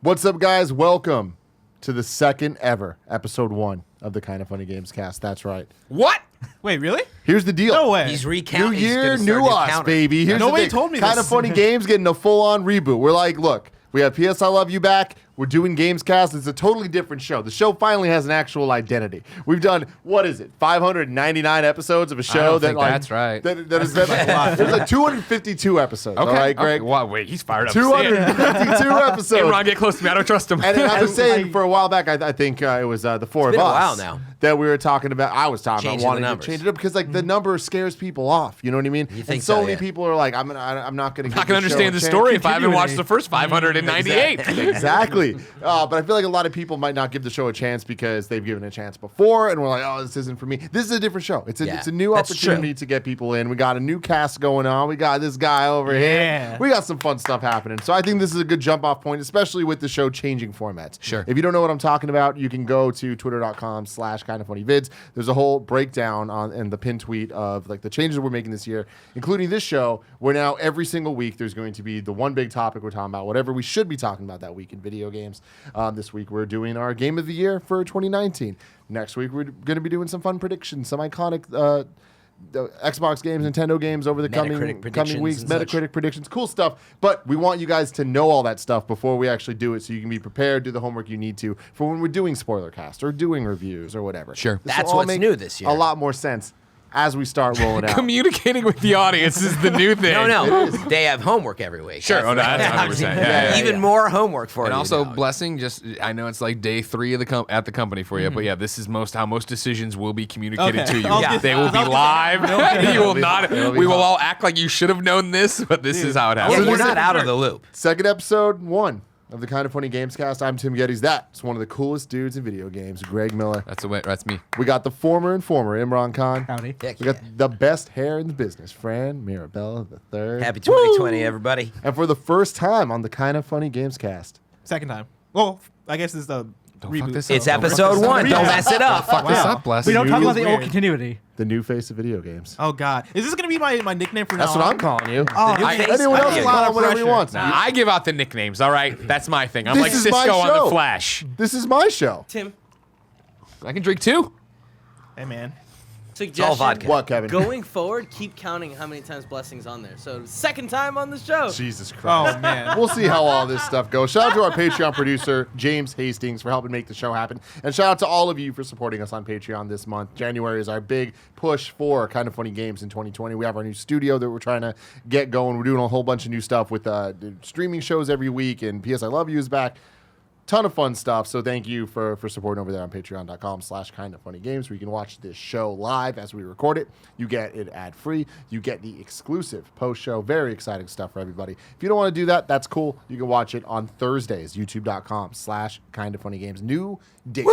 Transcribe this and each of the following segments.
What's up, guys? Welcome to the second ever episode 1 of the Kind of Funny Gamescast. That's right. What? Wait, really? Here's the deal. No way. He's recounting. New year, new us, baby. Here's Nobody the thing. told me Kind this. of Funny Games getting a full-on reboot. We're like, look, we have PS I Love You back. We're doing Gamescast. It's a totally different show. The show finally has an actual identity. We've done, 599 episodes of a show that's right. There's like 252 episodes. Okay. All right, Greg? Okay. Well, wait, he's fired up. 252 episodes. Imran, get close to me. I don't trust him. And I was saying for a while back, I think it was the four of been us a while now. that we were talking about. I was talking Changing about wanting the to numbers. change it up because like the number scares people off. You know what I mean? You think and so many yeah. people are like, I'm not going to. Not going to understand the story if I haven't watched the first 598. Exactly. But I feel like a lot of people might not give the show a chance because they've given it a chance before, and we're like, oh, this isn't for me. This is a different show. It's a new that's opportunity to get people in. We got a new cast going on. We got this guy over here. We got some fun stuff happening. So I think this is a good jump off point, especially with the show changing formats. Sure. If you don't know what I'm talking about, you can go to twitter.com/kindoffunnyvids. There's a whole breakdown in the pinned tweet of like the changes we're making this year, including this show, where now every single week there's going to be the one big topic we're talking about, whatever we should be talking about that week in video games. This week we're doing our game of the year for 2019. Next week we're going to be doing some fun predictions, some iconic Xbox games, Nintendo games over the coming weeks, Metacritic predictions, cool stuff. But we want you guys to know all that stuff before we actually do it, so you can be prepared, do the homework you need to for when we're doing spoiler cast or doing reviews or whatever. Sure. This That's will all what's make new this year. A lot more sense as we start rolling out. Communicating with the audience is the new thing. No. They have homework every week. Sure. Oh, no, that's 100%. Yeah. Even more homework for you. And also, now. blessing. I know it's like day 3 of at the company for you, but yeah, this is how most decisions will be communicated to you. Yeah. They will be live. You will not. We will all act like you should have known this, but this is how it happens. Yeah, you're not out of the loop. Second episode 1 of the Kind of Funny Gamescast. I'm Tim Gettys. That's one of the coolest dudes in video games, Greg Miller. That's me. We got the former Imran Khan. Howdy. Heck We yeah. got the best hair in the business, Fran Mirabella III. Happy 2020, everybody. And for the first time on the Kind of Funny Gamescast. Second time. Well, I guess it's the reboot. fuck this so- It's episode 1. Don't mess it up. Fuck this up, blessing. We don't talk about the Weird. old continuity. The new face of video games. Oh, God. Is this going to be my nickname from That's now what on? I'm calling you. Oh, new face? Anyone else I can like call it. him whatever he Pressure. wants. Nah, I give out the nicknames. All right, that's my thing. I'm This like is Cisco my on show. the Flash. This is my show. Tim, I can drink 2. Hey, man. suggestion. all vodka. What, Kevin? Going forward, keep counting how many times Blessing's on there. So, second time on the show. Jesus Christ. Oh, man. We'll see how all this stuff goes. Shout out to our Patreon producer, James Hastings, for helping make the show happen. And shout out to all of you for supporting us on Patreon this month. January is our big push for Kind of Funny Games in 2020. We have our new studio that we're trying to get going. We're doing a whole bunch of new stuff with streaming shows every week, and PS I Love You is back. Ton of fun stuff. So thank you for supporting over there on patreon.com/kindoffunnygames, where you can watch this show live as we record it. You get it ad-free. You get the exclusive post-show. Very exciting stuff for everybody. If you don't want to do that, that's cool. You can watch it on Thursdays, youtube.com/kindoffunnygames. New dates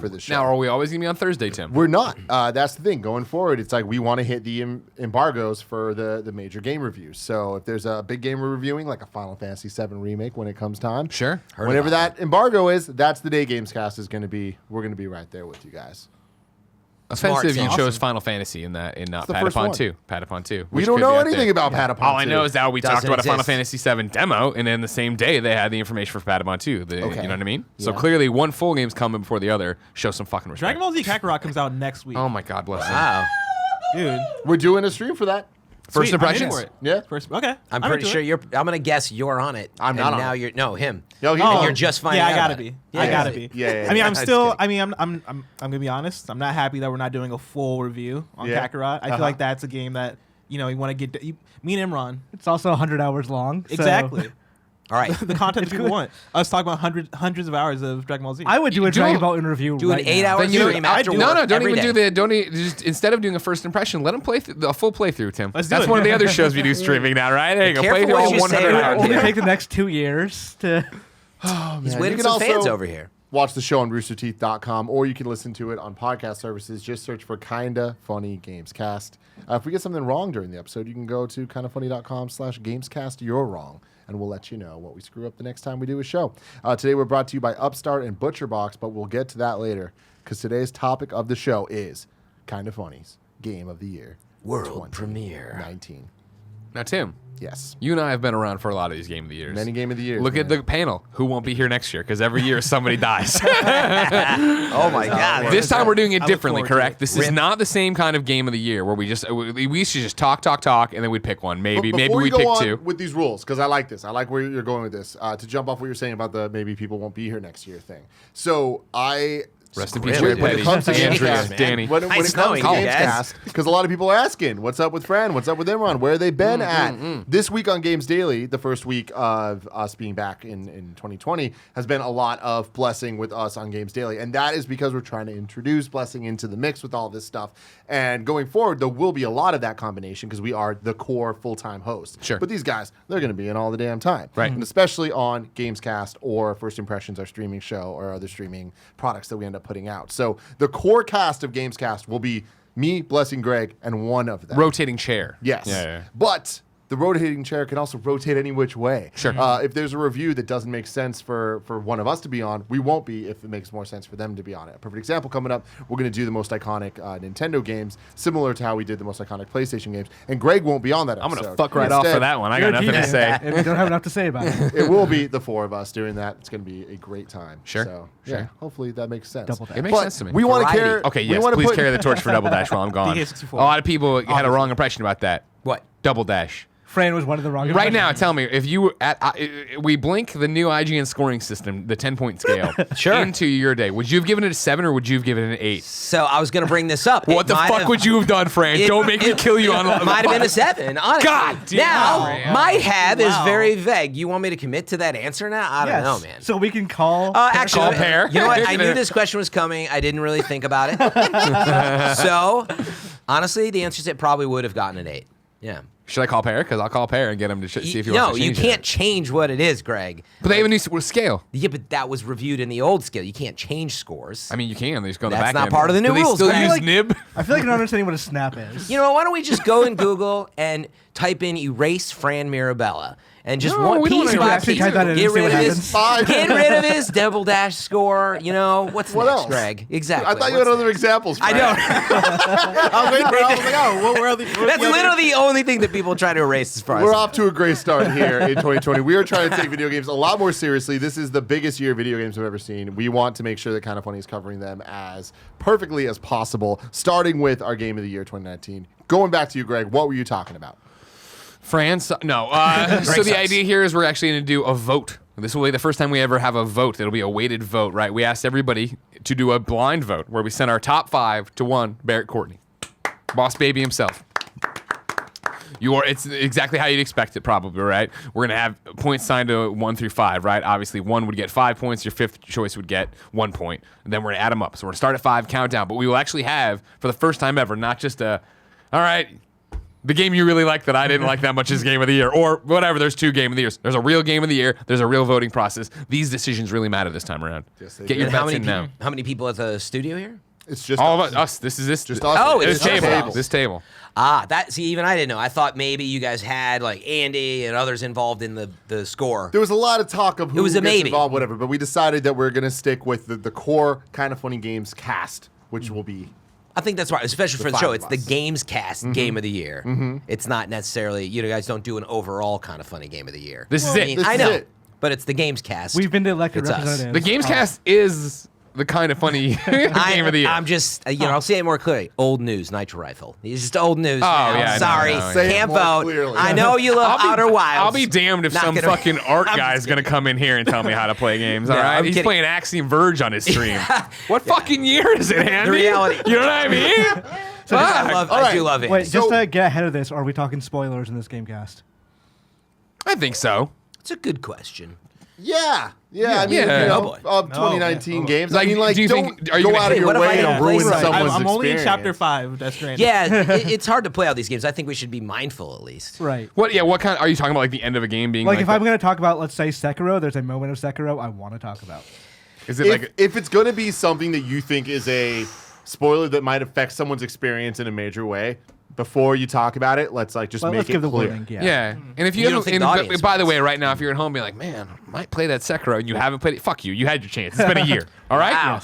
for the show. Now, are we always gonna be on Thursday, Tim? We're not. That's the thing. Going forward, it's like we want to hit the embargoes for the major game reviews. So if there's a big game we're reviewing, like a Final Fantasy VII Remake when it comes time, Sure. whenever that embargo is, that's the day Gamescast is going to be. We're going to be right there with you guys. Offensive, you Smart. chose Final Fantasy in that, and not the first Patapon one. 2. Patapon 2. We which don't could know be out anything there. about Patapon. All I 2. know is that we talked Doesn't about a Final exist. Fantasy 7 demo, and then the same day they had the information for Patapon 2. Okay. You know what I mean? So Yeah. clearly, one full game's coming before the other. Show some fucking respect. Dragon Ball Z Kakarot comes out next week. Oh my God, bless you. Wow. Dude. We're doing a stream for that. First Sweet, I'm in impressions. for it. Yeah. First, okay. I'm into pretty sure it. I'm going to guess you're on it. I'm not and on now it. you're no, him. Yo, he- And you're just finding Yeah, out I gotta about be. it. I Yeah. gotta be. Yeah. I mean, I'm Just still. kidding. I mean, I'm gonna be honest. I'm not happy that we're not doing a full review on Yeah. Kakarot. I feel like that's a game that you want to get. Me and Imran. It's also 100 hours long. so- Exactly. All right. The content that people want. Us talking about hundreds of hours of Dragon Ball Z. I would do a Do Dragon a- Ball in review. Do an right 8-hour now. Then you- stream after No, work don't every even day. just instead of doing a first impression, let them play a full playthrough, Tim. Let's do That's it. one of the other shows we do streaming now, right? There you go. Careful Play through what all you say 100 around hours. Only here. take the next 2 years to. He's Man, you winning can some also fans over here. Watch the show on roosterteeth.com, or you can listen to it on podcast services. Just search for Kinda Funny Gamescast. If we get something wrong during the episode, you can go to kindafunny.com/gamescast. You're wrong, and we'll let you know what we screw up the next time we do a show. Today we're brought to you by Upstart and ButcherBox, but we'll get to that later because today's topic of the show is Kinda Funny's Game of the Year World premiere. 2019. Now, Tim, Yes. you and I have been around for a lot of these Game of the Years. Many Game of the Years. Look at man. the panel. Who won't be here next year? Because every year somebody dies. Oh my God. This time we're doing it I look differently, forward to correct? it. This is not the same kind of Game of the Year where we used to just talk, and then we'd pick one. Maybe Before we we go pick on two. with these rules, because I like this. I like where you're going with this. To jump off what you're saying about the maybe people won't be here next year thing. So Rest in peace, Really? Jared when Petty, it comes to Andrea, Gamescast, Danny. when it Nice comes to knowing you guys. Gamescast, because a lot of people are asking, what's up with Fran? What's up with Imran? Where have they been at? This week on Games Daily, the first week of us being back in 2020, has been a lot of Blessing with us on Games Daily. And that is because we're trying to introduce Blessing into the mix with all this stuff. And going forward, there will be a lot of that combination because we are the core full-time host. Sure. But these guys, they're going to be in all the damn time. Right. And especially on Gamescast or First Impressions, our streaming show, or other streaming products that we end up putting out. So the core cast of Gamescast will be me, Blessing, Greg, and one of them. Rotating chair. Yes. Yeah. But the rotating chair can also rotate any which way. Sure. If there's a review that doesn't make sense for one of us to be on, we won't be if it makes more sense for them to be on it. A perfect example coming up, we're going to do the most iconic Nintendo games, similar to how we did the most iconic PlayStation games. And Greg won't be on that I'm episode. going to fuck right off for that one. I got nothing to say. And we don't have enough to say about it. It will be the four of us doing that. It's going to be a great time. Sure. So, Sure. yeah, hopefully that makes sense. Double Dash. It makes But sense to me. We want to Variety. carry. Okay, we yes, wanna please put- carry the torch for Double Dash while I'm gone. DK64. A lot of people had a wrong impression about that. What? Double Dash. Fran was one of the wrong. Right now, tell me, if you were we blink the new IGN scoring system, the 10-point scale, Sure. into your day, would you have given it a 7 or would you have given it an 8? So I was going to bring this up. What the fuck would you have done, Fran? Don't make me kill you on It might have been a 7, honestly. God damn. Now, Wow. might have is Wow. very vague. You want me to commit to that answer now? I don't know, man. So we can call. Actually, Call pair. you know what? I knew this question was coming. I didn't really think about it. So, honestly, the answer is it probably would have gotten an 8. Yeah. Should I call Pear? Because I'll call Pear and get him to see if he No, wants to you change can't it. change what it is, Greg. But they have a new scale. Yeah, but that was reviewed in the old scale. You can't change scores. I mean, you can. They just go on the That's back not end. part of the new Do they rules, still Greg. use Like- nib? I feel like I'm not understanding what a snap is. You know, why don't we just go in Google and type in erase Fran Mirabella and just No, one we don't piece wanna by actually piece type that in and get see rid what of happens. his Fine. get rid of his double dash score. You know what's What next, else? Greg? Exactly. I thought you had What's other next? examples. I Fran. don't. I was waiting for it. I was like, oh, where are the? That's literally the only thing that people try to erase as far as We're I off know. to a great start here in 2020. We are trying to take video games a lot more seriously. This is the biggest year of video games I've ever seen. We want to make sure that Kind of Funny is covering them as perfectly as possible, starting with our Game of the Year 2019. Going back to you, Greg, what were you talking about? Fran? No. So the idea here is we're actually going to do a vote. This will be the first time we ever have a vote. It'll be a weighted vote, right? We asked everybody to do a blind vote where we sent our top 5 to 1, Barrett Courtney. Boss baby himself. It's exactly how you'd expect it, probably, right? We're going to have points signed to 1 through 5, right? Obviously, 1 would get 5 points. Your 5th choice would get 1 point. And then we're going to add them up. So we're going to start at 5, count down. But we will actually have, for the first time ever, not just all right, the game you really like that I didn't like that much is Game of the Year. Or whatever, there's 2 Game of the Years. There's a real Game of the Year. There's a real voting process. These decisions really matter this time around. Yes, they Get do. your And how bets many in now. how many people at the studio here? It's just All of us. This is this. Just us. Oh, This it's just table. us. This table. See, even I didn't know. I thought maybe you guys had like Andy and others involved in the score. There was a lot of talk of who It was a gets maybe. involved, whatever, but we decided that we're going to stick with the core Kind of Funny Games cast, which will be I think that's right, especially for the five show. of It's the us. Gamescast Game of the Year. It's not necessarily, you guys don't do an overall Kind of Funny Game of the Year. This is I it. mean, This I is know, it. but it's the Gamescast. We've been the elected It's us. representatives. The Gamescast is the Kind of Funny Game of the Year. I'm just, I'll say it more clearly. Old news, Nitro Rifle. It's just old news. now. yeah, I know, Sorry, I know, Say it can't more vote. clearly. I know you love Outer Wilds. I'll be damned if Not some gonna- fucking art I'm guy's just gonna come in here and tell me how to play games. No, All right, I'm he's kidding. playing Axiom Verge on his stream. What fucking year is it, Andy? The reality. You know what I mean? I Fuck. do love it. Wait, just So- to get ahead of this, are we talking spoilers in this Gamecast? I think so. It's a good question. Yeah. I mean, Yeah. you know, Oh, boy. of No, 2019 yeah. games. Like, I mean, like, do you don't think- are you go gonna- out of Hey, your what if I way can to play ruin some? someone's I'm only in experience. chapter 5. That's great. Yeah, it's hard to play all these games. I think we should be mindful at least. Right. What? Yeah. What kind? Are you talking about? Like the end of a game being Like if the- I'm going to talk about, let's say, Sekiro, there's a moment of Sekiro I want to talk about. Is it If, like? if it's going to be something that you think is a spoiler that might affect someone's experience in a major way, before you talk about it, let's like just Well, make let's it give the clear. warning. Yeah. Yeah. And if you, You don't haven't, think and the by- audience by the will. way, right now, if you're at home, be like, man, I might play that Sekiro, and you haven't played it. Fuck you. You had your chance. It's been a year. All right. Wow.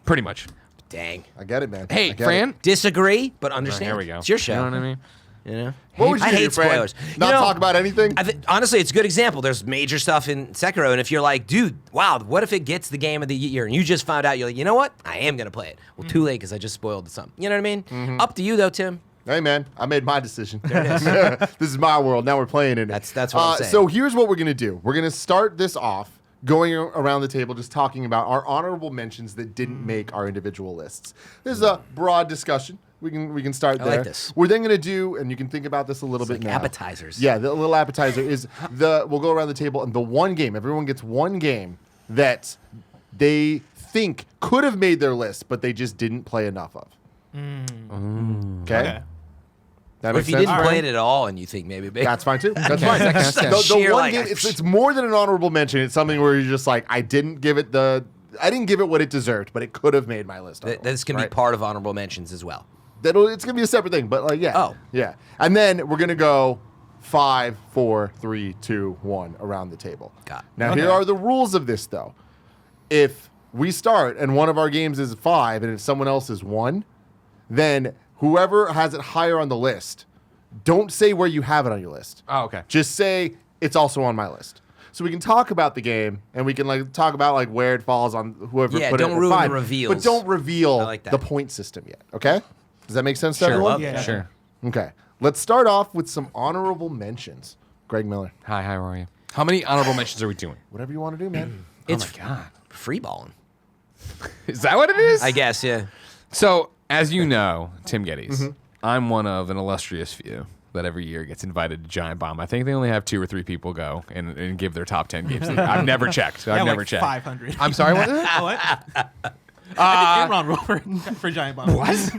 Pretty much. Dang. I get it, man. I Hey, get Fran. Disagree, but understand. Here we go. It's your show. You know what I mean? You know? What would you I do, hate Fran? spoilers. Not talk about anything? Honestly, it's a good example. There's major stuff in Sekiro, and if you're like, dude, wow, what if it gets the game of the year, and you just found out, you're like, you know what? I am going to play it. Well, too late because I just spoiled something. You know what I mean? Mm-hmm. Up to you, though, Tim. Hey, man, I made my decision. There it is. This is my world. Now we're playing in it. That's what I'm saying. So here's what we're going to do. We're going to start this off going around the table just talking about our honorable mentions that didn't make our individual lists. This is a broad discussion. We can start there. I like this. We're then going to do, and you can think about this a little bit Like now. appetizers. Yeah, the little appetizer is we'll go around the table, and the one game, everyone gets one game that they think could have made their list, but they just didn't play enough of. Okay? That Or makes if you sense? didn't play it at all and you think maybe big. That's fine too. That's fine. The Sheer, one like, game, it's more than an honorable mention. It's something where you're just like, I didn't give it what it deserved, but it could have made my list. This can be part of honorable mentions as well. It's gonna be a separate thing, but like, yeah. Oh. Yeah. And then we're gonna go 5, 4, 3, 2, 1 around the table. Got it. Now here are the rules of this though. If we start and one of our games is 5 and if someone else is 1, then whoever has it higher on the list, don't say where you have it on your list. Oh, okay. Just say it's also on my list. So we can talk about the game and we can like talk about like where it falls on whoever Yeah, put it don't at ruin the 5, reveals. but don't reveal I like that. the point system yet. Okay? Does that make sense to Sure. everyone? Yeah. Sure. Okay. Let's start off with some honorable mentions. Greg Miller, Hi, how are you? How many honorable mentions are we doing? whatever you want to do, man. It's Oh my God. free balling. Is that what it is? I guess, yeah. So, as you know, Tim Gettys, I'm one of an illustrious few that every year gets invited to Giant Bomb. I think they only have 2 or 3 people go and give their top 10 games. I've never checked. I've never like checked. 500. I'm sorry, what? What? I did Imran roll for Giant Bomb. What?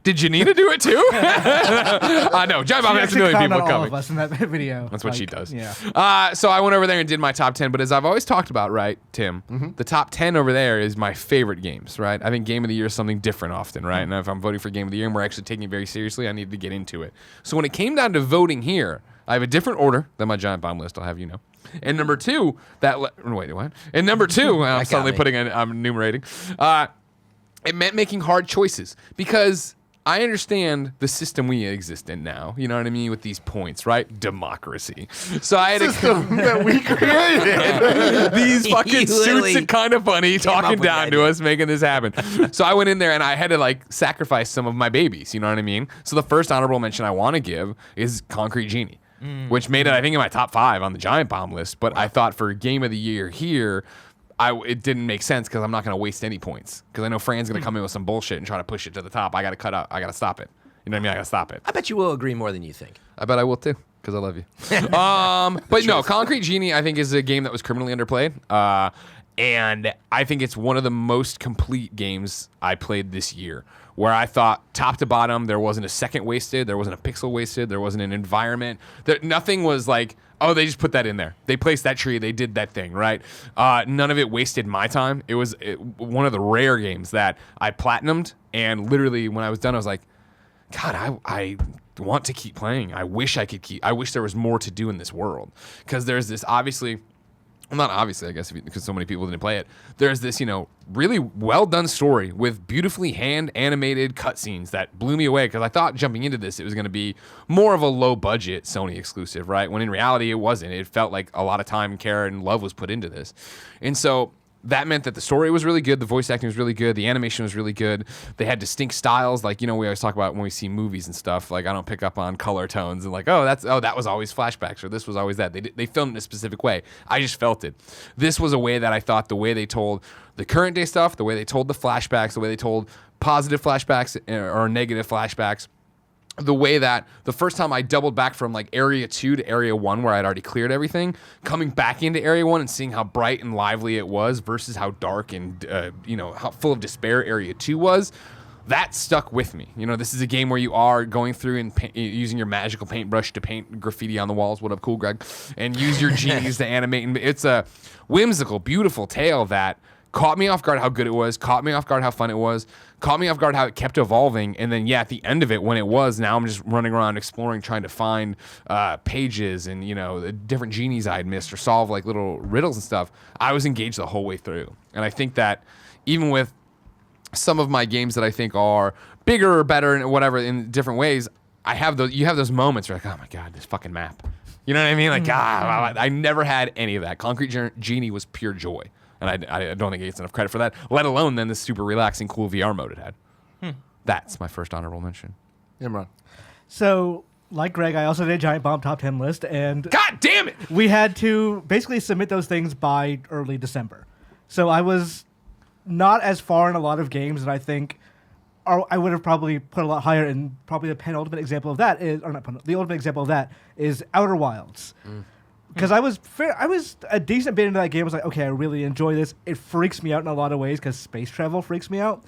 Did Janina do it too? I know. Giant Bomb She has a actually million clowned people on all coming. of us in that video. That's what Like, she does. Yeah. So I went over there and did my top 10. But as I've always talked about, right, Tim, the top 10 over there is my favorite games, right? I think Game of the Year is something different often, right? And if I'm voting for Game of the Year and we're actually taking it very seriously, I need to get into it. So when it came down to voting here, I have a different order than my Giant Bomb list, I'll have you know. And number 2, wait, what? And number 2, I'm got suddenly me. I'm enumerating. It meant making hard choices because I understand the system we exist in now. You know what I mean? With these points, right? Democracy. So I had System that we created. these fucking You suits literally and kind of funny talking up with the down to idea. us, making this happen. So I went in there and I had to like sacrifice some of my babies. You know what I mean? So the first honorable mention I want to give is Concrete Genie, which made it, I think, in my top 5 on the Giant Bomb list. But I thought for Game of the Year here, it didn't make sense because I'm not going to waste any points. Because I know Fran's going to come in with some bullshit and try to push it to the top. I got to cut out. I got to stop it. You know what I mean? I got to stop it. I bet you will agree more than you think. I bet I will too, because I love you. But no, Concrete Genie, I think, is a game that was criminally underplayed. And I think it's one of the most complete games I played this year, where I thought top to bottom, there wasn't a second wasted, there wasn't a pixel wasted, there wasn't an environment. Nothing was like, oh, they just put that in there. They placed that tree, they did that thing, right? None of it wasted my time. It was one of the rare games that I platinumed, and literally when I was done, I was like, God, I want to keep playing. I wish I could keep. I wish there was more to do in this world, because there's this obviously. Well, not obviously, I guess, because so many people didn't play it. There's this, really well done story with beautifully hand animated cutscenes that blew me away, because I thought jumping into this it was going to be more of a low budget Sony exclusive, right? When in reality it wasn't. It felt like a lot of time, care, and love was put into this, and so. That meant that the story was really good, the voice acting was really good, the animation was really good. They had distinct styles, like we always talk about when we see movies and stuff. Like I don't pick up on color tones and like, that was always flashbacks or this was always that. They filmed in a specific way. I just felt it. This was a way that I thought the way they told the current day stuff, the way they told the flashbacks, the way they told positive flashbacks or negative flashbacks. The way that the first time I doubled back from like Area 2 to Area 1 where I'd already cleared everything, coming back into Area 1 and seeing how bright and lively it was versus how dark and, how full of despair Area 2 was, that stuck with me. This is a game where you are going through and using your magical paintbrush to paint graffiti on the walls. What up, cool Greg? And use your genies to animate. And it's a whimsical, beautiful tale that caught me off guard how good it was, caught me off guard how fun it was, caught me off guard how it kept evolving, and then, at the end of it, when it was, now I'm just running around exploring, trying to find pages and, the different genies I had missed or solve, like, little riddles and stuff. I was engaged the whole way through. And I think that even with some of my games that I think are bigger or better and whatever in different ways, you have those moments where like, oh my god, this fucking map. You know what I mean? Like, I never had any of that. Concrete Genie was pure joy, and I don't think it gets enough credit for that. Let alone then this super relaxing, cool VR mode it had. That's my first honorable mention. Imran. So, like Greg, I also did a Giant Bomb top 10 list, and God damn it! we had to basically submit those things by early December. So I was not as far in a lot of games that I think I would have probably put a lot higher, and probably the penultimate example of that is, or not the ultimate example of that is Outer Wilds. Because I was a decent bit into that game. I was like, okay, I really enjoy this. It freaks me out in a lot of ways because space travel freaks me out.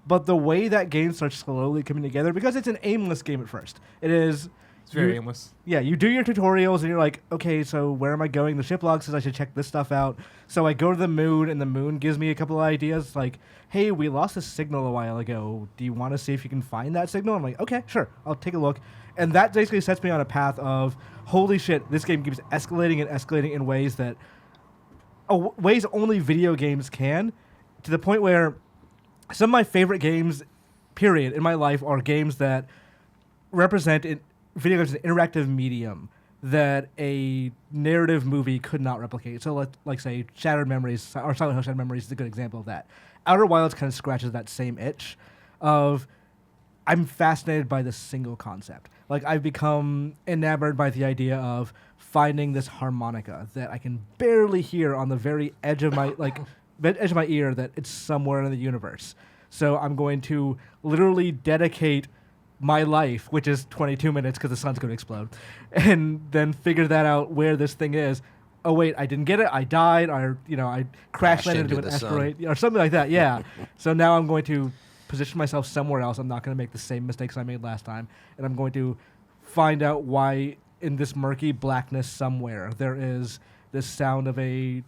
But the way that game starts slowly coming together, because it's an aimless game at first. It's very aimless. Yeah, you do your tutorials and you're like, okay, so where am I going? The ship log says I should check this stuff out. So I go to the moon, and the moon gives me a couple of ideas like, hey, we lost a signal a while ago. Do you want to see if you can find that signal? I'm like, okay, sure, I'll take a look. And that basically sets me on a path of, holy shit, this game keeps escalating and escalating in ways that, ways only video games can, to the point where some of my favorite games, period, in my life are games that represent video games as an interactive medium that a narrative movie could not replicate. So, like say, Shattered Memories, or Silent Hill Shattered Memories is a good example of that. Outer Wilds kind of scratches that same itch of, I'm fascinated by this single concept. Like, I've become enamored by the idea of finding this harmonica that I can barely hear on the very edge of my, edge of my ear, that it's somewhere in the universe. So I'm going to literally dedicate my life, which is 22 minutes because the sun's going to explode, and then figure that out where this thing is. Oh wait, I didn't get it. I died. I crash landed into an asteroid or something like that. Yeah. So now I'm going to position myself somewhere else. I'm not going to make the same mistakes I made last time, and I'm going to find out why in this murky blackness somewhere there is this sound of an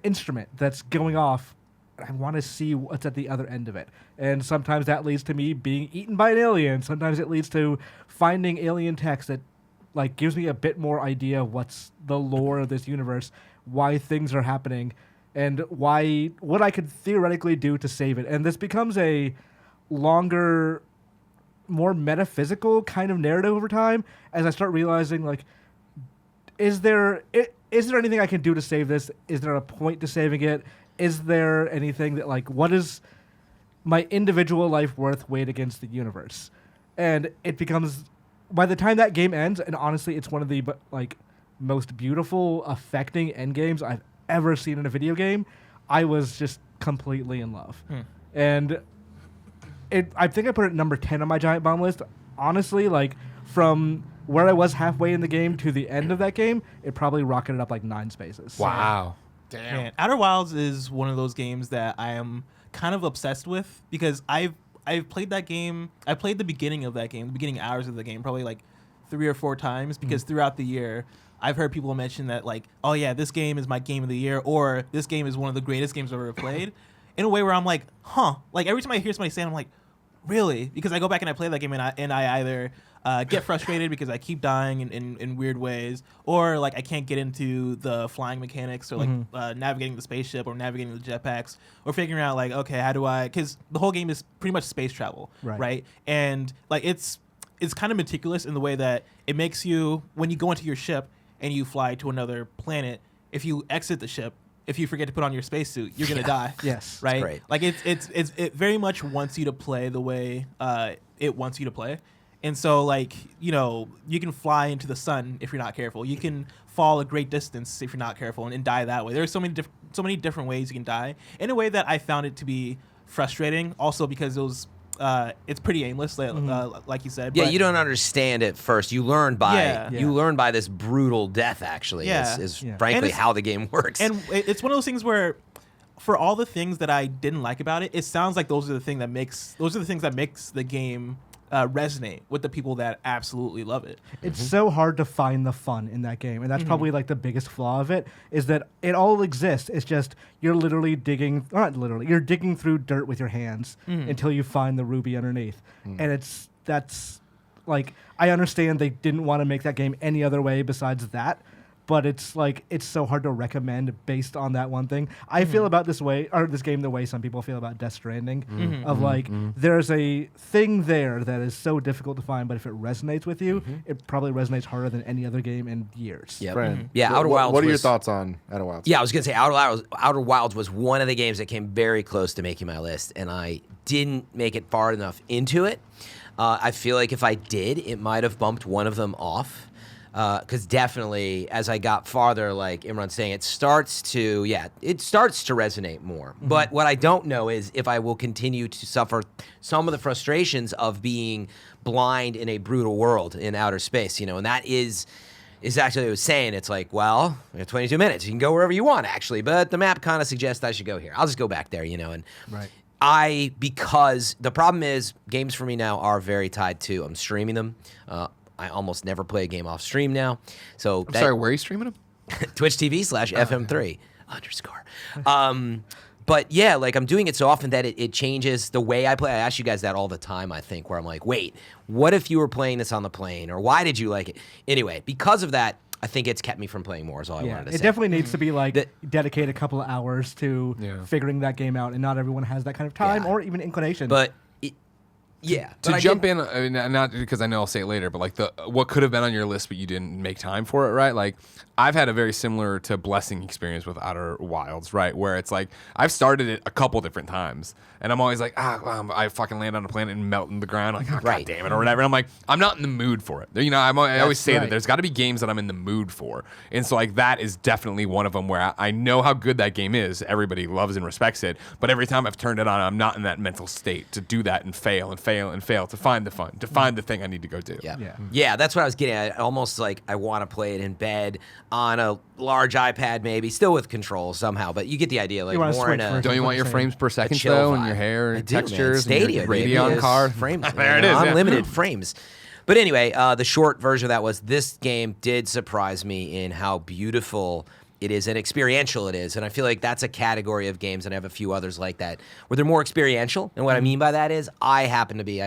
instrument that's going off. I want to see what's at the other end of it. And sometimes that leads to me being eaten by an alien. Sometimes it leads to finding alien text that gives me a bit more idea of what's the lore of this universe, why things are happening, and what I could theoretically do to save it. And this becomes a longer, more metaphysical kind of narrative over time as I start realizing, is there anything I can do to save this? Is there a point to saving it? Is there anything that, what is my individual life worth weighed against the universe? And it becomes, by the time that game ends, and honestly, it's one of the, most beautiful, affecting end games I've ever seen in a video game, I was just completely in love. And I think I put it at number 10 on my Giant Bomb list. Honestly, from where I was halfway in the game to the end of that game, it probably rocketed up 9 spaces. Wow. Damn. Man, Outer Wilds is one of those games that I am kind of obsessed with because I've played that game. I played the beginning of that game, the beginning hours of the game, probably 3 or 4 times because throughout the year, I've heard people mention that oh yeah, this game is my game of the year, or this game is one of the greatest games I've ever played. In a way where I'm like, huh? Every time I hear somebody say it, I'm like, really? Because I go back and I play that game and I either get frustrated because I keep dying in weird ways, or I can't get into the flying mechanics, or navigating the spaceship, or navigating the jetpacks, or figuring out okay, how do I? Because the whole game is pretty much space travel, right? And it's kind of meticulous in the way that it makes you, when you go into your ship and you fly to another planet, if you exit the ship, if you forget to put on your spacesuit, you're gonna die. Yes, right. Great. It very much wants you to play the way it wants you to play, and so you can fly into the sun if you're not careful. You can fall a great distance if you're not careful and die that way. There are so many different ways you can die. In a way that I found it to be frustrating, also because it was. It's pretty aimless, like you said. Yeah, but you don't understand it first. You learn by this brutal death. Actually, is frankly how the game works. And it's one of those things where, for all the things that I didn't like about it, it sounds like those are the things that makes the game resonate with the people that absolutely love it. It's so hard to find the fun in that game, and that's probably the biggest flaw of it, is that it all exists. It's just you're literally you're digging through dirt with your hands until you find the ruby underneath. And that's I understand they didn't want to make that game any other way besides that, but it's like it's so hard to recommend based on that one thing. I feel about this game the way some people feel about Death Stranding, of like there's a thing there that is so difficult to find, but if it resonates with you, it probably resonates harder than any other game in years. Yep. Fran, Yeah, Outer Wilds. What are your thoughts on Outer Wilds? Yeah, I was gonna say Outer Wilds was one of the games that came very close to making my list, and I didn't make it far enough into it. I feel like if I did, it might have bumped one of them off. Because definitely, as I got farther, like Imran's saying, it starts to resonate more. But what I don't know is if I will continue to suffer some of the frustrations of being blind in a brutal world in outer space, and that is actually what I was saying. It's like, well, we have 22 minutes. You can go wherever you want, actually. But the map kind of suggests I should go here. I'll just go back there, and Right. because the problem is games for me now are very tied to, I'm streaming them. I almost never play a game off stream now. So I'm sorry, where are you streaming them? Twitch TV/FM3 _. But yeah, like I'm doing it so often that it changes the way I play. I ask you guys that all the time, I think, where I'm like, wait, what if you were playing this on the plane? Or why did you like it? Anyway, because of that, I think it's kept me from playing more is all I wanted to say. It definitely needs to be like dedicate a couple of hours to Yeah. figuring that game out, and not everyone has that kind of time or even inclination. But To jump in, I mean, not because I know I'll say it later, but like what could have been on your list, but you didn't make time for it, right? Like I've had a very similar to Blessing experience with Outer Wilds, right? Where it's like I've started it a couple different times, and I'm always like, I fucking land on a planet and melt in the ground, like, God damn it, or whatever. And I'm like, I'm not in the mood for it. I always say that there's got to be games that I'm in the mood for, and so like that is definitely one of them where I know how good that game is. Everybody loves and respects it, but every time I've turned it on, I'm not in that mental state to do that and fail to find the fun, to find the thing I need to go do. Yeah, that's what I was getting at. Almost like I want to play it in bed on a large iPad, maybe still with controls somehow. But you get the idea. Like more in a. Don't you want your frames per second chill though, vibe. and your hair I and do, man. textures, Stadia, and your Radeon card? Frames. There it is. Unlimited frames. But anyway, the short version of that was this game did surprise me in how beautiful it is and experiential it is. And I feel like that's a category of games, and I have a few others like that, where they're more experiential. And what I mean by that is I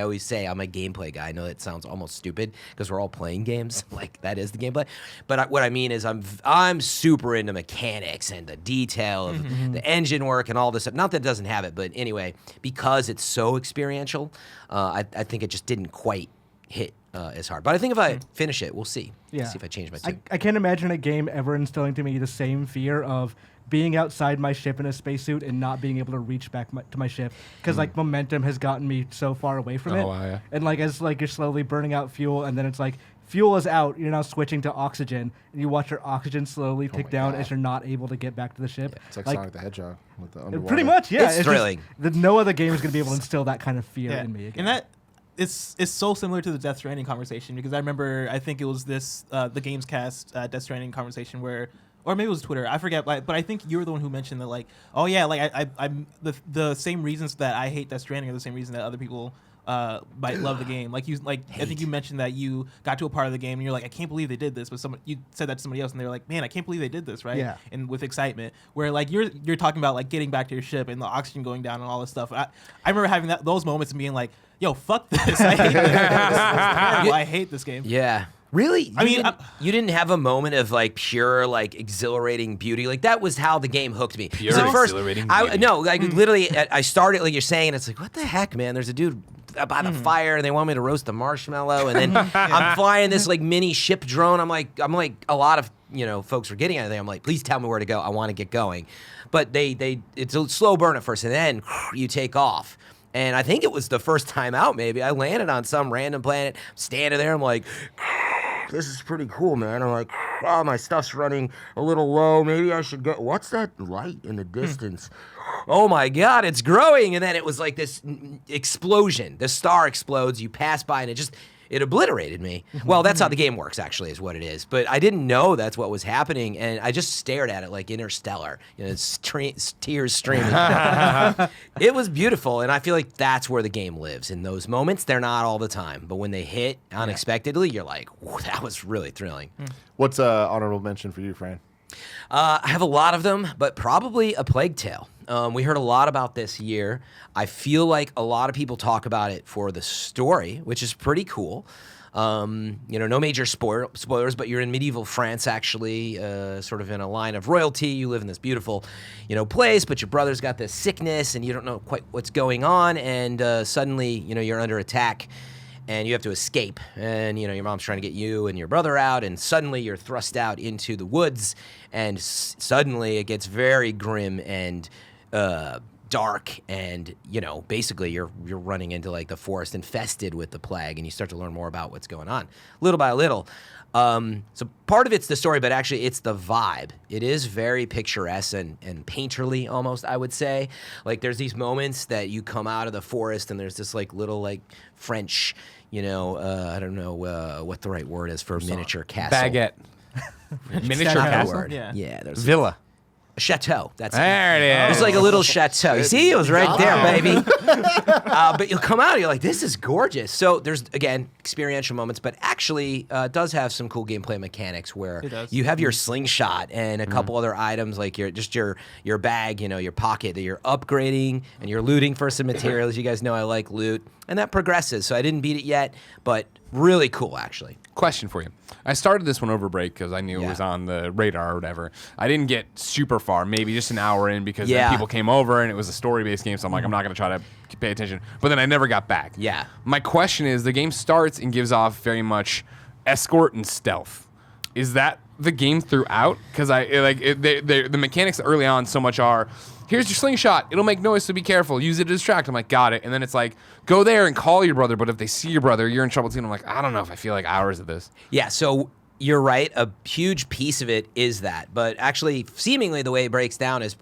always say I'm a gameplay guy. I know it sounds almost stupid because we're all playing games. Like that is the gameplay. But what I mean is I'm super into mechanics and the detail of the engine work and all this stuff. Not that it doesn't have it, but anyway, because it's so experiential, I think it just didn't quite hit as hard. But I think if I finish it, we'll see. Yeah. See if I change my tune. I can't imagine a game ever instilling to me the same fear of being outside my ship in a spacesuit and not being able to reach back to my ship, because like momentum has gotten me so far away from it. Wow, yeah. And like as like you're slowly burning out fuel, and then it's like fuel is out, you're now switching to oxygen, and you watch your oxygen slowly tick down as you're not able to get back to the ship. It's like Sonic the Hedgehog with the underwater. Pretty much, yeah. It's thrilling. No other game is going to be able to instill that kind of fear in me again. And that it's so similar to the Death Stranding conversation, because I remember, I think it was the Gamescast Death Stranding conversation where, or maybe it was Twitter, I forget, but I think you were the one who mentioned that, like, oh yeah, like I'm the same reasons that I hate Death Stranding are the same reason that other people might love the game. Like I think you mentioned that you got to a part of the game and you're like, I can't believe they did this, but you said that to somebody else and they're like, man, I can't believe they did this, right? Yeah. And with excitement, where like you're talking about like getting back to your ship and the oxygen going down and all this stuff. I remember having those moments and being like, yo, fuck this. I hate this. This is terrible. I hate this game. Yeah. Really? You didn't have a moment of like pure, like exhilarating beauty. Like that was how the game hooked me. Pure 'Cause at first, exhilarating beauty. No, like literally, I started like you're saying, and it's like, what the heck, man? There's a dude by the fire, and they want me to roast a marshmallow, and then I'm flying this like mini ship drone. I'm like a lot of folks are getting out of there. I'm like, please tell me where to go. I want to get going. But it's a slow burn at first, and then you take off. And I think it was the first time out, maybe. I landed on some random planet, standing there, I'm like, this is pretty cool, man. I'm like, oh, my stuff's running a little low. Maybe I should go. What's that light in the distance? Oh my God, it's growing. And then it was like this explosion. The star explodes, you pass by, and it obliterated me. Well, that's how the game works, actually, is what it is. But I didn't know that's what was happening, and I just stared at it like Interstellar. Tears streaming. It was beautiful, and I feel like that's where the game lives. In those moments, they're not all the time. But when they hit unexpectedly, you're like, that was really thrilling. What's honorable mention for you, Fran? I have a lot of them, but probably A Plague Tale. We heard a lot about this year. I feel like a lot of people talk about it for the story, which is pretty cool. No major spoilers, but you're in medieval France, actually, sort of in a line of royalty. You live in this beautiful, place, but your brother's got this sickness, and you don't know quite what's going on, and suddenly, you're under attack, and you have to escape, and, your mom's trying to get you and your brother out, and suddenly you're thrust out into the woods, and suddenly it gets very grim and dark, and basically you're running into like the forest infested with the plague, and you start to learn more about what's going on little by little. So part of it's the story, but actually it's the vibe. It is very picturesque and painterly almost, I would say. Like there's these moments that you come out of the forest and there's this like little like French, I don't know what the right word is for miniature castle. Baguette. Miniature castle. Word. Yeah. Yeah. There's Villa. a chateau. That's There it is. It's like a little chateau. You see, it was right there, baby. But you'll come out and you're like, this is gorgeous. So there's, again, experiential moments, but actually it does have some cool gameplay mechanics where you have your slingshot and a couple other items like your bag, your pocket that you're upgrading, and you're looting for some materials. You guys know I like loot. And that progresses. So I didn't beat it yet, but really cool, actually. Question for you. I started this one over break because I knew it was on the radar or whatever. I didn't get super far, maybe just an hour in because then people came over and it was a story-based game, so I'm like, I'm not going to try to pay attention. But then I never got back. Yeah. My question is, the game starts and gives off very much escort and stealth. Is that the game throughout? Because the mechanics early on so much are, here's your slingshot. It'll make noise, so be careful. Use it to distract. I'm like, got it. And then it's like, go there and call your brother. But if they see your brother, you're in trouble too. And I'm like, I don't know if I feel like hours of this. Yeah, so you're right. A huge piece of it is that. But actually, seemingly the way it breaks down is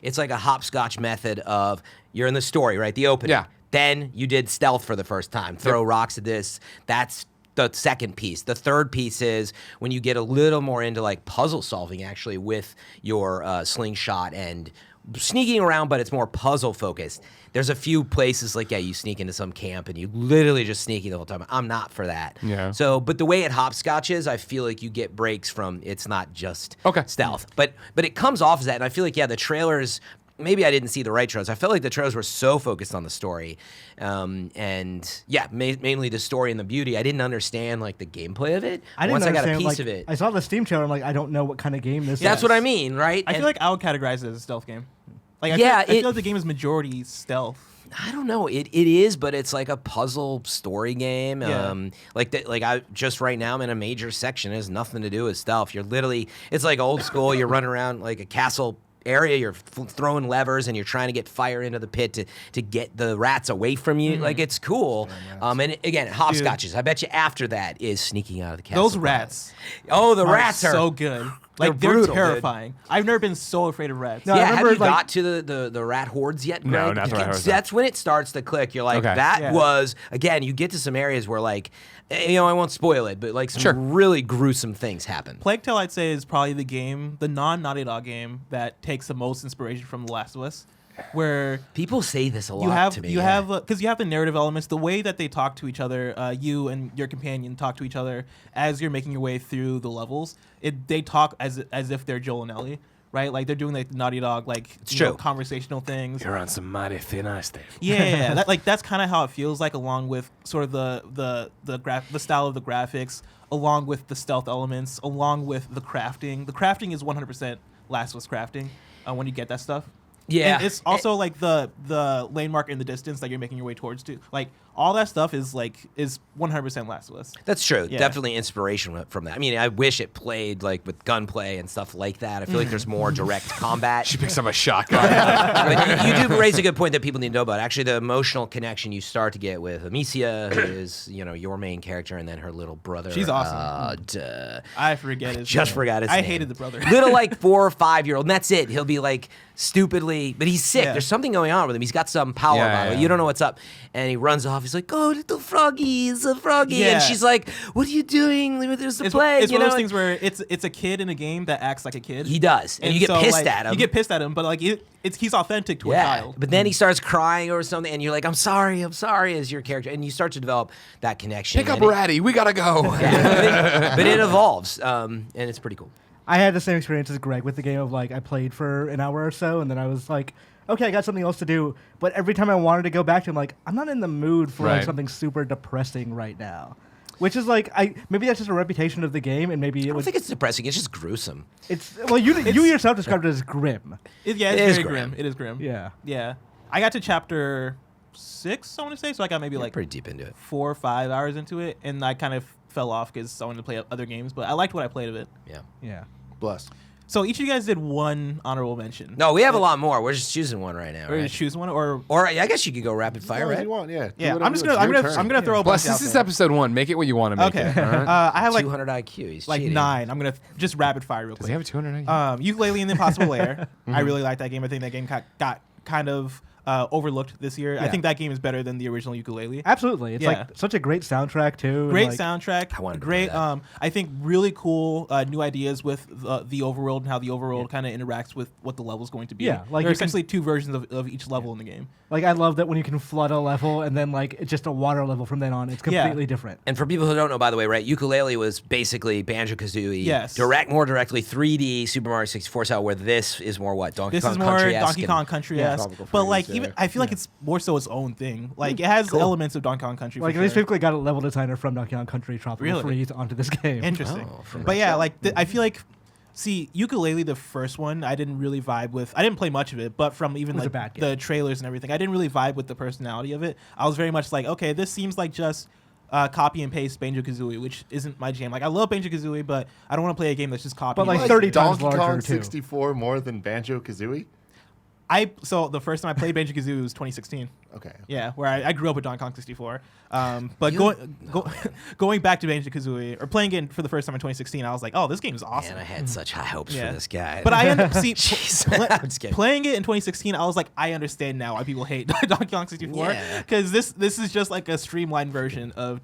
it's like a hopscotch method of you're in the story, right? The opening. Yeah. Then you did stealth for the first time. Throw rocks at this. That's the second piece. The third piece is when you get a little more into like puzzle solving actually with your slingshot and sneaking around, but it's more puzzle focused. There's a few places like, you sneak into some camp and you literally just sneaking the whole time. I'm not for that. Yeah. So, but the way it hopscotches, I feel like you get breaks from it's not just stealth. But it comes off as that, and I feel like, the trailers, maybe I didn't see the right trailers. I felt like the trailers were so focused on the story. Mainly the story and the beauty. I didn't understand like the gameplay of it. Once I got a piece of it. I saw the Steam trailer, I'm like, I don't know what kind of game this is. That's what I mean, right? I feel like I would categorize it as a stealth game. Like I feel like the game is majority stealth. I don't know. It is, but it's like a puzzle story game. Yeah. I just right now I'm in a major section. It has nothing to do with stealth. You're literally, it's like old school. You're running around like a castle area, you're throwing levers and you're trying to get fire into the pit to get the rats away from you. Like, it's cool. And again, hopscotches. I bet you after that is sneaking out of the castle. Those rats. Oh, the rats are so good. They're Like, they're brutal, terrifying. I've never been so afraid of rats. No, I have remember, you got to the rat hordes yet, Greg? No, that's what I heard. That's when it starts to click. You're like, that was, again, you get to some areas where, like, I won't spoil it, but, like, some really gruesome things happen. Plague Tale, I'd say, is probably the non-Naughty Dog game that takes the most inspiration from The Last of Us. Where people say this a lot to me. Because you have the narrative elements, the way that they talk to each other, you and your companion talk to each other as you're making your way through the levels. They talk as if they're Joel and Ellie, right? Like they're doing like Naughty Dog, like conversational things. You're on some mighty thin ice, Dave. Yeah, that's kind of how it feels like, along with sort of the style of the graphics, along with the stealth elements, along with the crafting. The crafting is 100% Last of Us crafting when you get that stuff. Yeah, and it's also like the lane marker in the distance that you're making your way towards too. Like all that stuff is 100% Last of Us. That's true. Yeah. Definitely inspiration from that. I mean, I wish it played like with gunplay and stuff like that. I feel like there's more direct combat. She picks up a shotgun. But you do raise a good point that people need to know about. Actually, the emotional connection you start to get with Amicia, who is your main character, and then her little brother. She's awesome. I forget his just name. forgot his name. I hated the brother. Little like 4 or 5 year old, and that's it. He'll be like stupidly, but he's sick. Yeah. There's something going on with him. He's got some power about him. You don't know what's up, and he runs off. He's like, "Oh, little froggy, it's a froggy," and she's like, "What are you doing? There's the plague." It's one of those things where it's a kid in a game that acts like a kid. He does, and you get pissed at him. You get pissed at him, but like he's authentic to a child. But then he starts crying or something, and you're like, I'm sorry, as your character, and you start to develop that connection. Pick up Ratty, we gotta go. But it evolves, and it's pretty cool. I had the same experience as Greg with the game of like I played for an hour or so and then I was like, okay, I got something else to do. But every time I wanted to go back to it, I'm like, I'm not in the mood for like something super depressing right now. Which is maybe that's just a reputation of the game, and maybe I don't think it's depressing. It's just gruesome. you yourself described it as grim. It's is very grim. grim. It is grim. Yeah. Yeah. I got to chapter 6, I want to say, so I got maybe like Pretty deep into it. 4 or 5 hours into it, and I kind of fell off because I wanted to play other games, but I liked what I played of it. Yeah. Yeah. Bless. So each of you guys did one honorable mention. No, we have a lot more. We're just choosing one right now. Or Right? choose one, or Or I guess you could go rapid As fire, long as right? you want, yeah. Do yeah. whatever I'm just you gonna want. I'm It's gonna your I'm turn. gonna throw a Plus, bunch this out is there. episode 1. Make it what you want to make Okay. it. All right? I have like 200 IQ. He's like cheating. 9. I'm gonna just rapid fire real Does quick. he have a 200 IQ? Ukulele and the Impossible Lair. I really like that game. I think that game got kind of overlooked this year. I Yeah. think that game is better than the original Ukulele. Absolutely. It's Yeah. like such a great soundtrack too. and, Great like, soundtrack. I wanted to great. play that. I think really cool new ideas with the overworld and how the overworld kind of interacts with what the level's going to be. Yeah, like there are you can- essentially 2 versions of each level in the game. Like I love that when you can flood a level and then like it's just a water level from then on. It's Yeah. completely different. And for people who don't know, by the way, right, Ukulele was basically Banjo-Kazooie. Yes. More directly 3D Super Mario 64 style, where this is more what? Donkey This Kong is more Country-esque Donkey and- Kong Country-esque, Tropical but Freeze, like yeah. even I feel like it's more so its own thing. Like it has elements of Donkey Kong Country. Like for they sure. specifically got a level designer from Donkey Kong Country Tropical Really? Freeze onto this game. Interesting. Oh, from But yeah, like I feel like, see, Ukulele, the first one, I didn't really vibe with. I didn't play much of it, but from even was a like bad game. the trailers and everything, I didn't really vibe with the personality of it. I was very much like, okay, this seems like just copy and paste Banjo-Kazooie, which isn't my jam. Like I love Banjo-Kazooie, but I don't want to play a game that's just copy. But, like, Like 30 times Donkey larger, Kong too. 64 more than Banjo-Kazooie? So the first time I played Banjo-Kazooie was 2016. Okay. Yeah, where I grew up with Donkey Kong 64. But going back to Banjo-Kazooie, or playing it for the first time in 2016, I was like, oh, this game is awesome. Man, I had such high hopes Yeah. for this guy. But I ended up Jeez. I'm just kidding. playing it in 2016. I was like, I understand now why people hate Donkey Kong 64 Yeah. because this is just like a streamlined version of,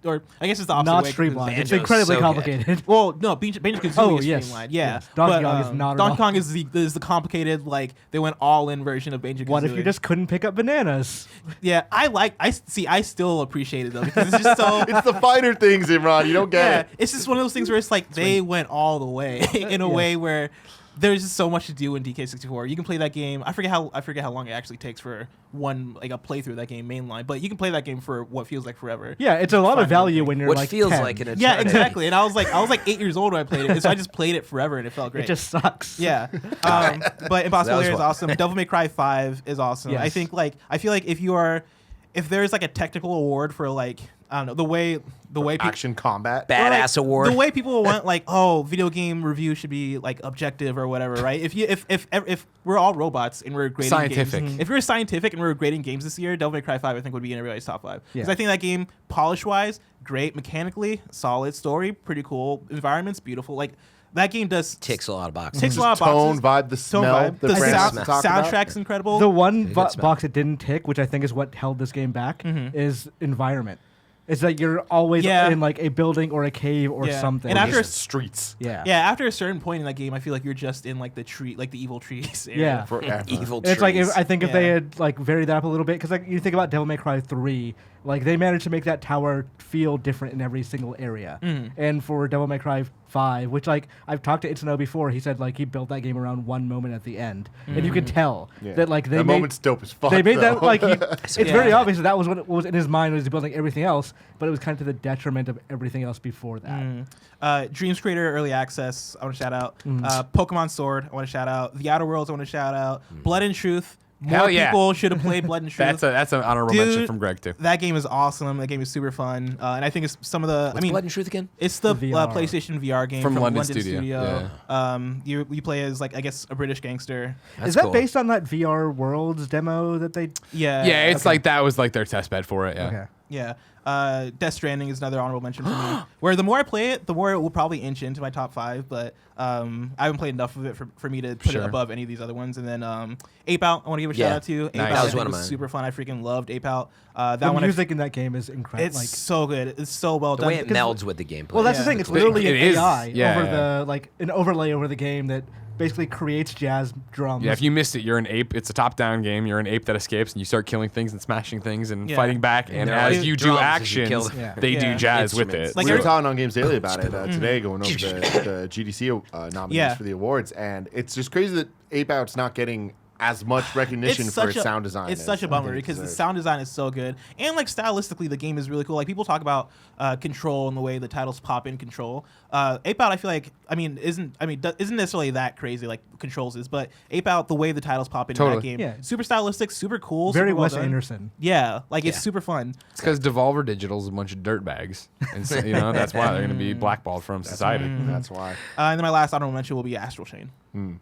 or I guess it's the opposite Not way, 'cause streamlined. It's Banjo's incredibly so good. complicated. Well, no, Banjo-Kazooie Oh, is yes, streamlined. Yeah, yes. Donkey but, Kong is not at Donkey all. Kong is the complicated, like they went all in version of Banjo-Kazooie. What if you just couldn't pick up bananas? Yeah, I still appreciate it though because it's just so. It's the finer things, Imran. You don't get Yeah, it. it's just one of those things where it's like they went all the way in a way where there's just so much to do in DK64. You can play that game. I forget how long it actually takes for one like a playthrough of that game mainline, but you can play that game for what feels like forever. Yeah, it's a lot of Fine, value okay. when you're What like feels 10. like an eternity. Yeah, exactly. And I was like 8 years old when I played it, so I just played it forever and it felt great. It just sucks. Yeah, but Impossible That was Lair is one. awesome. Devil May Cry 5 is awesome. I Yes. think I feel like if there's like a technical award for like I don't know the way people Action combat. Badass award. the way people want like video game review should be like objective or whatever, right? If we're all robots and we're grading Scientific. games, if we're scientific and we're grading games this year, Devil May Cry 5 I think would be in everybody's top 5 because Yeah. I think that game polish wise great, mechanically solid, story pretty cool, environments beautiful, like that game does Ticks a lot of boxes. ticks a lot of Tone, boxes. vibe, the Tone smell. vibe. The The Francis sound, talked about. soundtrack's incredible. The one Good smell. box that didn't tick, which I think is what held this game back, is environment. It's that you're always Yeah. in like a building or a cave or Yeah. something. And after Just streets. yeah. yeah, after a certain point in that game, I feel like you're just in like the tree, like the evil trees. Area. Yeah. Forever. Evil It's like trees. I think if they Yeah. had like varied that up a little bit, because like you think about Devil May Cry 3, like they managed to make that tower feel different in every single area. And for Devil May Cry 5, which like I've talked to Itsuno before, he said like he built that game around one moment at the end, and you could tell Yeah. that like they that made moment's dope as fuck. they made though. that like it's Yeah. very obvious that was what was in his mind when he was building everything else, but it was kind of to the detriment of everything else before that. Dreams Creator Early Access, I want to shout out. Pokemon Sword, I want to shout out. The Outer Worlds, I want to shout out. Blood and Truth. More Hell yeah. people should have played Blood and Truth. That's an honorable mention Dude, from Greg too. That game is awesome. That game is super fun, and I think it's some of the. What's Blood and Truth again? It's the The VR. PlayStation VR game From from London London Studio, You play as like I guess a British gangster. That's Is that cool. based on that VR Worlds demo that they? Yeah. Yeah, it's like that was like their test bed for it. Yeah. Okay. Yeah. Death Stranding is another honorable mention for me. Where the more I play it, the more it will probably inch into my top 5. But I haven't played enough of it for me to put Sure. it above any of these other ones. And then Ape Out, I want to give a Yeah. shout out to. Ape Nice. Out That I was think one of was mine. super fun. I freaking loved Ape Out. That The one, music in that game is incredible. it's Like, so good. It's so well The done. way it melds with the gameplay. well, that's Yeah. the thing. It's It- literally it an is. AI Yeah, over yeah. the like an overlay over the game that basically creates jazz drums. Yeah, if you missed it, you're an ape. It's a top-down game. You're an ape that escapes, and you start killing things and smashing things and Yeah. fighting back. And they're as like you do drums as you kill actions, them. Yeah. they do Yeah. jazz with Instruments. it. Like we were every- talking on Games Daily about it today, going over the GDC nominees Yeah. for the awards, and it's just crazy that Ape Out's not getting as much recognition for its sound design. It's such a bummer because the sound design is so good, and like stylistically, the game is really cool. Like people talk about Control and the way the titles pop in Control. Ape Out, I feel like, isn't necessarily that crazy like Controls is, but Ape Out, the way the titles pop into that game, super stylistic, super cool, Very super well Wes done. Anderson. Yeah, like it's super fun. It's because Devolver Digital's a bunch of dirtbags, and so, that's why they're going to be blackballed from society. That's why. And then my last honorable mention will be Astral Chain.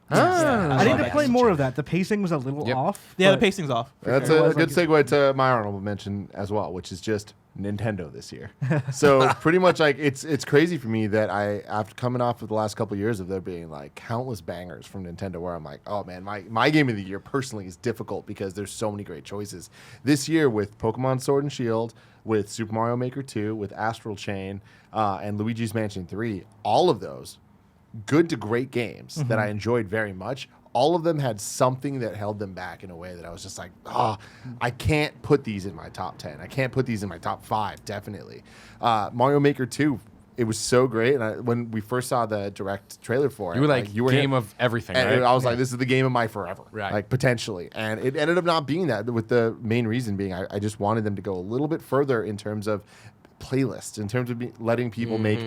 I need to play more of that. The pacing was a little off. Yeah, the but pacing's off. That's a good segue to my honorable mention as well, which is just Nintendo this year. So pretty much like it's crazy for me that after coming off of the last couple of years of there being like countless bangers from Nintendo, where I'm like, oh man, my game of the year personally is difficult because there's so many great choices this year with Pokemon Sword and Shield, with Super Mario Maker 2, with Astral Chain, and Luigi's Mansion 3. All of those good to great games that I enjoyed very much. All of them had something that held them back in a way that I was just like, I can't put these in my top 10. I can't put these in my top 5, definitely. Mario Maker 2, it was so great. And when we first saw the direct trailer for it, You were like, you were game of everything, and right? I was like, this is the game of my forever, Right. like potentially. And it ended up not being that, with the main reason being I just wanted them to go a little bit further in terms of playlists, in terms of letting people make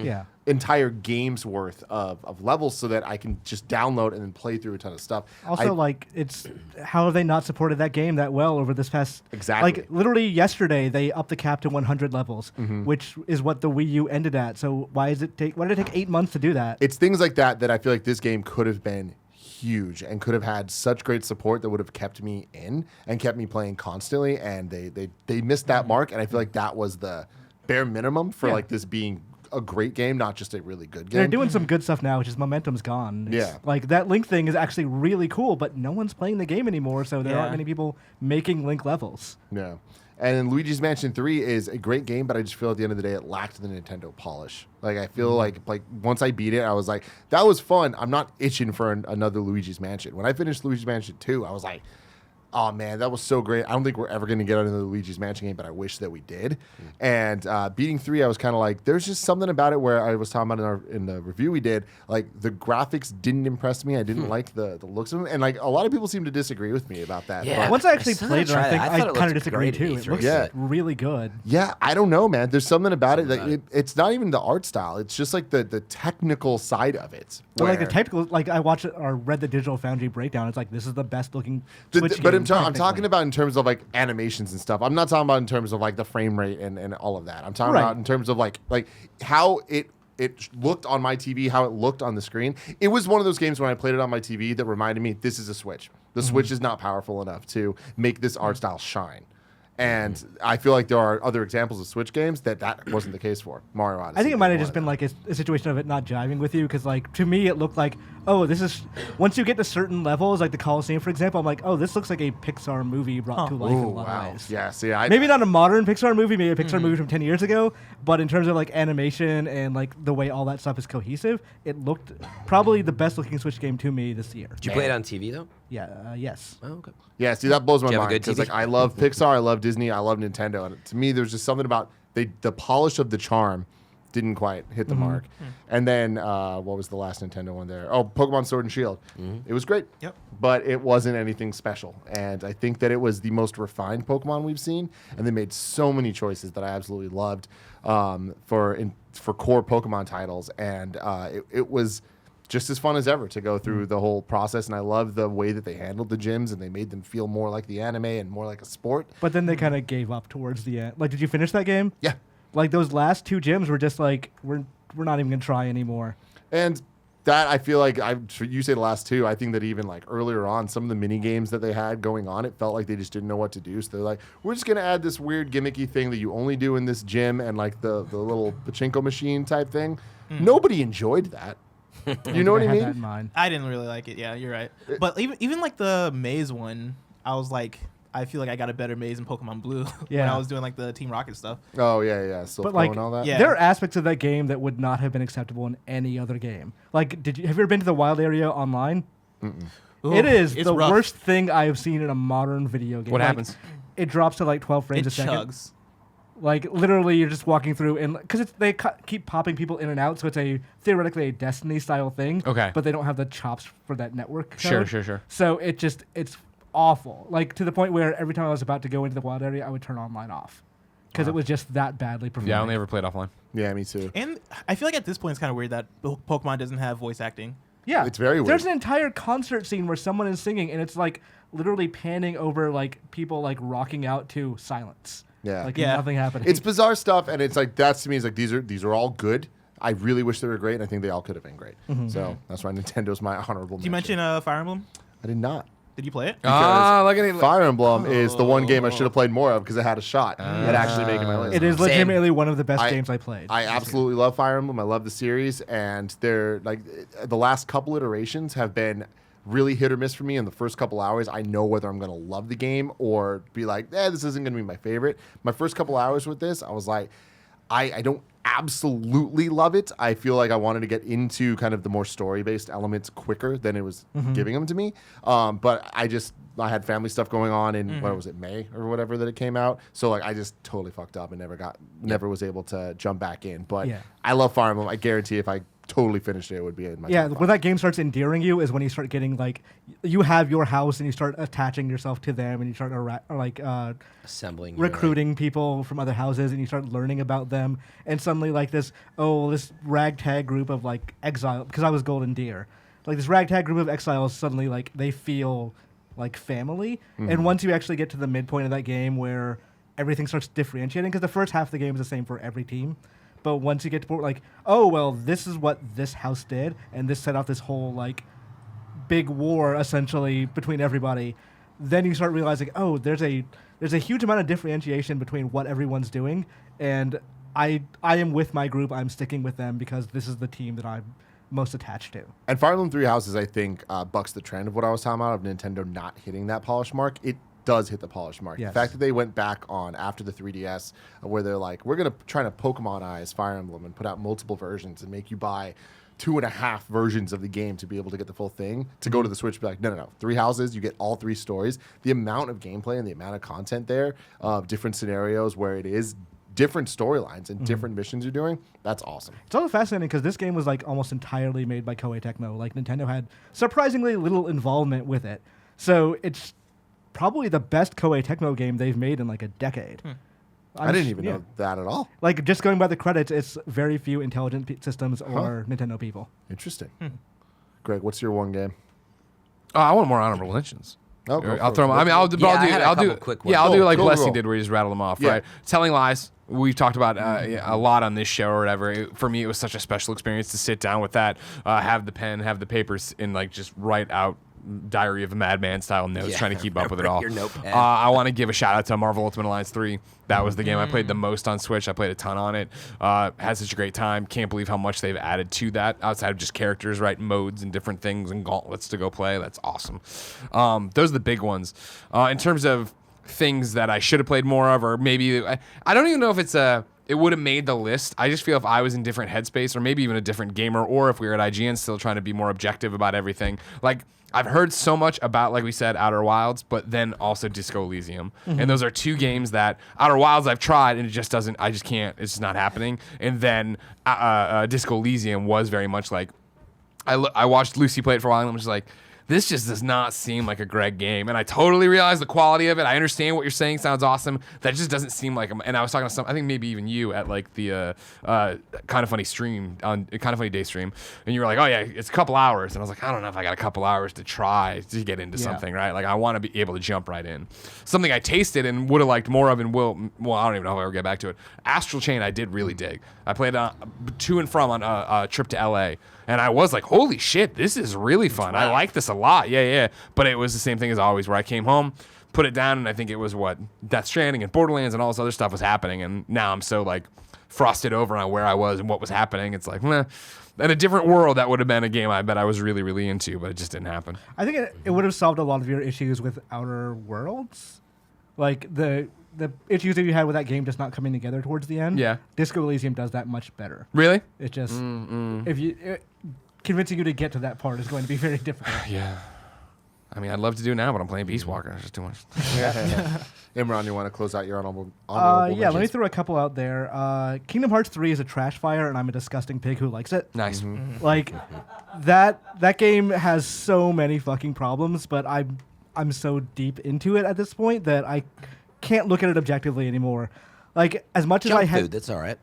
entire games worth of levels so that I can just download and then play through a ton of stuff. Also, it's how have they not supported that game that well over this past? Exactly. Like literally yesterday, they upped the cap to 100 levels, which is what the Wii U ended at. So why did it take 8 months to do that? It's things like that I feel like this game could have been huge and could have had such great support that would have kept me in and kept me playing constantly. And they missed that mark, and I feel like that was the bare minimum for like this being a great game, not just a really good game. They're doing some good stuff now, which is momentum's gone. Yeah. Like that Link thing is actually really cool, but no one's playing the game anymore, so there aren't many people making Link levels. Yeah. And then Luigi's Mansion 3 is a great game, but I just feel at the end of the day it lacked the Nintendo polish. Like I feel like once I beat it, I was like, that was fun. I'm not itching for another Luigi's Mansion. When I finished Luigi's Mansion 2, I was like, oh man, that was so great. I don't think we're ever going to get another Luigi's Mansion game, but I wish that we did. And beating 3, I was kind of like, there's just something about it where I was talking about in the review we did, like the graphics didn't impress me. I didn't like the looks of them. And like a lot of people seem to disagree with me about that. Yeah. But Once I actually still played it, gotta I try think that. I I thought it kind of looked disagree great too. at It looks E3. really good. yeah, I don't know, man. There's something about it. Like it's not even the art style. It's just like the technical side of it. But like the where- technical, like I watched it or read the Digital Foundry breakdown. It's like this is the best looking Switch but game. I'm talking about in terms of like animations and stuff. I'm not talking about in terms of like the frame rate and all of that. I'm talking Right. about in terms of like how it looked on my TV, how it looked on the screen. It was one of those games when I played it on my TV that reminded me this is a Switch. The Switch is not powerful enough to make this art style shine. And I feel like there are other examples of Switch games that wasn't the case for. Mario Odyssey. I think it might have was just one been of them. like a situation of it not jiving with you because like to me it looked like, oh, this is once you get to certain levels like the Coliseum for example, I'm like, oh, this looks like a Pixar movie brought to life in a lot of ways. Yeah, see, Maybe not a modern Pixar movie, maybe a Pixar movie from 10 years ago, but in terms of like animation and like the way all that stuff is cohesive, it looked probably the best looking Switch game to me this year. Did you play it on TV though? Yeah, yes. Oh, okay. Yeah, see, that blows my Do you have a mind good because TV? like I love Pixar, I love Disney, I love Nintendo, and to me, there's just something about the polish of the charm didn't quite hit the mark. And then what was the last Nintendo one there? Oh, Pokemon Sword and Shield. It was great. Yep. But it wasn't anything special, and I think that it was the most refined Pokemon we've seen, and they made so many choices that I absolutely loved for core Pokemon titles, and it was just as fun as ever to go through the whole process. And I love the way that they handled the gyms and they made them feel more like the anime and more like a sport. But then they kind of gave up towards the end. Like, did you finish that game? Yeah. Like those last 2 gyms were just like, we're not even gonna try anymore. And that I feel like you say the last 2. I think that even like earlier on, some of the mini games that they had going on, it felt like they just didn't know what to do. So they're like, we're just gonna add this weird gimmicky thing that you only do in this gym and like the little pachinko machine type thing. Nobody enjoyed that. You know what I had that in mean? mind. I didn't really like it. Yeah, you're right. But even like the maze one, I was like, I feel like I got a better maze in Pokemon Blue when Yeah. I was doing like the Team Rocket stuff. Oh yeah. Still But flowing like, all that. Yeah. there are aspects of that game that would not have been acceptable in any other game. Like, have you ever been to the wild area online? Ooh, It is it's the rough. worst thing I have seen in a modern video game. What Like, happens? It drops to like 12 frames It a second. chugs. Like literally, you're just walking through, and because they keep popping people in and out, so it's theoretically a Destiny style thing. Okay. But they don't have the chops for that network. Sure, code. sure. So it's awful. Like to the point where every time I was about to go into the wild area, I would turn online off because it was just that badly performing. Yeah, I only ever played offline. Yeah, me too. And I feel like at this point it's kind of weird that Pokemon doesn't have voice acting. Yeah, It's very weird. There's an entire concert scene where someone is singing, and it's like literally panning over like people like rocking out to silence. Yeah. Like Yeah. nothing happening. It's bizarre stuff, and it's like that's to me is like these are all good. I really wish they were great, and I think they all could have been great. So that's why Nintendo's my honorable Did you mention. mention Fire Emblem? I did not. Did you play it? Because Look at it. Fire Emblem is the one game I should have played more of because it had a shot at actually making my list. It is Same. legitimately one of the best games I played. I absolutely love Fire Emblem. I love the series, and they're like the last couple iterations have been really hit or miss for me. In the first couple hours, I know whether I'm going to love the game or be like, this isn't going to be my favorite. My first couple hours with this, I was like, I don't absolutely love it. I feel like I wanted to get into kind of the more story-based elements quicker than it was giving them to me. But I had family stuff going on in what was it, May or whatever that it came out. So like I just totally fucked up and never was able to jump back in. But I love Fire Emblem. I guarantee if I totally finished it, it would be in my top when five. that game starts endearing you is when you start getting like you have your house and you start attaching yourself to them and you start Assembling. recruiting people from other houses and you start learning about them and suddenly like this ragtag group of like exile because I was Golden Deer, like this ragtag group of exiles suddenly like they feel like family. And once you actually get to the midpoint of that game where everything starts differentiating, because the first half of the game is the same for every team, but once you get to like, oh well, this is what this house did and this set off this whole like big war essentially between everybody, then you start realizing, oh, there's a huge amount of differentiation between what everyone's doing, and I am with my group. I'm sticking with them because this is the team that I'm most attached to. And Fire Emblem Three Houses, I think, bucks the trend of what I was talking about of Nintendo not hitting that polish mark. It does hit the polish mark. Yes. The fact that they went back on after the 3DS, where they're like, we're going to try to Pokemonize Fire Emblem and put out multiple versions and make you buy 2.5 versions of the game to be able to get the full thing, to go to the Switch, be like, no. Three Houses, you get all 3 stories. The amount of gameplay and the amount of content there, of different scenarios where it is different storylines and different missions you're doing, that's awesome. It's also fascinating because this game was like almost entirely made by Koei Tecmo. Like Nintendo had surprisingly little involvement with it. So it's probably the best Koei Tecmo game they've made in like a decade. I didn't even know that at all. Like just going by the credits, it's very few Intelligent Systems or Nintendo people. Interesting. Greg, what's your one game? I want more honorable mentions. Oh, go I'll for throw it. them. I mean, I'll do. Yeah, I had a I'll do. couple quick ones. Yeah, I'll do like Go, Leslie go. did, where you just rattle them off. Yeah. Right. Telling lies. We've talked about a lot on this show or whatever. For me, it was such a special experience to sit down with that, have the pen, have the papers, and like just write out Diary of a Madman style notes, Yeah, trying to keep up with it all. your notepad. I want to give a shout out to Marvel Ultimate Alliance 3. That was the game I played the most on Switch. I played a ton on it. Had such a great time. Can't believe how much they've added to that outside of just characters, right? Modes and different things and gauntlets to go play. That's awesome. Those are the big ones. In terms of things that I should have played more of, or maybe I don't even know if it would have made the list. I just feel if I was in different headspace, or maybe even a different gamer, or if we were at IGN still trying to be more objective about everything. Like, I've heard so much about, like we said, Outer Wilds, but then also Disco Elysium. And those are 2 games that Outer Wilds I've tried, and it just doesn't, I just can't, it's just not happening. And then Disco Elysium was very much like, I watched Lucy play it for a while, and I'm just like, this just does not seem like a Greg game. And I totally realize the quality of it. I understand what you're saying. Sounds awesome. That just doesn't seem like and I was talking to I think maybe even you at like the Kind of Funny stream, on Kind of Funny Day stream. And you were like, oh yeah, it's a couple hours. And I was like, I don't know if I got a couple hours to try to get into something, right? Like I want to be able to jump right in. Something I tasted and would have liked more of and well, I don't even know if I'll ever get back to it. Astral Chain I did really dig. I played to and from on a trip to LA. And I was like, holy shit, this is really fun. I like this a lot. Yeah. But it was the same thing as always, where I came home, put it down, and I think it was Death Stranding and Borderlands and all this other stuff was happening. And now I'm so like frosted over on where I was and what was happening. It's like, in a different world, that would have been a game I bet I was really, really into, but it just didn't happen. I think it would have solved a lot of your issues with Outer Worlds. Like the issues that you had with that game just not coming together towards the end. Yeah. Disco Elysium does that much better. Really? It just convincing you to get to that part is going to be very difficult. Yeah. I mean, I'd love to do it now, but I'm playing Beast Walker. It's just too much. Imran, you want to close out your honorable Yeah, let me mentions? throw a couple out there. Kingdom Hearts 3 is a trash fire, and I'm a disgusting pig who likes it. Nice. Like, that game has so many fucking problems, but I'm so deep into it at this point that I can't look at it objectively anymore. Like as much as I Junk had, food, that's all right.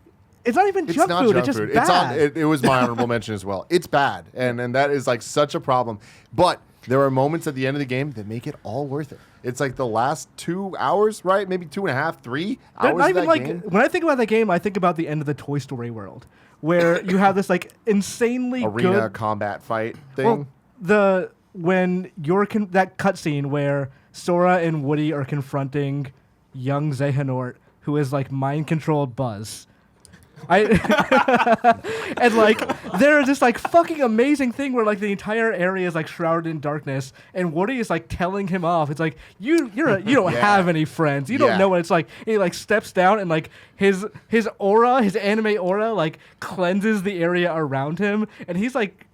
it's not even It's junk not food. junk It's just food. bad. It was my honorable mention as well. It's bad, and that is like such a problem. But there are moments at the end of the game that make it all worth it. It's like the last 2 hours, right? Maybe 2.5, 3 hours. Not of even that like game. when I think about that game, I think about the end of the Toy Story world, where you have this like insanely Arena good combat fight thing. Well, when you're that cutscene where Sora and Woody are confronting young Xehanort, who is like mind controlled Buzz. And like there's this like fucking amazing thing where like the entire area is like shrouded in darkness, and Woody is like telling him off. It's like you don't Yeah. have any friends. You don't Yeah. know what it's like. And he like steps down and like his aura, his anime aura, like cleanses the area around him, and he's like.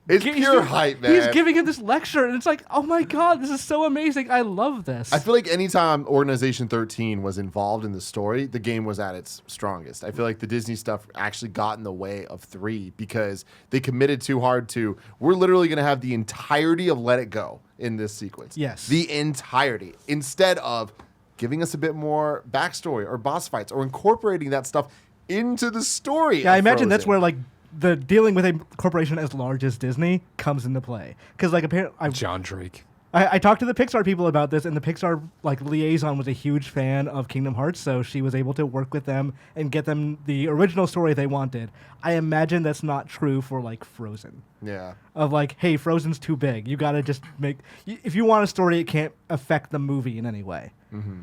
It's He's pure hype, man. He's giving him this lecture, and it's like, oh my god, this is so amazing. I love this. I feel like anytime Organization 13 was involved in the story, the game was at its strongest. I feel like the Disney stuff actually got in the way of 3 because they committed too hard to, we're literally going to have the entirety of Let It Go in this sequence. Yes. The entirety. Instead of giving us a bit more backstory or boss fights or incorporating that stuff into the story. Yeah, I of imagine that's Frozen. where like the dealing with a corporation as large as Disney comes into play. Because like apparently, John Drake. I talked to the Pixar people about this, and the Pixar like liaison was a huge fan of Kingdom Hearts, so she was able to work with them and get them the original story they wanted. I imagine that's not true for like Frozen. Yeah. Of like, hey, Frozen's too big. You gotta just make. If you want a story, it can't affect the movie in any way.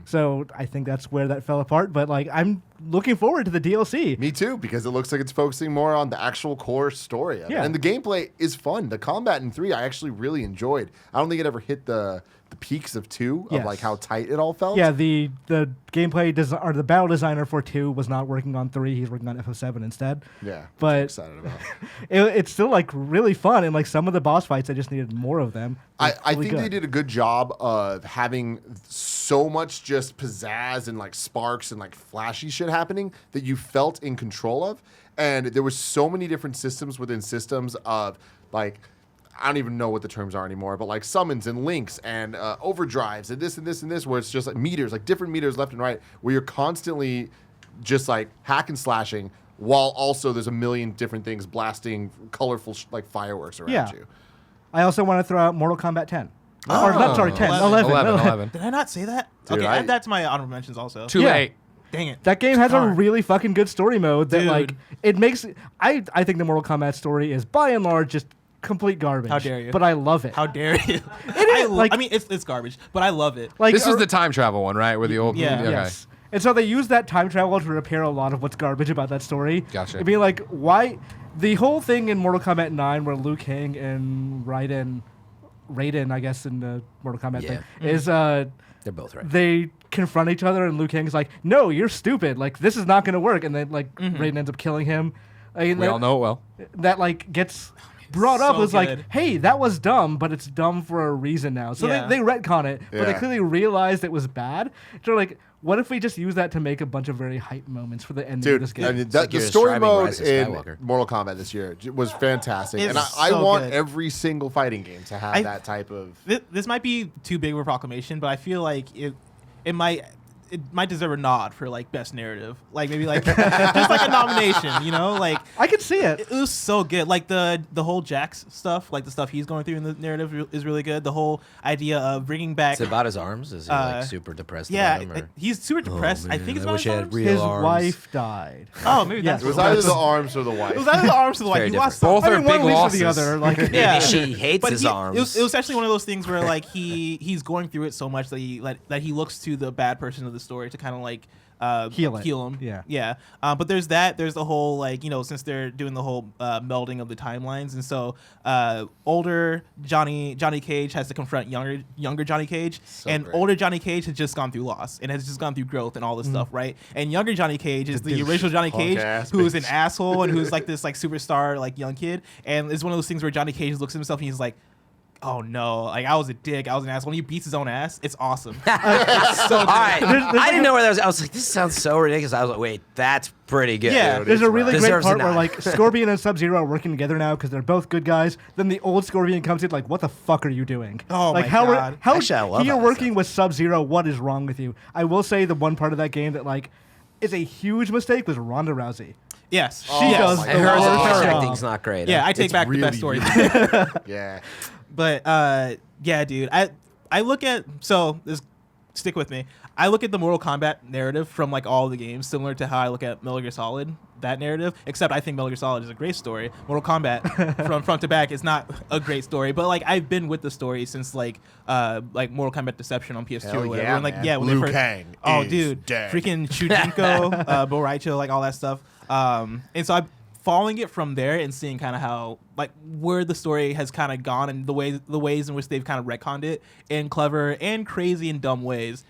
So I think that's where that fell apart. But like, I'm looking forward to the DLC. Me too, because it looks like it's focusing more on the actual core story of it. Yeah. And the gameplay is fun. The combat in 3 I actually really enjoyed. I don't think it ever hit the peaks of 2 of Yes. like how tight it all felt. Yeah, the gameplay or the battle designer for 2 was not working on 3. He's working on FF7 instead. Yeah. But I'm excited about it's still like really fun, and like some of the boss fights, I just needed more of them. I Really think they good. did a good job of having so much just pizzazz and like sparks and like flashy shit happening that you felt in control of. And there was so many different systems within systems of like, I don't even know what the terms are anymore, but like summons and links and overdrives and this and this and this, where it's just like meters, like different meters left and right, where you're constantly just like hack and slashing while also there's a million different things blasting colorful like fireworks around Yeah. you. I also want to throw out Mortal Kombat 10. Or not, sorry, 10. 11. 11. Did I not say that? Dude, okay, I- add that to my honorable mentions also. Too Yeah. late. Dang it. That game has a Darn. really fucking good story mode that Dude. like it makes I think the Mortal Kombat story is by and large just complete garbage. How dare you. But I love it. How dare you? is, like- I mean, it's garbage, but I love it. Like This was the time travel one, right? Where the old Yeah. okay. Yes. And so they use that time travel to repair a lot of what's garbage about that story. Gotcha. It'd be like, why? The whole thing in Mortal Kombat 9 where Liu Kang and Raiden, I guess, in the Mortal Kombat thing, is They're both right. they confront each other and Liu Kang's like, no, you're stupid. Like, this is not going to work. And then, like, Raiden ends up killing him. And We all know it well. that, like, gets brought up so as like, good. hey, that was dumb, but it's dumb for a reason now. So Yeah. they retcon it, but they Yeah. clearly realized it was bad. So like, what if we just use that to make a bunch of very hype moments for the ending of Dude, this game? I mean, It's like the you're story describing mode Rise of in Skywalker. Mortal Kombat this year was fantastic. It's And I so want good. every single fighting game to have that type of... This might be too big of a proclamation, but I feel like it might deserve a nod for like best narrative, like maybe like just like a nomination, you know, like I can see it. it was so good. Like the whole Jax stuff, like the stuff he's going through in the narrative is really good. The whole idea of bringing back, It's about his arms. Is he like super depressed yeah, about him? Or? he's super depressed. I think it's I about wish his I had arms. real His arms. wife died. Oh, maybe Yes. that's It was what either the arms or the wife. It was either the arms to the wife. Very He lost Both I are mean, one big leads losses. to the other. Like, Yeah. Maybe she hates But his he- arms. It was actually one of those things where like he's going through it so much that he looks to the bad person of the story to kind of like Heal it. him. Yeah. Yeah. But there's the whole like, you know, since they're doing the whole melding of the timelines, and so older Johnny Cage has to confront younger Johnny Cage, and great. older Johnny Cage has just gone through loss and has just gone through growth and all this stuff, right? And younger Johnny Cage is the original Johnny Cage, Punk-ass who's an bitch. asshole and who's like this like superstar like young kid, and it's one of those things where Johnny Cage looks at himself and he's like, oh no, like I was a dick, I was an ass. When he beats his own ass, it's awesome. All right, I didn't know where that was. I was like, this sounds so ridiculous. I was like, wait, that's pretty good. Yeah. Dude. There's a really great Deserves a part where nod. like Scorpion and Sub-Zero are working together now because they're both good guys. Then the old Scorpion comes in like, what the fuck are you doing? Oh like, my how God. How Actually, I love you're that working stuff. with Sub-Zero? What is wrong with you? I will say the one part of that game that like is a huge mistake was Ronda Rousey. Yes, Oh, She yes. does my the And hers God. worst voice job. acting's not great. Yeah, huh? I take It's back the really, best story. really Yeah. But yeah, dude, I look at stick with me. I look at the Mortal Kombat narrative from like all the games, similar to how I look at Metal Gear Solid, that narrative. Except I think Metal Gear Solid is a great story. Mortal Kombat from front to back is not a great story. But like I've been with the story since like Mortal Kombat Deception on PS2 Hell or whatever. yeah, And, like man. yeah, when Liu they first, Kang oh is dude, dead. freaking Chujinko, Bo Raicho, like all that stuff. And so I'm following it from there and seeing kind of how like where the story has kind of gone and the ways in which they've kind of retconned it in clever and crazy and dumb ways.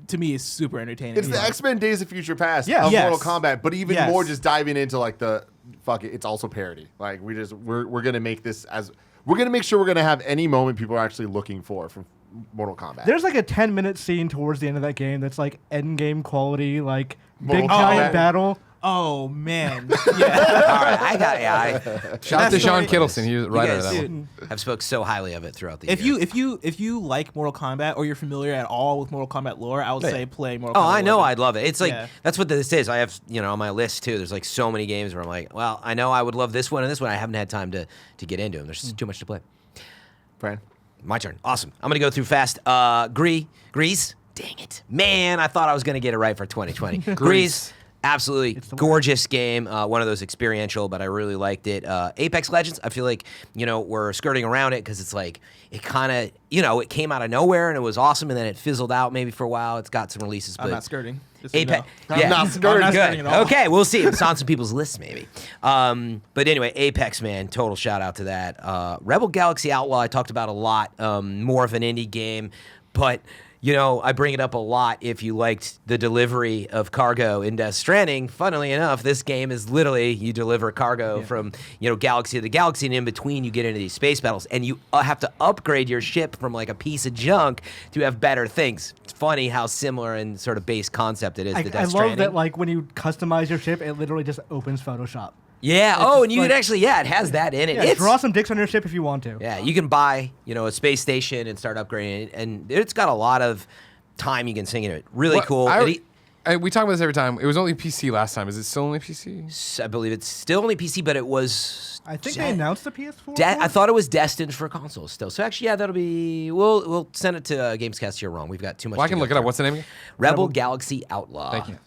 To me, is super entertaining. It's the X-Men Days of Future Past Yeah. of Yes. Mortal Kombat, but even Yes. more just diving into like the fuck it, it's also parody. Like we're gonna make this as we're gonna make sure we're gonna have any moment people are actually looking for from Mortal Kombat. There's like a 10-minute scene towards the end of that game that's like end game quality, like Mortal big Kombat. giant battle. Oh man, yeah. All right, I got yeah. Shout out to That's Sean right. Kittleson. He was the writer of that guys- one. I've spoke so highly of it throughout the If years. you like Mortal Kombat or you're familiar at all with Mortal Kombat lore, I would Yeah. say play Mortal Oh, Kombat. I know 11. I'd love it. It's like Yeah. that's what this is. I have on my list too. There's like so many games where I'm like, well, I know I would love this one and this one. I haven't had time to get into them. There's just too much to play. Fran. My turn. Awesome. I'm gonna go through fast. Grease. Dang it, man! I thought I was gonna get it right for 2020. Grease. Absolutely the gorgeous game. One of those experiential, but I really liked it. Apex Legends. I feel like we're skirting around it because it's like it kind of it came out of nowhere and it was awesome and then it fizzled out maybe for a while. It's got some releases, but I'm not skirting. Just so you Apex. know. Yeah. not skirting. I'm not Good. skirting at all. Okay, we'll see. It's on some people's lists, maybe. But anyway, Apex, man, total shout out to that. Rebel Galaxy Outlaw, I talked about a lot. More of an indie game, but I bring it up a lot if you liked the delivery of cargo in Death Stranding. Funnily enough, this game is literally you deliver cargo from galaxy to galaxy, and in between you get into these space battles, and you have to upgrade your ship from like a piece of junk to have better things. It's funny how similar and sort of base concept it is to I Death love Stranding. that like when you customize your ship, it literally just opens Photoshop. Yeah. It's Oh, just and you like- can actually, it has that in it. Yeah, It's draw some dicks on your ship if you want to. yeah, you can buy, a space station and start upgrading it, and it's got a lot of time you can sink into it. Really Well, cool. we talk about this every time. It was only PC last time. Is it still only PC? I believe it's still only PC, but it was. I think they announced the PS4. I thought it was destined for consoles still. So actually, yeah, that'll be. We'll send it to Gamescast. You're wrong. We've got too much. Well, I to can go look it up. through. What's the name again? Rebel Galaxy Outlaw. Thank you.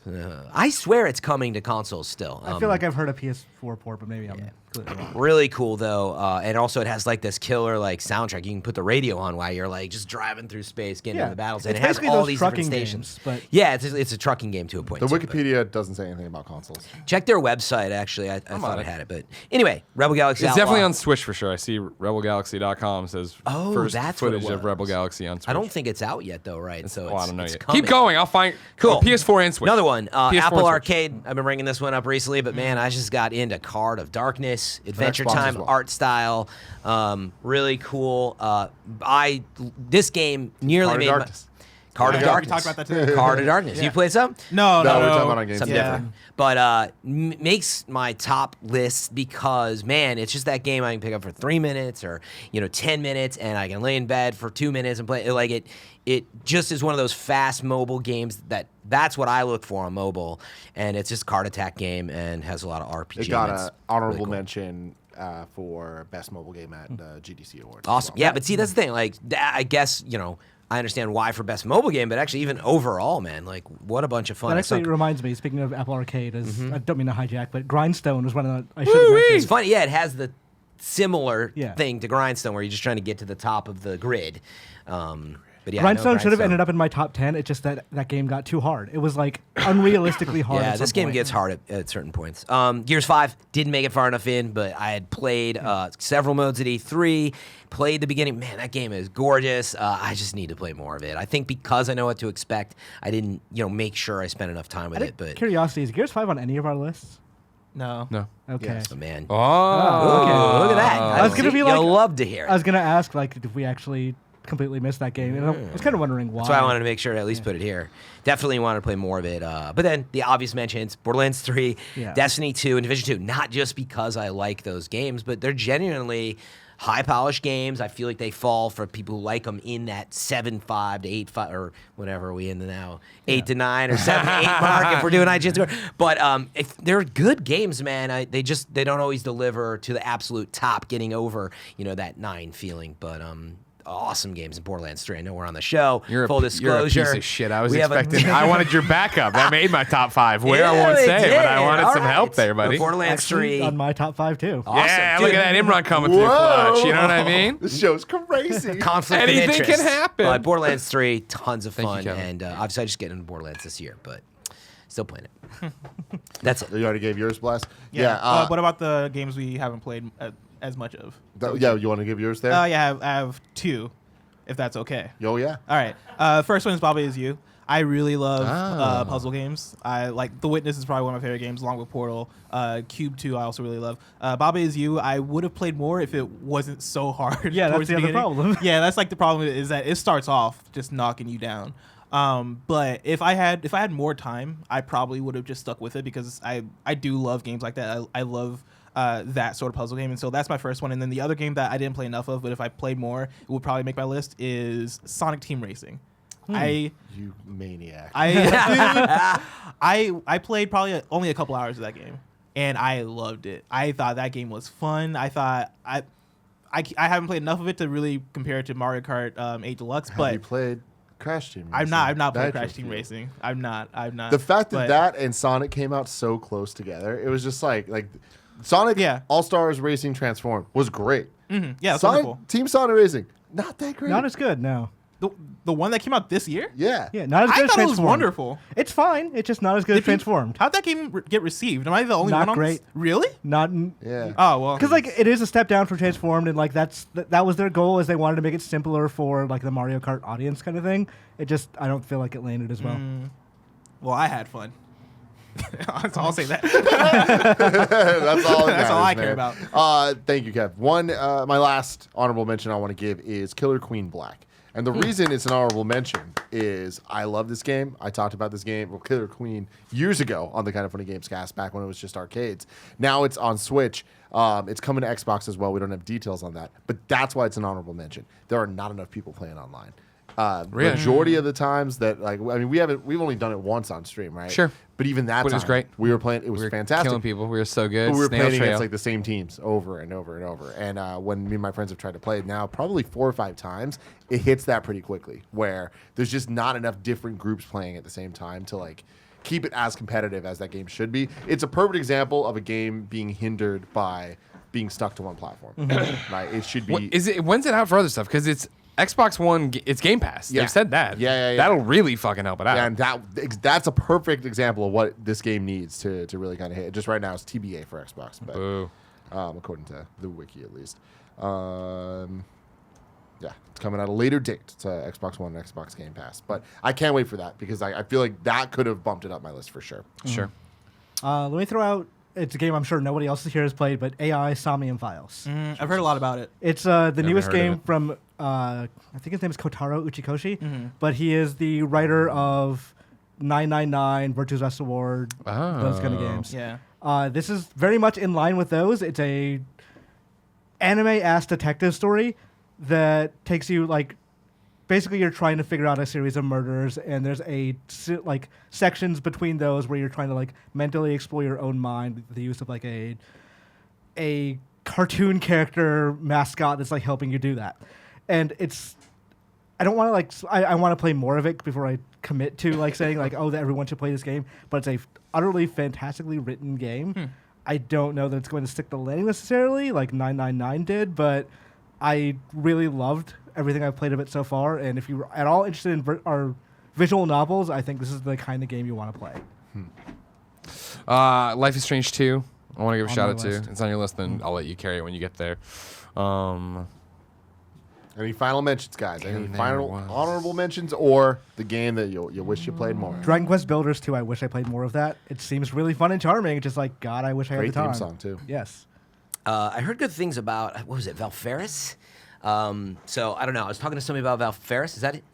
I swear it's coming to consoles still. I feel like I've heard a PS4 port, but maybe I'm completely wrong. Really cool though, and also it has like this killer like soundtrack. You can put the radio on while you're like just driving through space, getting into the battles, and It's it has basically all those these different trucking stations. games, but Yeah, it's a trucking game to a point. The too, but Wikipedia doesn't say anything about consoles. check their website. Actually, I thought on it it. had it, but anyway, Rebel Galaxy. It's Outlaw. definitely on Switch for sure. I see RebelGalaxy.com says Oh, first that's what it footage of was. Rebel Galaxy on Switch. I don't think it's out yet though, right? So I don't know it's yet. coming. Keep going. I'll find. Cool. Oh, PS4 and Switch. Another one, PS4 and Apple Switch. Arcade. I've been bringing this one up recently, but man, I just got into Card of Darkness, Adventure Xbox as Time, well. art style, really cool. This game nearly Card of made Darkness. Card of Yeah, Darkness. We talked about that too. Card of Darkness. You played some? No, No, we're talking about on Games. Something Yeah. different. But makes my top list because, man, it's just that game I can pick up for 3 minutes or, 10 minutes, and I can lay in bed for 2 minutes and play. Like it just is one of those fast mobile games that's what I look for on mobile. And it's just a card attack game and has a lot of RPG. It got and it's an honorable really cool. mention for best mobile game at the GDC Awards. as Awesome. well. Yeah, but see, that's the thing. Like, I guess, I understand why for best mobile game, but actually even overall, man, like what a bunch of fun. that I actually sunk- reminds me. Speaking of Apple Arcade, Mm-hmm. I don't mean to hijack, but Grindstone was one of the I should have It's mentioned. funny, yeah. It has the similar Yeah. thing to Grindstone, where you're just trying to get to the top of the grid. But yeah, Grindstone should have Grindstone. ended up in my top 10. It's just that game got too hard. It was like unrealistically hard. Yeah, at this some game point. gets hard at certain points. Gears 5 didn't make it far enough in, but I had played several modes at E3. Played the beginning. Man, that game is gorgeous. I just need to play more of it. I think because I know what to expect, I didn't make sure I spent enough time with Out it. of But curiosity, is Gears 5 on any of our lists? No. Okay. Yes. Oh, man. Oh, Ooh, look at that. I was gonna be like- You'll love to hear it. I was gonna ask, like, did we actually completely miss that game? And I was kind of wondering why. That's why I wanted to make sure to at least put it here. Definitely wanted to play more of it. But then the obvious mentions, Borderlands 3, Yeah. Destiny 2, and Division 2. Not just because I like those games, but they're genuinely high-polished games. I feel like they fall for people who like them in that 7.5 to 8.5 or whatever are we in now, 8 to 9 or 7 to 8 mark if we're doing IGN score. But if they're good games, man, they don't always deliver to the absolute top, getting over that 9 feeling. But awesome games in Borderlands 3. I know we're on the show. Full disclosure. You're a piece of shit. I was We have a- expecting. I wanted your backup. That made my top 5. Where I won't it say, did. but I wanted All some right. help there, But buddy. Borderlands Actually, 3. on my top 5 too. Awesome. Yeah, Dude, look at that Imran coming through clutch. You know what I mean? This show's crazy. conflict of Anything interest. can happen. But Borderlands 3, tons of Thank you, fun. Kevin. And obviously, I just get into Borderlands this year, but still playing it. That's it. You already gave yours, Blast? Yeah. What about the games we haven't played as much of? You want to give yours there? Yeah, I have 2, if that's okay. Oh, yeah. All right. First one is Baba Is You. I really love puzzle games. I like The Witness is probably one of my favorite games, along with Portal. Cube 2 I also really love. Baba Is You I would have played more if it wasn't so hard. Yeah, that's towards the other beginning. problem. Yeah, that's like the problem is that it starts off just knocking you down. But if I had more time, I probably would have just stuck with it because I do love games like that. I love that sort of puzzle game, and so that's my first one. And then the other game that I didn't play enough of, but if I played more, it would probably make my list, is Sonic Team Racing. You maniac. I played probably only a couple hours of that game, and I loved it. I thought that game was fun. I thought I haven't played enough of it to really compare it to Mario Kart 8 Deluxe, Have but you played Crash Team Racing? I've not played Nitro Crash Team Fuel. Racing. I'm not. The fact but- that and Sonic came out so close together, it was just like Sonic All-Stars Racing Transformed was great. yeah, it's Sonic, wonderful. Team Sonic Racing, not that great. Not as good, no. The one that came out this year? yeah. Yeah, not as I good as thought it was Transformed. wonderful. It's fine. It's just not as good as Transformed. How'd that game get received? Am I the only Not one on great. this? Really? Not Yeah. Oh well. because like it is a step down from Transformed, and like that was their goal, is they wanted to make it simpler for like the Mario Kart audience kind of thing. It just I don't feel like it landed as well. Well, I had fun. I'll say that. That's all. That's all I care about. Thank you, Kev. My last honorable mention I want to give is Killer Queen Black. And the reason it's an honorable mention is I love this game. I talked about this game, Killer Queen, years ago on the Kind of Funny Gamescast, back when it was just arcades. Now it's on Switch. It's coming to Xbox as well. We don't have details on that. But that's why it's an honorable mention. There are not enough people playing online. Really? Majority of the times that we've only done it once on stream, right? Sure. But even that But it time, was great. we were playing. It was We were fantastic. killing people. We were so good. But we were Snail playing Trail. against like the same teams over and over and over. And when me and my friends have tried to play it now, probably 4 or 5 times, it hits that pretty quickly. Where there's just not enough different groups playing at the same time to like keep it as competitive as that game should be. It's a perfect example of a game being hindered by being stuck to one platform. Right? It should be. When's it out for other stuff? Because it's Xbox One. It's Game Pass. Yeah. They've said that. Yeah. That'll really fucking help it out. And that's a perfect example of what this game needs to really kind of hit. Just right now, it's TBA for Xbox, but Boo. according to the wiki at least. Yeah, it's coming at a later date. It's Xbox One and Xbox Game Pass, but I can't wait for that because I feel like that could have bumped it up my list for sure. Sure. Let me throw out. It's a game I'm sure nobody else here has played, but AI Somnium Files. I've heard a lot about it. It's the newest heard of game it. from I think his name is Kotaro Uchikoshi, but he is the writer of 999, Virtue's Last Award, those kind of games. Yeah. This is very much in line with those. It's a anime-ass detective story that takes you like basically you're trying to figure out a series of murders, and there's like sections between those where you're trying to like mentally explore your own mind with the use of like a cartoon character mascot that's like helping you do that. And it's I don't want to like I want to play more of it before I commit to like saying like that everyone should play this game, but it's a utterly fantastically written game. I don't know that it's going to stick the landing necessarily like 999 did, but I really loved everything I've played of it so far, and if you're at all interested in our visual novels, I think this is the kind of game you want to play. Life is Strange 2. I want to give a On shout my out to. list. It's on your list, then I'll let you carry it when you get there. And Any final mentions, guys? Any there final was. honorable mentions or the game that you wish you played more? Dragon Quest Builders 2, I wish I played more of that. It seems really fun and charming. Just like, God, I wish I had Great the time. theme song, too. Yes. I heard good things about, what was it, Valferis? So, I don't know. I was talking to somebody about Valferis. Is that it?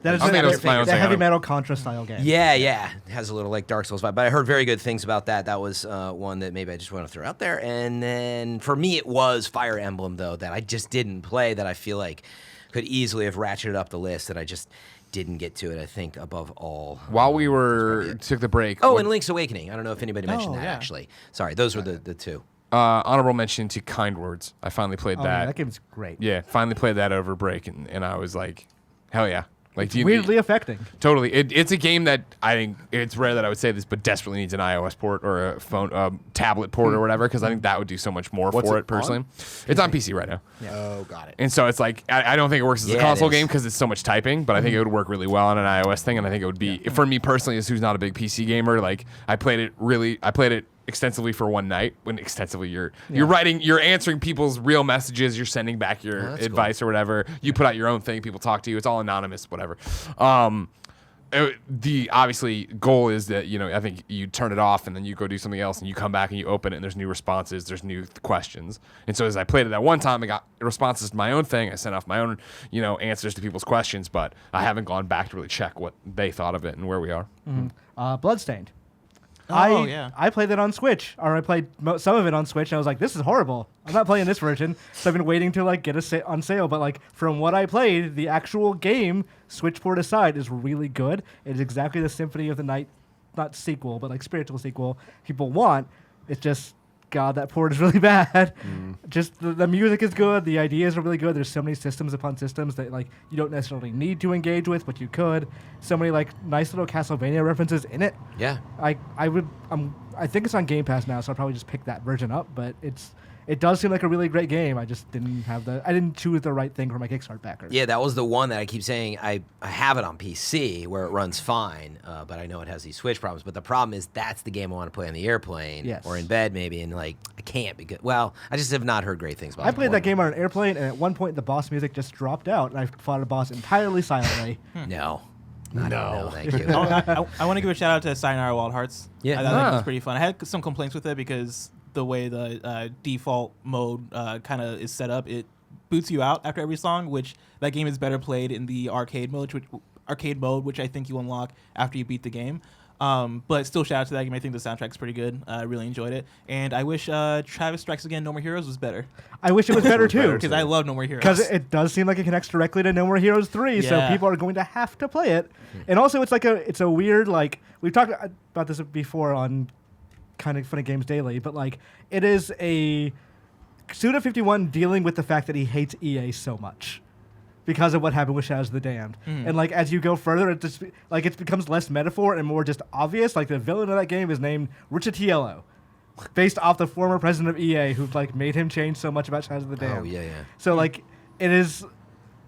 That is I think it was the Final heavy Fantasy. metal Contra style game. Yeah. It has a little like Dark Souls vibe. But I heard very good things about that. That was one that maybe I just want to throw out there. And then for me, it was Fire Emblem, though, that I just didn't play, that I feel like could easily have ratcheted up the list, that I just didn't get to it, I think, above all. While we took the break. Oh, and Link's Awakening. I don't know if anybody mentioned that, yeah. actually. Sorry, those were the two. Honorable mention to Kind Words. I finally played Oh, that. yeah, that game's great. Yeah, finally played that over break, and I was like, hell yeah. Like, do you- Weirdly affecting. Totally. It's a game that I think it's rare that I would say this, but desperately needs an iOS port or a phone, tablet port or whatever, because I think that would do so much more What's for it it personally. It's on PC right now. Oh, got it. And so it's like, I don't think it works as Yeah, a it console is. game because it's so much typing, but I think it would work really well on an iOS thing. And I think it would be, for me personally, as who's not a big PC gamer, like I played it extensively for one night. When extensively you're answering people's real messages, you're sending back your that's advice or whatever. You put out your own thing, people talk to you. It's all anonymous, whatever. The obviously goal is that, I think you turn it off and then you go do something else and you come back and you open it and there's new responses, there's new questions. And so as I played it that one time, I got responses to my own thing. I sent off my own, answers to people's questions, but I haven't gone back to really check what they thought of it and where we are. Bloodstained. Oh, yeah. I played it on Switch, or I played some of it on Switch, and I was like, this is horrible. I'm not playing this version. So I've been waiting to get it on sale. But from what I played, the actual game, Switch port aside, is really good. It is exactly the Symphony of the Night, not sequel, but spiritual sequel people want. It's just, God, that port is really bad. Just the music is good. The ideas are really good. There's so many systems upon systems that you don't necessarily need to engage with, but you could. So many nice little Castlevania references in it. Yeah. I think it's on Game Pass now, so I'll probably just pick that version up. But it does seem like a really great game. I just didn't choose the right thing for my Kickstarter backers. Yeah, that was the one that I keep saying I have it on PC where it runs fine, but I know it has these Switch problems. But the problem is that's the game I want to play on the airplane or in bed maybe, and I can't because I just have not heard great things about it. I played that game on an airplane, and at one point the boss music just dropped out, and I fought a boss entirely silently. No, thank you. I want to give a shout out to Sayonara Wild Hearts. Yeah. I thought that was pretty fun. I had some complaints with it because the way the default mode kind of is set up, it boots you out after every song, which that game is better played in the arcade mode, which I think you unlock after you beat the game. But still, shout out to that game. I think the soundtrack's pretty good. I really enjoyed it. And I wish Travis Strikes Again No More Heroes was better. I wish it was better too. Because I love No More Heroes. Because it does seem like it connects directly to No More Heroes 3, so Yeah. people are going to have to play it. And also, it's a weird, we've talked about this before on Kind of Funny Games Daily, but it is a Suda51 dealing with the fact that he hates EA so much because of what happened with Shadows of the Damned. And as you go further, it just it becomes less metaphor and more just obvious. The villain of that game is named Richetiello, based off the former president of EA who made him change so much about Shadows of the Damned. Oh, yeah. So it is.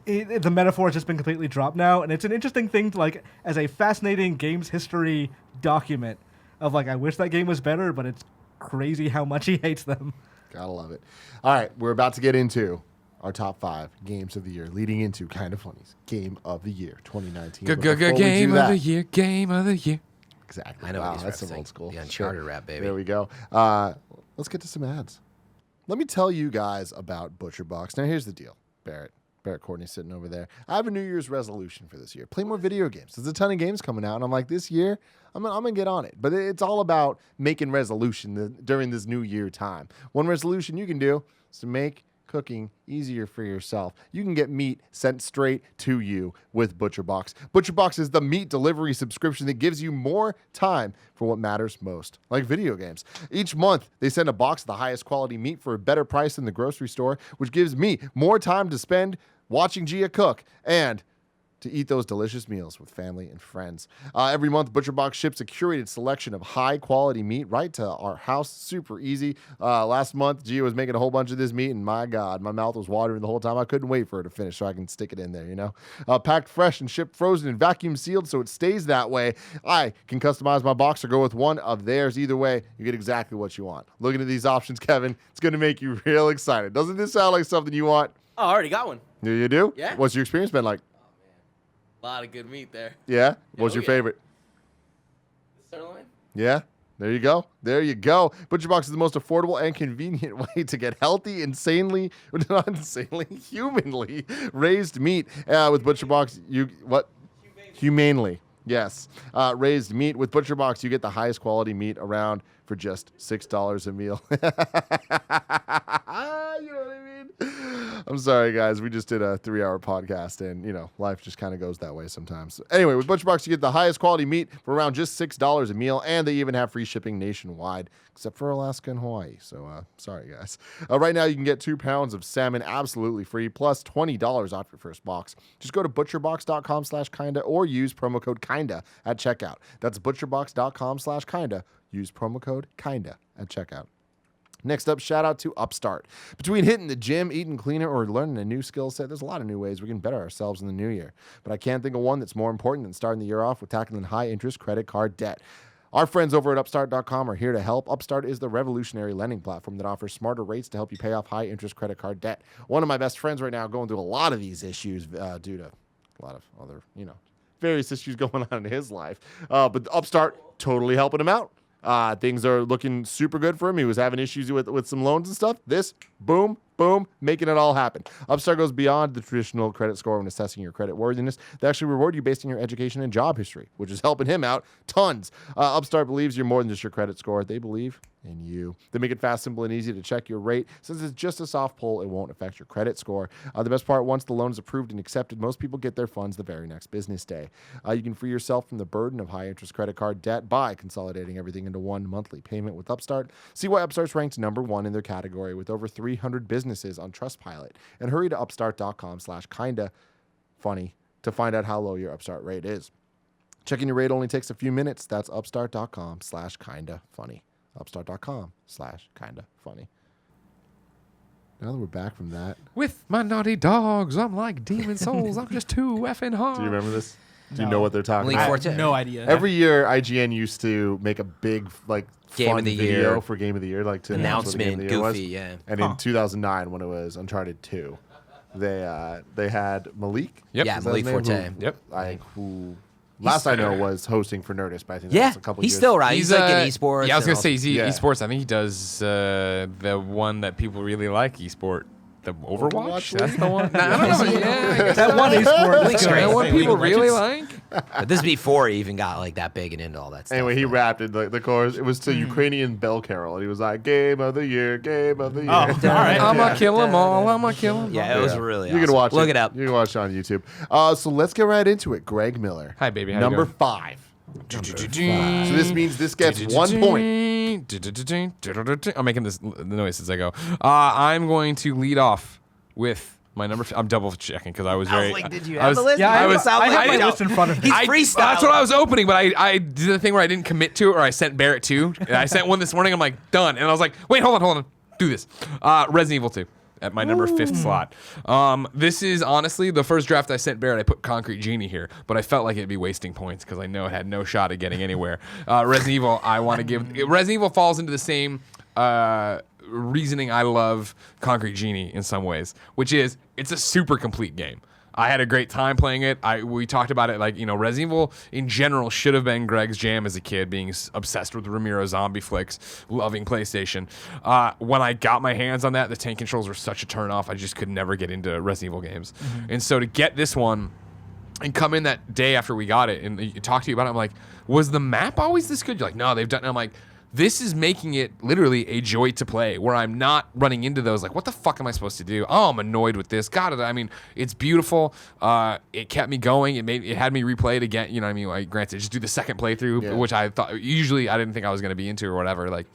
The metaphor has just been completely dropped now, and it's an interesting thing to as a fascinating games history document of I wish that game was better, but it's crazy how much he hates them. Gotta love it. All right, we're about to get into our top 5 games of the year, leading into Kind of Funny's Game of the Year 2019. But before we do Game of that- the year, game of the year. Exactly. I know what Wow, he's that's some referencing. old school. The Uncharted rap, baby. There we go. Let's get to some ads. Let me tell you guys about ButcherBox. Now, here's the deal, Barrett Courtney sitting over there. I have a New Year's resolution for this year. Play more video games. There's a ton of games coming out, and I'm like, this year, I'm gonna get on it. But it's all about making resolution during this New Year time. One resolution you can do is to make cooking easier for yourself. You can get meat sent straight to you with ButcherBox. ButcherBox is the meat delivery subscription that gives you more time for what matters most, like video games. Each month, they send a box of the highest quality meat for a better price than the grocery store, which gives me more time to spend watching Gia cook and to eat those delicious meals with family and friends. Every month, ButcherBox ships a curated selection of high-quality meat right to our house. Super easy. Last month, Gia was making a whole bunch of this meat, and my God, my mouth was watering the whole time. I couldn't wait for her to finish so I can stick it in there, Packed fresh and shipped frozen and vacuum sealed so it stays that way. I can customize my box or go with one of theirs. Either way, you get exactly what you want. Looking at these options, Kevin, it's going to make you real excited. Doesn't this sound like something you want? Oh, I already got one. You do? Yeah. What's your experience been like? A lot of good meat there. Yeah? What's your yeah. favorite? Sirloin? Yeah? There you go. There you go. ButcherBox is the most affordable and convenient way to get healthy, humanly raised meat. With ButcherBox, humanely. Yes. Raised meat. With ButcherBox, you get the highest quality meat around for just $6 a meal. You know what I mean? I'm sorry, guys. We just did a 3-hour podcast, and, life just kind of goes that way sometimes. Anyway, with ButcherBox, you get the highest quality meat for around just $6 a meal, and they even have free shipping nationwide, except for Alaska and Hawaii. So, sorry, guys. Right now, you can get 2 pounds of salmon absolutely free, plus $20 off your first box. Just go to butcherbox.com/kinda or use promo code kinda at checkout. That's butcherbox.com/kinda. Use promo code kinda at checkout. Next up, shout out to Upstart. Between hitting the gym, eating cleaner, or learning a new skill set, there's a lot of new ways we can better ourselves in the new year. But I can't think of one that's more important than starting the year off with tackling high-interest credit card debt. Our friends over at Upstart.com are here to help. Upstart is the revolutionary lending platform that offers smarter rates to help you pay off high-interest credit card debt. One of my best friends right now going through a lot of these issues due to a lot of other, various issues going on in his life. But Upstart totally helping him out. Things are looking super good for him. He was having issues with some loans and stuff. This, boom, making it all happen. Upstart goes beyond the traditional credit score when assessing your credit worthiness. They actually reward you based on your education and job history, which is helping him out tons. Upstart believes you're more than just your credit score. They believe in you. They make it fast, simple, and easy to check your rate. Since it's just a soft pull, it won't affect your credit score. The best part, once the loan is approved and accepted, most people get their funds the very next business day. You can free yourself from the burden of high-interest credit card debt by consolidating everything into one monthly payment with Upstart. See why Upstart's ranked #1 in their category with over 300 businesses on Trustpilot. And hurry to upstart.com/kinda funny to find out how low your Upstart rate is. Checking your rate only takes a few minutes. That's upstart.com/kinda funny. Upstart.com/kinda funny. Now that we're back from that, With my naughty dogs, I'm like demon souls. I'm just too effing hard. do you remember this? Do you No. know what they're talking League about? I Forte. have no idea. Every year, IGN used to make a big Game fun of the video year. for Game of the Year, like to announce what the Game of Announcement, the Year was. goofy, yeah. And in 2009, when it was Uncharted 2, they had Malik. Yep. Yeah, Is that Malik his name? Forte. Who, Yep. who last I know was hosting for Nerdist, but I think that Yeah, was a couple he's years. still right. He's like in esports. Yeah, I was and gonna say he's Yeah. esports. I think he does the one that people really like, esport. The Overwatch? Overwatch That's League? the one. Nah, I don't know. Yeah, I guess That one esport. Link's is great. that good. one League people of really Legends. like. But this is before he even got like that big and into all that stuff. Anyway, he rapped it, the chorus. It was to Ukrainian bell carol, and he was like, "Game of the Year, Game of the Year." Oh, all right. I'ma kill them all. I'ma kill them all. Yeah, it was really You awesome. can watch it. Look it up. You can watch it on YouTube. So let's get right into it. Greg Miller. Hi, baby. How you Number doing? 5. So So this means this gets 1 point. I'm making the noise as I go. I'm going to lead off with my number. I'm double checking because I was I was very. like, did you I have was- the list? Yeah, You I made it was. sound I like have you my know. list in front of me. He's I- freestyling. That's what I was opening, but I did the thing where I didn't commit to it, or I sent Barrett 2. And I sent one this morning. I'm like, done. And I was like, wait, hold on. Do this. Resident Evil 2 at my number 5th slot. This is honestly the first draft I sent Barrett. I put Concrete Genie here, but I felt like it'd be wasting points because I know it had no shot at getting anywhere. Resident Evil, I want to give. Resident Evil falls into the same reasoning I love Concrete Genie in some ways, which is it's a super complete game. I had a great time playing it. We talked about it, like, Resident Evil in general should have been Greg's jam as a kid, being obsessed with Ramiro zombie flicks, loving PlayStation. When I got my hands on that, the tank controls were such a turnoff. I just could never get into Resident Evil games. And so to get this one and come in that day after we got it and talk to you about it, I'm like, was the map always this good? You're like, no, they've done. And I'm like, this is making it literally a joy to play, where I'm not running into those like, what the fuck am I supposed to do? Oh, I'm annoyed with this. Got it. I mean, it's beautiful. It kept me going. It had me replay it again. You know what I mean? Like, granted, just do the second playthrough, which I thought usually I didn't think I was going to be into or whatever. Like,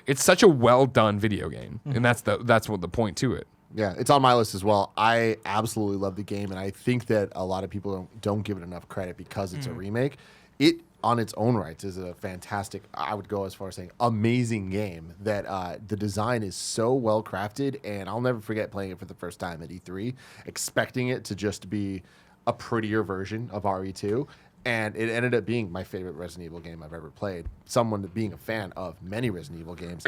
it's such a well done video game, and that's what the point to it. Yeah, it's on my list as well. I absolutely love the game, and I think that a lot of people don't give it enough credit because it's a remake. It, on its own rights, is a fantastic, I would go as far as saying, amazing game that the design is so well crafted, and I'll never forget playing it for the first time at E3, expecting it to just be a prettier version of RE2, and it ended up being my favorite Resident Evil game I've ever played. Someone being a fan of many Resident Evil games,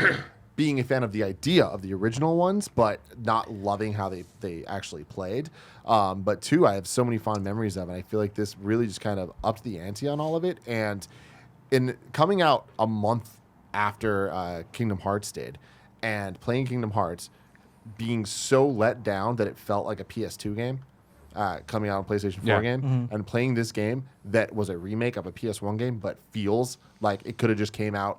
being a fan of the idea of the original ones, but not loving how they actually played. But 2, I have so many fond memories of, and I feel like this really just kind of upped the ante on all of it. And in coming out a month after Kingdom Hearts did, and playing Kingdom Hearts, being so let down that it felt like a PS2 game. Coming out on PlayStation 4 game, and playing this game that was a remake of a PS1 game, but feels like it could have just came out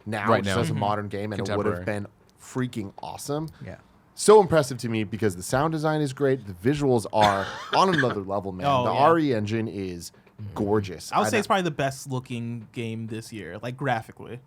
now, just as a modern game, and it would have been freaking awesome. Yeah. So impressive to me because the sound design is great, the visuals are on another level, man. The RE engine is gorgeous. I would say it's probably the best looking game this year, like graphically.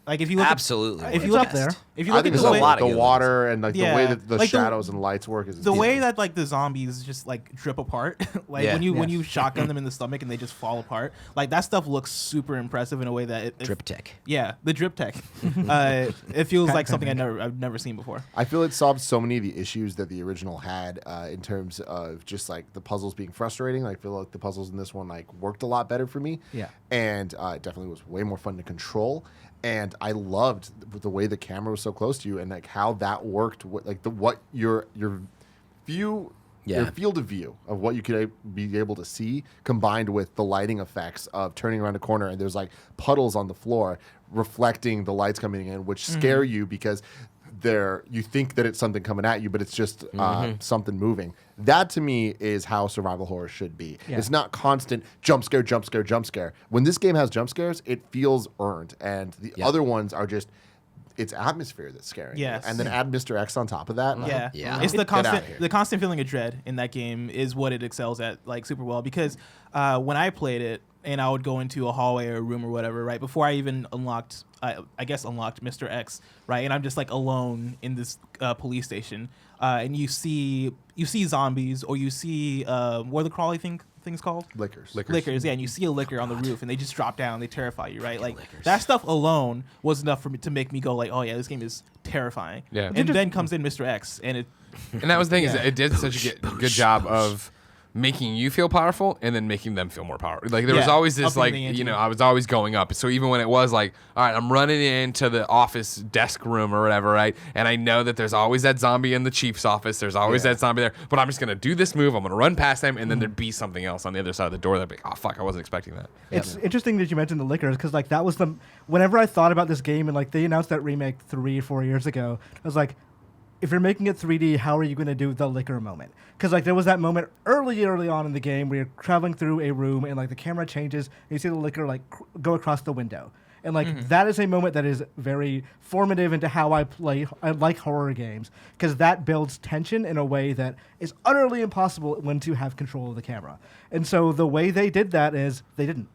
Like if you look Absolutely. if you It's look up there. If you I look think at there's the a way, lot of the good water and like the way that the like shadows and lights work is the way that like the zombies just like drip apart, like Yeah. when you shotgun them in the stomach and they just fall apart, like that stuff looks super impressive in a way that it Drip tech. Yeah, the drip tech. It feels like something I've never seen before. I feel it solved so many of the issues that the original had in terms of just like the puzzles being frustrating. I feel like the puzzles in this one like worked a lot better for me. Yeah. And it definitely was way more fun to control. And I loved the way the camera was so close to you and like how that worked with like your view. Your field of view of what you could be able to see combined with the lighting effects of turning around a corner and there's like puddles on the floor reflecting the lights coming in, which scare you because you think that it's something coming at you, but it's just something moving. That to me is how survival horror should be. Yeah. It's not constant jump scare, jump scare, jump scare. When this game has jump scares, it feels earned, and the other ones are just it's atmosphere that's scary. Yes. And then add Mr. X on top of that. Yeah. It's the Get outta constant here. the constant feeling of dread in that game is what it excels at like super well because when I played it and I would go into a hallway or a room or whatever, right, before I even unlocked Mr. X, right, and I'm just like alone in this police station, and you see zombies or you see what are the crawly things called? Lickers. Lickers, yeah, and you see a licker on the roof, and they just drop down, they terrify you, right? Like that stuff alone was enough for me to make me go like, oh yeah, this game is terrifying. Yeah. And then comes in Mr. X, and it. And that was the thing is it did such a good job of making you feel powerful and then making them feel more powerful. Like there was always this upping like the ante. I was always going up. So even when it was like, all right, I'm running into the office desk room or whatever, right? And I know that there's always that zombie in the chief's office. There's always that zombie there. But I'm just gonna do this move. I'm gonna run past them, and then there'd be something else on the other side of the door. That'd be oh fuck, I wasn't expecting that. It's interesting that you mentioned the liquors because like that was whenever I thought about this game and like they announced that remake 3-4 years ago, I was like, if you're making it 3D, how are you going to do the liquor moment? Because like there was that moment early on in the game where you're traveling through a room and like the camera changes and you see the liquor like go across the window. And like that is a moment that is very formative into how I like horror games because that builds tension in a way that is utterly impossible when to have control of the camera. And so the way they did that is they didn't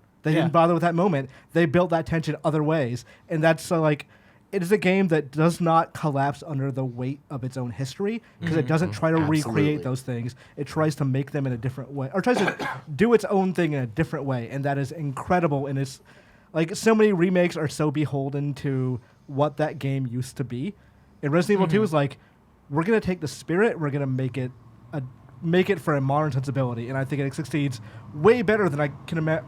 bother with that moment. They built that tension other ways. And that's like it is a game that does not collapse under the weight of its own history because it doesn't try to recreate those things. It tries to make them in a different way or tries to do its own thing in a different way. And that is incredible. And it's like so many remakes are so beholden to what that game used to be. And Resident Evil 2 is like, we're going to take the spirit, we're going to make it for a modern sensibility. And I think it succeeds way better than I can imagine.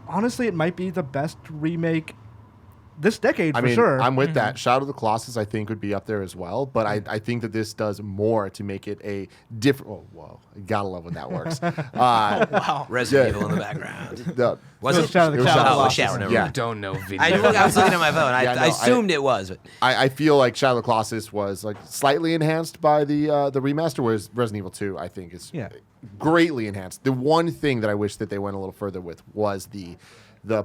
Honestly, it might be the best remake this decade for sure. I'm with that. Shadow of the Colossus, I think, would be up there as well. But I think that this does more to make it a different. Oh, whoa! Gotta love when that works. Wow. Resident Evil in the background. Was it? Shadow of the Colossus. Oh, Shadow. Never Yeah. mind. Don't know video. I was looking at my phone. Yeah, no, I assumed it was. But I feel like Shadow of the Colossus was like slightly enhanced by the remaster, whereas Resident Evil 2, I think, is greatly enhanced. The one thing that I wish that they went a little further with was the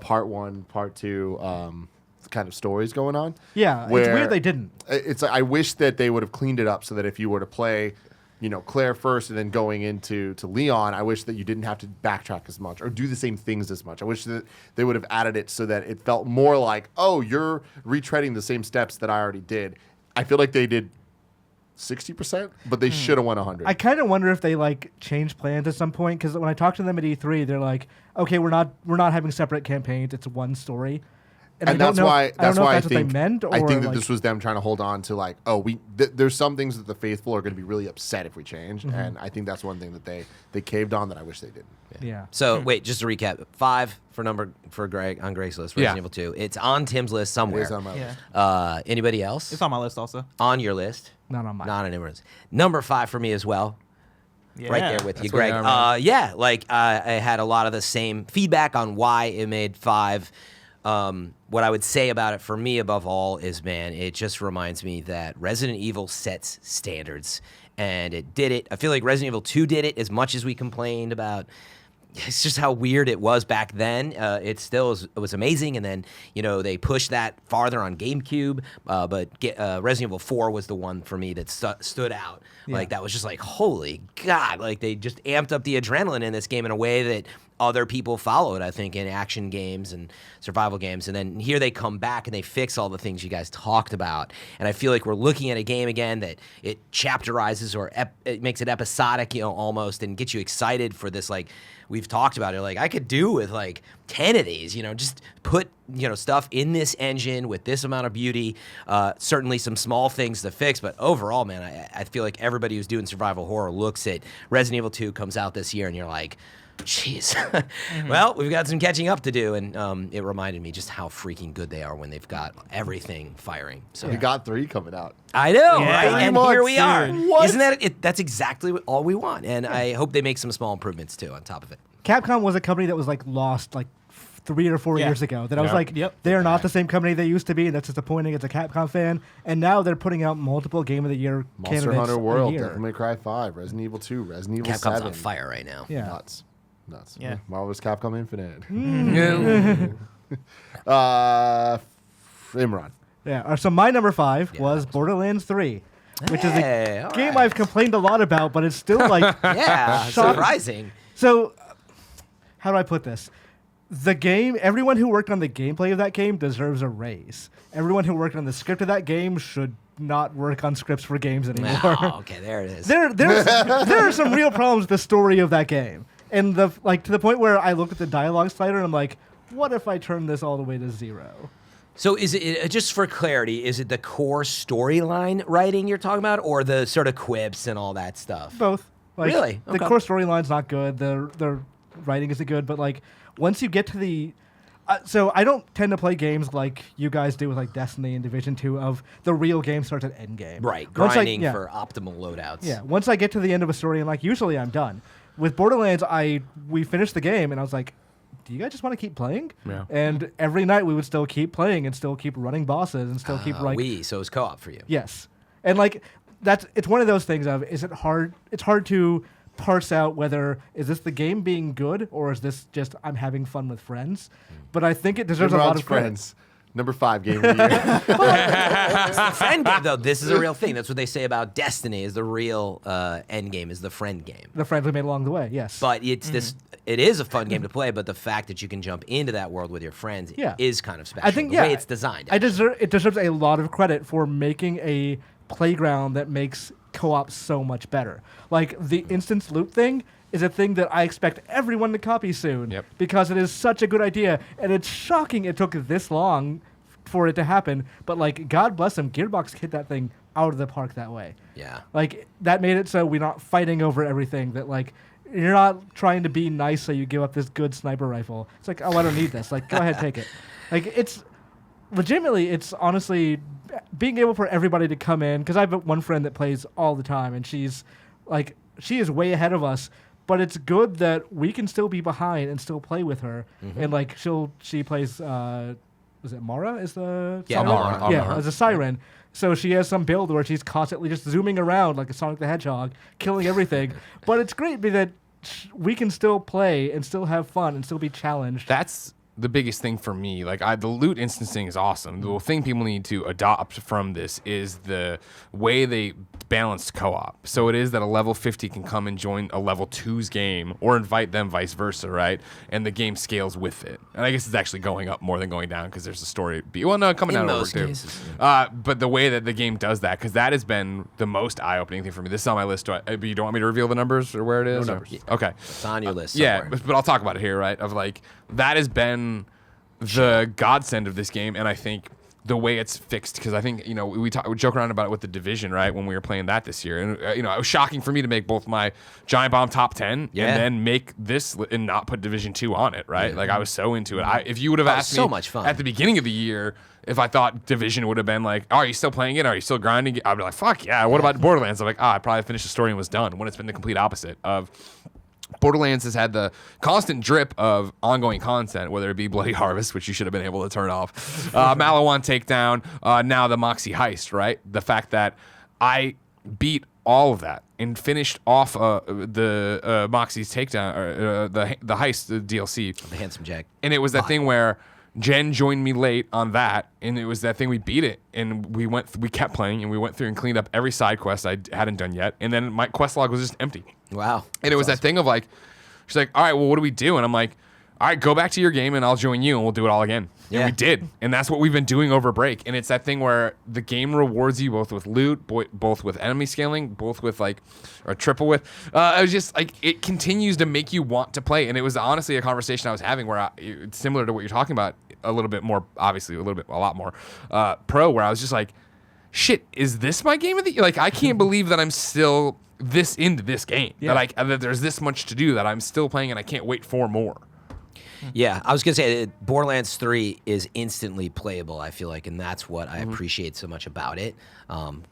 part 1, part 2. Kind of stories going on. Yeah, it's weird they didn't. It's I wish that they would have cleaned it up so that if you were to play, Claire first and then going into Leon, I wish that you didn't have to backtrack as much or do the same things as much. I wish that they would have added it so that it felt more like, oh, you're retreading the same steps that I already did. I feel like they did 60%, but they should have won 100. I kind of wonder if they like changed plans at some point because when I talked to them at E3, they're like, okay, we're not having separate campaigns. It's one story. And I don't that's know- why I don't know if I that's what they think meant, I think or, that like- this was them trying to hold on to like, there's some things that the faithful are going to be really upset if we change, and I think that's one thing that they caved on that I wish they didn't. Yeah. So wait, just to recap: 5 for Greg on Greg's list. Resident Evil 2. It's on Tim's list It somewhere. is on my Yeah. list. Anybody else? It's on my list also. On your list? Not on mine. Not on anyone's. Number 5 for me as well. Yeah. Right there with you, That's where Greg. you are, man. Yeah, like I had a lot of the same feedback on why it made 5. What I would say about it for me above all is, man, it just reminds me that Resident Evil sets standards, and it did it. I feel like Resident Evil 2 did it as much as we complained about. It's just how weird it was back then. It still was amazing, and then they pushed that farther on GameCube. But Resident Evil 4 was the one for me that stood out. Like that was just like, holy God! Like they just amped up the adrenaline in this game in a way that other people followed, I think, in action games and survival games. And then here they come back and they fix all the things you guys talked about. And I feel like we're looking at a game again that it chapterizes or it makes it episodic, almost, and gets you excited for this. Like we've talked about it, like I could do with like 10 of these, just put, stuff in this engine with this amount of beauty. Certainly some small things to fix, but overall, man, I feel like everybody who's doing survival horror looks at Resident Evil 2 comes out this year and you're like, jeez. Well, we've got some catching up to do, and it reminded me just how freaking good they are when they've got everything firing. So We got 3 coming out. I know, Yeah. right? And 3 here months we are. soon. What? Isn't that it? That's exactly all we want, and I hope they make some small improvements too on top of it. Capcom was a company that was like lost like 3 or 4 Yeah. years ago. That I was Yep. like, Yep. they're not the same company they used to be, and that's disappointing as a Capcom fan. And now they're putting out multiple Game of the Year Monster candidates Hunter a World, year. Devil May Cry 5, Resident Evil 2, Resident Evil Capcom's 7. on fire right now. Yeah. Nuts. Yeah. Marvel's Capcom Infinite. Yeah. Imran. Yeah. So my number 5 Yeah, was that was- Borderlands 3, which is Hey, a all game right. I've complained a lot about, but it's still like Yeah, Shock- surprising. So, how do I put this? The game, everyone who worked on the gameplay of that game deserves a raise. Everyone who worked on the script of that game should not work on scripts for games anymore. Oh, okay, there it is. there are some real problems with the story of that game. And to the point where I looked at the dialogue slider and I'm like, what if I turn this all the way to 0? So is it just for clarity? Is it the core storyline writing you're talking about, or the sort of quips and all that stuff? Both. Like, Really? The Okay. core storyline's not good. The writing isn't good. But like once you get to the, so I don't tend to play games like you guys do with like Destiny and Division 2 of the real game starts at end game. Right, Once grinding yeah. for optimal loadouts. Yeah. Once I get to the end of a story, and like usually I'm done. With Borderlands, we finished the game and I was like, do you guys just want to keep playing? Yeah. And every night we would still keep playing and still keep running bosses and still keep like so it's co-op for you. yes. And like it's one of those things of is it hard? It's hard to parse out whether is this the game being good or is this just I'm having fun with friends. But I think it deserves a lot Imran's of credit. friends. Number 5 game of the year. It's the friend game, though. This is a real thing. That's what they say about Destiny. Is the real end game is the friend game. The friends we made along the way, yes. But it's this. It is a fun game to play. But the fact that you can jump into that world with your friends Yeah. is kind of special. I think the way it's designed. it deserves a lot of credit for making a playground that makes co-op so much better. Like the instance loot thing is a thing that I expect everyone to copy soon Yep. because it is such a good idea, and it's shocking it took this long for it to happen. But like, God bless them, Gearbox hit that thing out of the park that way. Yeah. Like that made it so we're not fighting over everything. That like you're not trying to be nice so you give up this good sniper rifle. It's like, oh, I don't need this. Like, go ahead, take it. Like it's legitimately, it's honestly being able for everybody to come in, because I have one friend that plays all the time and she's like, she is way ahead of us, but it's good that we can still be behind and still play with her. And like she plays was it Mara is the Yeah, siren? Mara. Yeah, as a siren. So she has some build where she's constantly just zooming around like a Sonic the Hedgehog, killing everything. But it's great that we can still play and still have fun and still be challenged. That's the biggest thing for me. Like, the loot instancing is awesome. The thing people need to adopt from this is the way they balanced co-op. So it is that a level 50 can come and join a level 2's game, or invite them vice versa, right? And the game scales with it. And I guess it's actually going up more than going down because there's a story. Well, no, coming In down over most too. cases, But the way that the game does that, because that has been the most eye-opening thing for me. This is on my list. But you don't want me to reveal the numbers or where it is? No or- numbers. Okay. It's on your list. Yeah, somewhere. but I'll talk about it here, right? Of like, that has been the godsend of this game, and I think the way it's fixed, because I think, we joke around about it with the Division, right, when we were playing that this year. And, it was shocking for me to make both my Giant Bomb top 10 and then make this and not put Division 2 on it, right? Like, I was so into it. If you would have asked me much fun. at the beginning of the year if I thought Division would have been like, oh, are you still playing it? Are you still grinding it? I'd be like, fuck yeah. What about Borderlands? I'm like, I probably finished the story and was done, when it's been the complete opposite of... Borderlands has had the constant drip of ongoing content, whether it be Bloody Harvest, which you should have been able to turn off, Malawan Takedown, now the Moxie Heist, right? The fact that I beat all of that and finished off the Moxie's Takedown, or the Heist, the DLC. The Handsome Jack. And it was that thing where Jen joined me late on that, and it was that thing we beat it, and we kept playing, and we went through and cleaned up every side quest I hadn't done yet, and then my quest log was just empty. Wow. And it was that thing of like, she's like, all right, well, what do we do? And I'm like, all right, go back to your game and I'll join you and we'll do it all again. Yeah. And we did. And that's what we've been doing over break. And it's that thing where the game rewards you both with loot, both with enemy scaling, both with or triple with. It was just like, it continues to make you want to play. And it was honestly a conversation I was having where it's similar to what you're talking about, a little bit more, obviously a lot more pro, where I was just like, shit, is this my game of the year? Like, I can't believe that I'm still this into this game. Yeah. That there's this much to do that I'm still playing and I can't wait for more. Yeah, I was going to say Borderlands 3 is instantly playable, I feel like, and that's what I appreciate so much about it.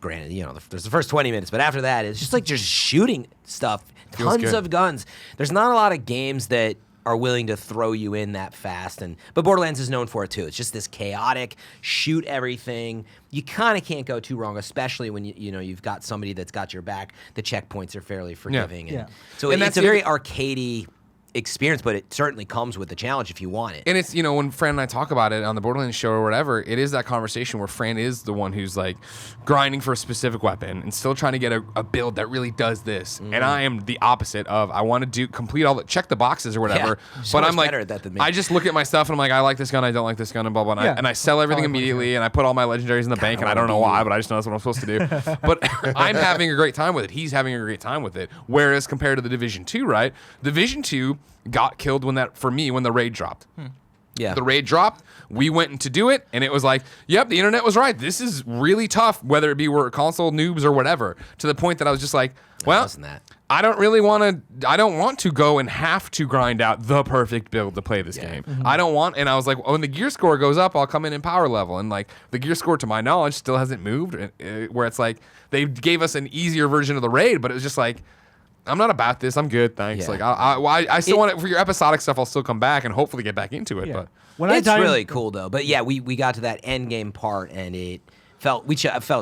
Granted, there's the first 20 minutes, but after that, it's just shooting stuff, Feels tons good. of guns. There's not a lot of games that are willing to throw you in that fast, but Borderlands is known for it too. It's just this chaotic, shoot everything. You kind of can't go too wrong, especially when you've got somebody that's got your back. The checkpoints are fairly forgiving, Yeah. so And it's that's a very arcadey experience, but it certainly comes with the challenge if you want it. And it's, when Fran and I talk about it on the Borderlands show or whatever, it is that conversation where Fran is the one who's like grinding for a specific weapon and still trying to get a build that really does this. And I am the opposite of, I want to complete check the boxes or whatever. so But much I'm like, better at that than me. I just look at my stuff and I'm like, I like this gun, I don't like this gun, and blah, blah, blah. And I sell everything immediately and I put all my legendaries in the bank and I don't know why, but I just know that's what I'm supposed to do. But I'm having a great time with it. He's having a great time with it. Whereas compared to the Division 2, right? Division 2 got killed when the raid dropped. Yeah. The raid dropped. We went to do it, and it was like, yep, the internet was right. This is really tough, whether it be we're console noobs or whatever, to the point that I was just like, well, wasn't that. I don't want to go and have to grind out the perfect build to play this game. I don't want, and I was like, when the gear score goes up, I'll come in power level. And like the gear score, to my knowledge, still hasn't moved, where it's like, they gave us an easier version of the raid, but it was just like, I'm not about this. I'm good, thanks. Yeah. Like I still want it for your episodic stuff. I'll still come back and hopefully get back into it. Yeah. But When It's I died really cool though. But yeah, we got to that end game part and it felt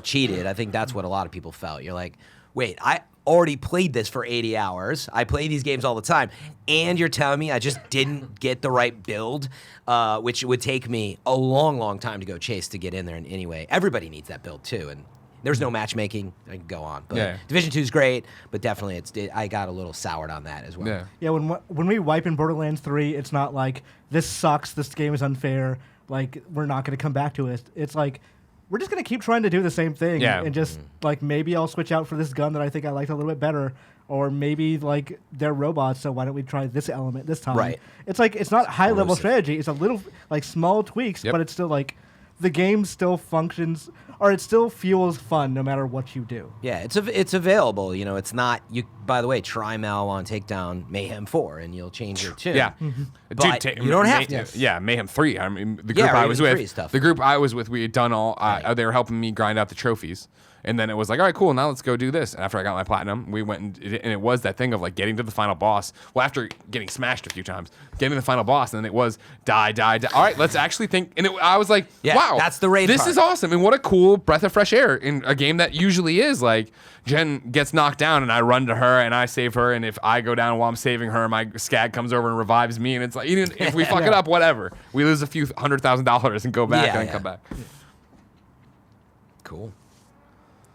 cheated. I think that's what a lot of people felt. You're like, wait, I already played this for 80 hours. I play these games all the time, and you're telling me I just didn't get the right build, which would take me a long, long time to go chase to get in there. And anyway, everybody needs that build too. And there's no matchmaking. I can go on, but Yeah. Division 2 is great. But definitely, I got a little soured on that as well. yeah. Yeah, when we wipe in Borderlands 3, it's not like, this sucks, this game is unfair, like, we're not going to come back to it. It's like, we're just going to keep trying to do the same thing. Yeah. And just, like, maybe I'll switch out for this gun that I think I liked a little bit better. Or maybe, like, they're robots, so why don't we try this element this time? Right. It's like, it's not high-level Explosive. strategy. It's a little, like, small tweaks, Yep. but it's still, like, the game still functions, or it still feels fun no matter what you do. Yeah, it's available. It's not you. By the way, try Malawan Takedown Mayhem 4, and you'll change your tune. Yeah, But you don't have to. Yeah, Mayhem 3. I mean, the Yeah, group or I even was 3 with. is tough. The group I was with, we had done all. Right. They were helping me grind out the trophies, and then it was like, all right, cool. Now let's go do this. And after I got my platinum, we went and it was that thing of like getting to the final boss. Well, after getting smashed a few times, getting to the final boss, and then it was die. All right, let's actually think. And I was like, Yeah, wow, that's the raid This part. is awesome, and what a cool breath of fresh air in a game that usually is like Jen gets knocked down, and I run to her and I save her, and if I go down while I'm saving her, my scag comes over and revives me, and it's like, even if we fuck it up, whatever, we lose a few $100,000 and go back and then come back. Cool.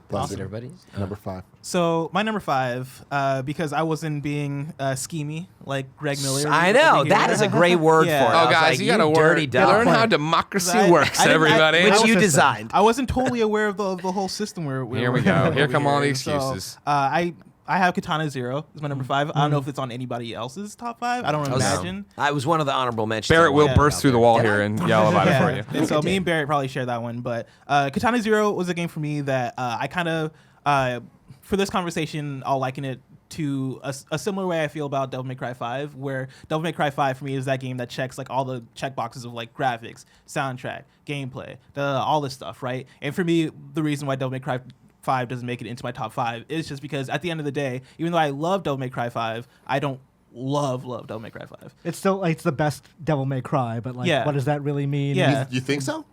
Bless Awesome. it. Everybody. Number 5. So my number 5, because I wasn't being schemy like Greg Miller. I know over that here. is a great word Yeah. for it. Oh, I was guys, like, you gotta dirty work. dog. Learn how democracy I works, didn't- everybody. Which you system. designed. I wasn't totally aware of the whole system. Where Here we go. Here over come all the and so, excuses. I have Katana Zero. Is my number 5. I don't know if it's on anybody else's top 5. I don't imagine. I was one of the honorable mentions. Barrett will Yeah. burst through the wall here and yell about it for you. And so me and Barrett probably share that one. But Katana Zero was a game for me that I kind of, for this conversation, I'll liken it to a similar way I feel about Devil May Cry 5, where Devil May Cry 5 for me is that game that checks like all the check boxes of like graphics, soundtrack, gameplay, all this stuff, right? And for me, the reason why Devil May Cry 5 doesn't make it into my top 5 is just because at the end of the day, even though I love Devil May Cry 5, I don't love Devil May Cry 5. It's still like it's the best Devil May Cry, but like, Yeah. what does that really mean? Yeah. You think so?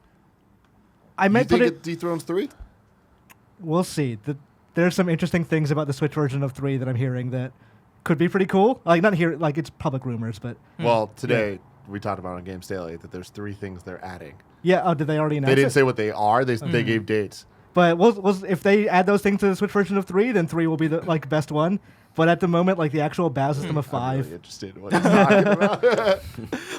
I You might think put it dethrones 3? We'll see. There's some interesting things about the Switch version of 3 that I'm hearing that could be pretty cool. Like not here, like it's public rumors, but Well, today we talked about on Games Daily that there's 3 things they're adding. yeah. Oh, did they already announce They didn't it? say what they are. They gave dates. But if they add those things to the Switch version of 3, then 3 will be the like best one. But at the moment, like the actual battle system of I'm 5, really interested in what he's talking about.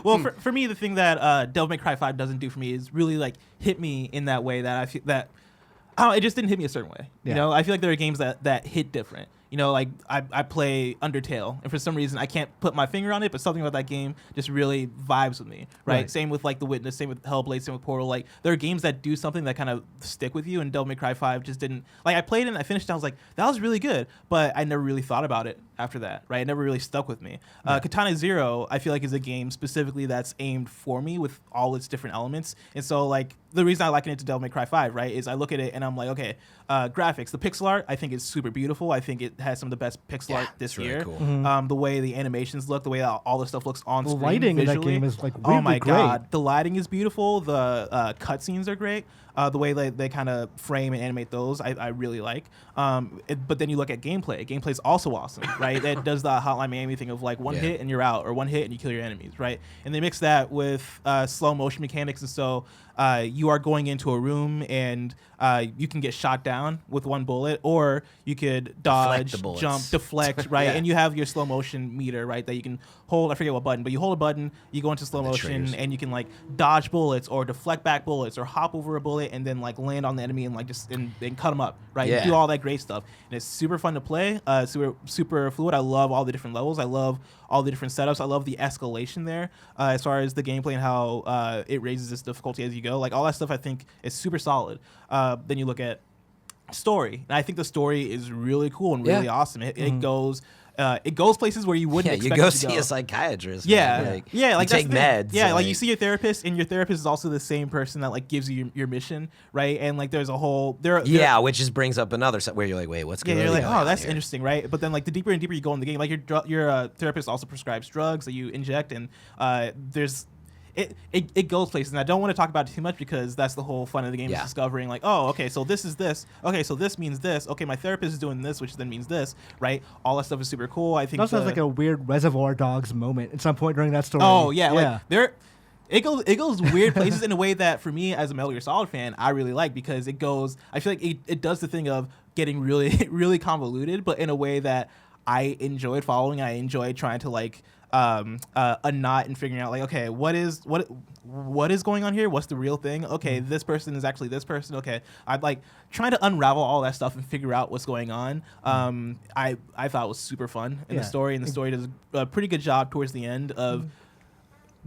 Well, for me, the thing that Devil May Cry 5 doesn't do for me is really like hit me in that way that I feel that it just didn't hit me a certain way. Yeah. You know, I feel like there are games that hit different. You know, like I play Undertale, and for some reason I can't put my finger on it, but something about that game just really vibes with me, right? Same with like The Witness, same with Hellblade, same with Portal. Like there are games that do something that kind of stick with you, and Devil May Cry 5 just didn't. Like I played it and I finished it, I was like, that was really good, but I never really thought about it after that, right? It never really stuck with me. Katana Zero, I feel like is a game specifically that's aimed for me with all its different elements, and so like the reason I liken it to Devil May Cry 5, right, is I look at it and I'm like, okay, graphics, the pixel art, I think is super beautiful. I think it has some of the best pixel art this really year. cool. The way the animations look, the way all the stuff looks on the screen lighting in that visually. game is like Oh really my great. god, the lighting is beautiful. The cutscenes are great. The way they kind of frame and animate those, I really like. But then you look at gameplay. Gameplay is also awesome, right? It does the Hotline Miami thing of like one hit and you're out, or one hit and you kill your enemies, right? And they mix that with slow motion mechanics, and so you are going into a room and you can get shot down with one bullet, or you could dodge, the bullets. jump, deflect, right? Yeah. And you have your slow motion meter, right? That you can hold. I forget what button, but you hold a button, you go into slow motion, triggers. and you can like dodge bullets or deflect back bullets or hop over a bullet and then like land on the enemy and like just and cut them up, right? Yeah. Do all that great stuff, and it's super fun to play. Super fluid. I love all the different levels. I love all the different setups. I love the escalation there as far as the gameplay and how it raises its difficulty as you go. Like all that stuff, I think is super solid. Then you look at story, and I think the story is really cool and really awesome. It goes places where you wouldn't Yeah, expect you go it to see go. a psychiatrist. Yeah, man. Like, yeah, like you that's take the thing. meds. Yeah, like you see your therapist, and your therapist is also the same person that like gives you your mission, right? And like there's a whole Yeah, which just brings up another set where you're like, wait, what's yeah, going on? you're like, oh, that's here? interesting, right? But then like the deeper and deeper you go in the game, like your therapist also prescribes drugs that you inject, and there's. It goes places, and I don't want to talk about it too much because that's the whole fun of the game is discovering like, oh, okay, so this is this. Okay, so this means this. Okay, my therapist is doing this, which then means this, right? All that stuff is super cool. I think it also has like a weird Reservoir Dogs moment at some point during that story. oh yeah, like there. It goes weird places in a way that for me as a Metal Gear Solid fan, I really like, because it goes. I feel like it does the thing of getting really really convoluted, but in a way that I enjoyed following. I enjoyed trying to like a knot and figuring out like, okay, what is going on here? What's the real thing? Okay, this person is actually this person. Okay, I'd like trying to unravel all that stuff and figure out what's going on. I thought it was super fun in the story, and the story does a pretty good job towards the end of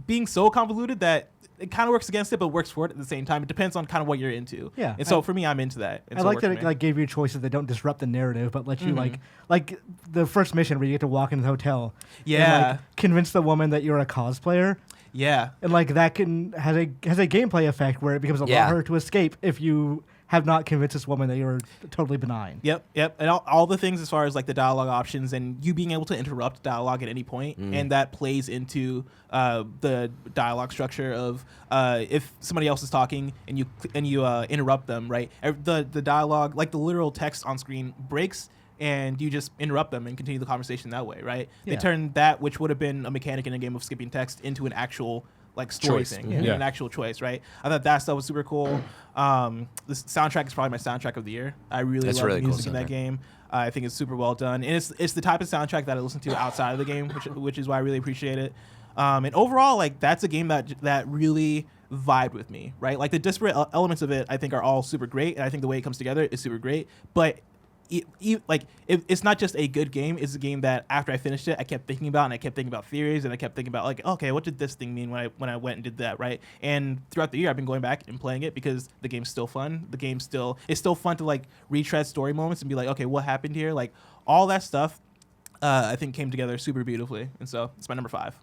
being so convoluted that it kind of works against it, but works for it at the same time. It depends on kind of what you're into. Yeah, and so for me, I'm into that. And I so like works that for it me. like gave you choices that don't disrupt the narrative, but let you like the first mission where you get to walk into the hotel. Yeah. And, like, convince the woman that you're a cosplayer. Yeah. And like that has a gameplay effect where it becomes a lot harder to escape if you have not convinced this woman that you're totally benign. Yep. And all the things as far as like the dialogue options and you being able to interrupt dialogue at any point, and that plays into the dialogue structure of if somebody else is talking and you interrupt them, right? The dialogue, like the literal text on screen, breaks. And you just interrupt them and continue the conversation that way, right? Yeah. They turned that, which would have been a mechanic in a game of skipping text, into an actual like story Choice. thing, Yeah. an actual choice, right? I thought that stuff was super cool. The soundtrack is probably my soundtrack of the year. I really That's love really the music cool in that soundtrack. game. I think it's super well done, and it's the type of soundtrack that I listen to outside of the game, which is why I really appreciate it. And overall, like that's a game that really vibed with me, right? Like the disparate elements of it, I think are all super great, and I think the way it comes together is super great, but it's not just a good game. It's a game that after I finished it, I kept thinking about, and I kept thinking about theories, and I kept thinking about like, okay, what did this thing mean when I went and did that, right? And throughout the year, I've been going back and playing it because the game's still fun. It's still fun to like retread story moments and be like, okay, what happened here? Like all that stuff, I think came together super beautifully, and so it's my number 5.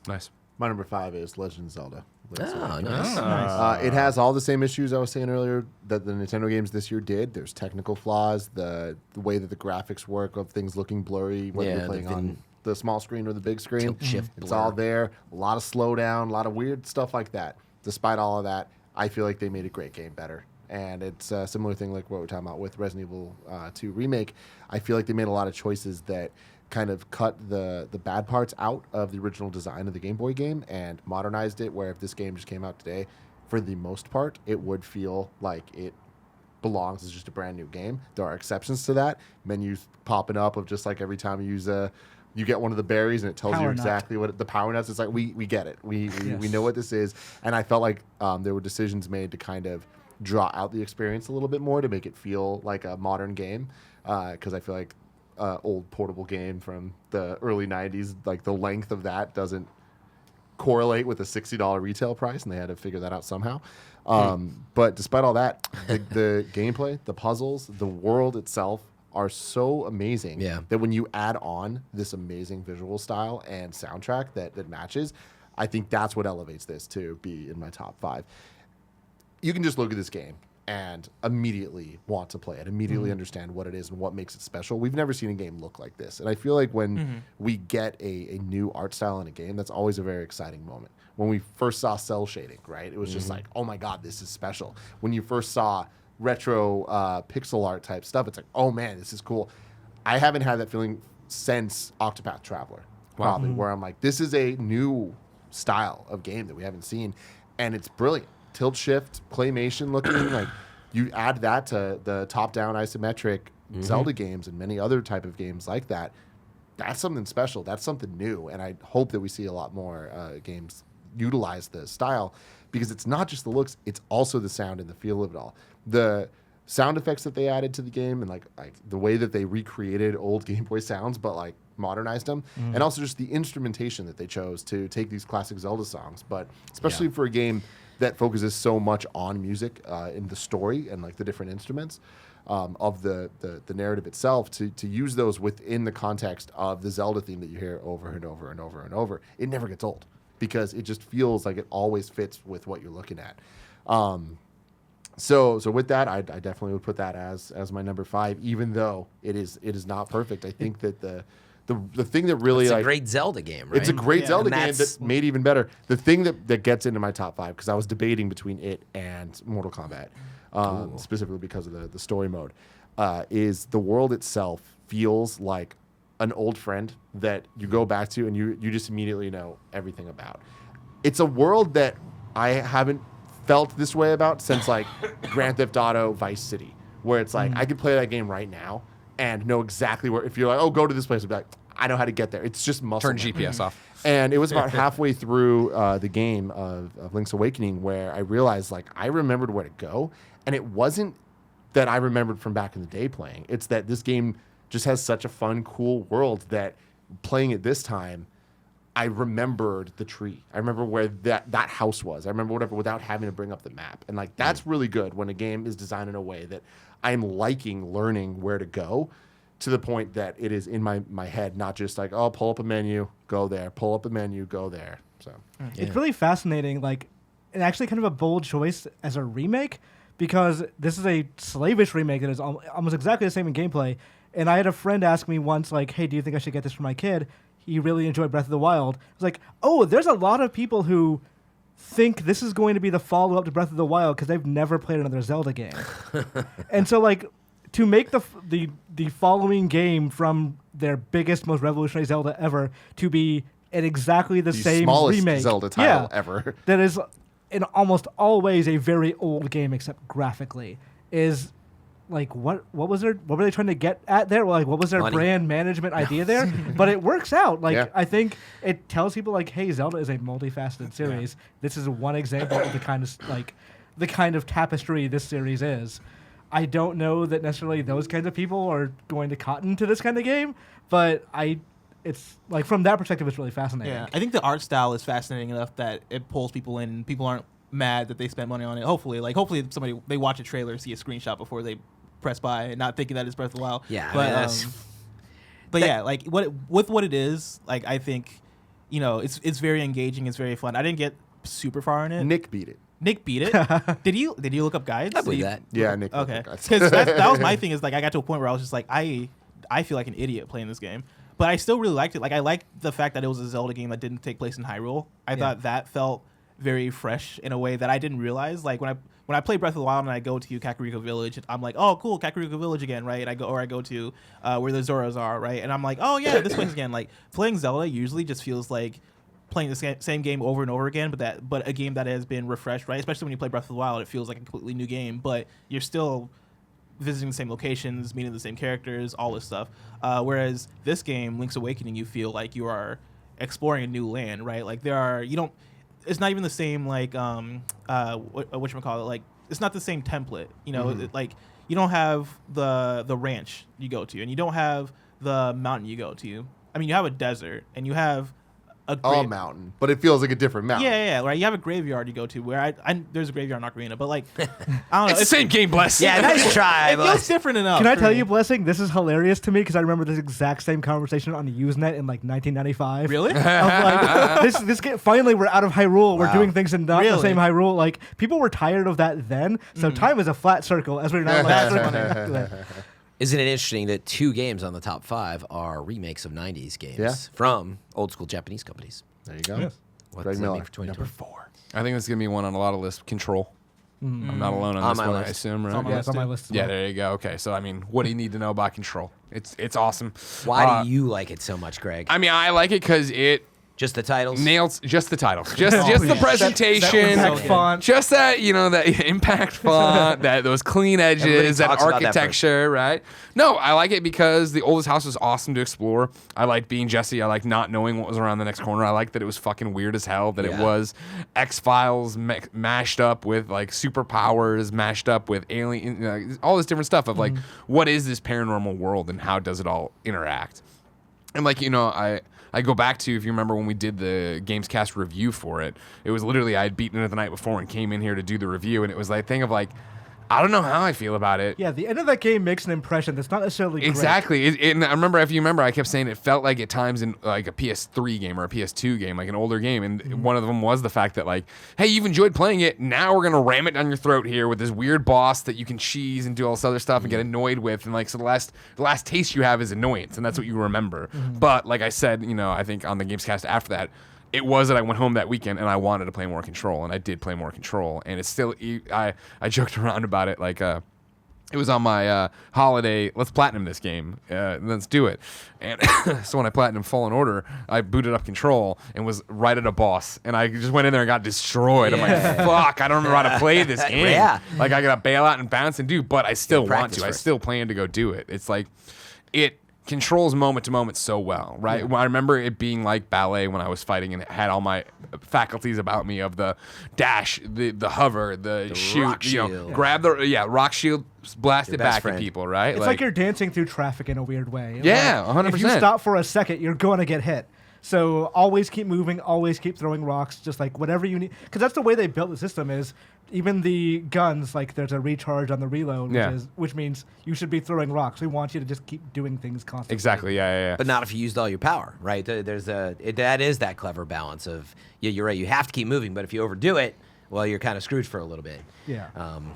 Nice. My number 5 is Legend of Zelda. Link's Oh, Awakening. nice. It has all the same issues I was saying earlier that the Nintendo games this year did. There's technical flaws, the way that the graphics work of things looking blurry, whether Yeah, you're playing on the small screen or the big screen. Tilt shift It's blur. all there. A lot of slowdown, a lot of weird stuff like that. Despite all of that, I feel like they made a great game better. And it's a similar thing like what we're talking about with Resident Evil 2 Remake. I feel like they made a lot of choices that kind of cut the bad parts out of the original design of the Game Boy game and modernized it, where if this game just came out today, for the most part, it would feel like it belongs as just a brand new game. There are exceptions to that. Menus popping up of just like every time you use you get one of the berries and it tells you Power nut. exactly what the power nuts. It's like we get it. We know what this is. And I felt like there were decisions made to kind of draw out the experience a little bit more to make it feel like a modern game. Because I feel like old portable game from the early 90s, like the length of that doesn't correlate with a $60 retail price, and they had to figure that out somehow. But despite all that, the gameplay, the puzzles, the world itself are so amazing that when you add on this amazing visual style and soundtrack that matches, I think that's what elevates this to be in my top 5. You can just look at this game and immediately want to play it, immediately understand what it is and what makes it special. We've never seen a game look like this. And I feel like when we get a new art style in a game, that's always a very exciting moment. When we first saw cell shading, right, it was just like, oh my God, this is special. When you first saw retro pixel art type stuff, it's like, oh man, this is cool. I haven't had that feeling since Octopath Traveler, probably, where I'm like, this is a new style of game that we haven't seen, and it's brilliant. Tilt shift, claymation looking, like you add that to the top-down isometric Zelda games and many other type of games like that. That's something special. That's something new, and I hope that we see a lot more games utilize the style, because it's not just the looks, it's also the sound and the feel of it all. The sound effects that they added to the game and like the way that they recreated old Game Boy sounds but like modernized them, and also just the instrumentation that they chose to take these classic Zelda songs, but especially for a game that focuses so much on music in the story and like the different instruments of the narrative itself, to use those within the context of the Zelda theme that you hear over and over and over and over. It never gets old because it just feels like it always fits with what you're looking at. So with that, I definitely would put that as my number 5, even though it is not perfect. I think that the thing that really It's a like, great Zelda game, right? it's a great Zelda And game that's- that made even better. The thing that gets into my top 5, because I was debating between it and Mortal Kombat, specifically because of the story mode, is the world itself feels like an old friend that you go back to and you just immediately know everything about. It's a world that I haven't felt this way about since like Grand Theft Auto Vice City, where it's like I could play that game right now and know exactly where. If you're like, oh, go to this place, I'd be like, I know how to get there. It's just muscle Turn memory. GPS off. And it was about halfway through the game of Link's Awakening where I realized like I remembered where to go, and it wasn't that I remembered from back in the day playing. It's that this game just has such a fun, cool world that playing it this time, I remembered the tree. I remember where that house was. I remember whatever without having to bring up the map. And like that's really good when a game is designed in a way that I'm liking learning where to go, to the point that it is in my head, not just like, oh, pull up a menu, go there, pull up a menu, go there. So It's really fascinating, like, and actually kind of a bold choice as a remake, because this is a slavish remake that is almost exactly the same in gameplay. And I had a friend ask me once, like, hey, do you think I should get this for my kid? He really enjoyed Breath of the Wild. I was like, oh, there's a lot of people who think this is going to be the follow-up to Breath of the Wild because they've never played another Zelda game. And so, like, to make the following game from their biggest, most revolutionary Zelda ever to be in exactly the same smallest remake, Zelda title ever. that is in almost always a very old game except graphically, is like what were they trying to get at there? Like, what was their Money. brand management idea there? But it works out. Like, Yeah. I think it tells people like, hey, Zelda is a multifaceted series. This is one example of the kind of tapestry this series is. I don't know that necessarily those kinds of people are going to cotton to this kind of game, but it's like from that perspective, it's really fascinating. Yeah, I think the art style is fascinating enough that it pulls people in. And people aren't mad that they spent money on it. Hopefully they watch a trailer, see a screenshot before they press buy, and not thinking that it's Breath of the Wild. Yeah, but yeah, like what it is, like I think, it's very engaging. It's very fun. I didn't get super far in it. Nick beat it. Nick beat it. Did you look up guides? I believe that. Yeah, Nick. Okay, because that was my thing. Is like I got to a point where I was just like I feel like an idiot playing this game. But I still really liked it. Like I liked the fact that it was a Zelda game that didn't take place in Hyrule. I thought that felt very fresh in a way that I didn't realize. Like when I play Breath of the Wild and I go to Kakariko Village, I'm like, oh cool, Kakariko Village again, right? And I go to where the Zoras are, right? And I'm like, oh yeah, this place again. Like playing Zelda usually just feels like playing the same game over and over again, but a game that has been refreshed, right? Especially when you play Breath of the Wild, it feels like a completely new game, but you're still visiting the same locations, meeting the same characters, all this stuff. Whereas this game, Link's Awakening, you feel like you are exploring a new land, right? Like it's not even the same like whatchamacallit, like it's not the same template, like you don't have the ranch you go to, and you don't have the mountain you go to. I mean, you have a desert, and you have a mountain, but it feels like a different mountain. Yeah, right. You have a graveyard you go to where there's a graveyard in Ocarina, but like I don't know. It's the same game, Bless. Yeah, nice try. It feels different enough. Can I tell you, Blessing? This is hilarious to me because I remember this exact same conversation on the Usenet in like 1995. Really? Of like this game, finally we're out of Hyrule. We're doing things in not the same Hyrule. Like people were tired of that then. So time is a flat circle as we're now like. Isn't it interesting that 2 games on the top 5 are remakes of 90s games from old school Japanese companies? There you go. Yes. What Greg does that mean Miller, for 2020? number 4. I think this is gonna be one on a lot of lists. Control. I'm not alone on this my one, I list. assume, right? Yeah, it's on my list. As Yeah, well. there you go. Okay, so I mean, what do you need to know about Control? It's awesome. Why do you like it so much, Greg? I mean, I like it because it Just the titles? nails just the title, just the presentation, impact font. just that that impact font, those clean Everybody edges, that talks about that architecture, right? No, I like it because the oldest house was awesome to explore. I like being Jesse. I like not knowing what was around the next corner. I like that it was fucking weird as hell. That it was X-Files mashed up with like superpowers, mashed up with alien, all this different stuff of like what is this paranormal world and how does it all interact? And like I go back to, if you remember when we did the Gamescast review for it, it was literally I had beaten it the night before and came in here to do the review, and it was that thing of like, I don't know how I feel about it. Yeah, the end of that game makes an impression that's not necessarily Exactly. And I remember, if you remember, I kept saying it felt like at times in like a PS3 game or a PS2 game, like an older game. And one of them was the fact that like, hey, you've enjoyed playing it. Now we're going to ram it down your throat here with this weird boss that you can cheese and do all this other stuff and get annoyed with. And like, so the last taste you have is annoyance. And that's what you remember. But like I said, I think on the Gamescast after that, it was that I went home that weekend and I wanted to play more Control, and I did play more Control, and it's still I joked around about it like it was on my holiday. Let's platinum this game. Let's do it. And so when I platinum Fallen Order, I booted up Control and was right at a boss, and I just went in there and got destroyed. I'm like, fuck, I don't remember how to play this game. Like I gotta bail out and bounce and do, but I still want to. I still plan to go do it. It's like it controls moment to moment so well, right? I remember it being like ballet when I was fighting, and it had all my faculties about me of the dash, the hover, the shoot, rock shield. grab the rock shield, blast Your it best back friend. at people, right? It's like you're dancing through traffic in a weird way. Yeah, Like, 100%. If you stop for a second, you're going to get hit. So always keep moving, always keep throwing rocks, just like whatever you need. Because that's the way they built the system is even the guns, like there's a recharge on the reload, which means you should be throwing rocks. We want you to just keep doing things constantly. Exactly, yeah. But not if you used all your power, right? That is that clever balance of, you're right, you have to keep moving, but if you overdo it, well, you're kind of screwed for a little bit. Yeah.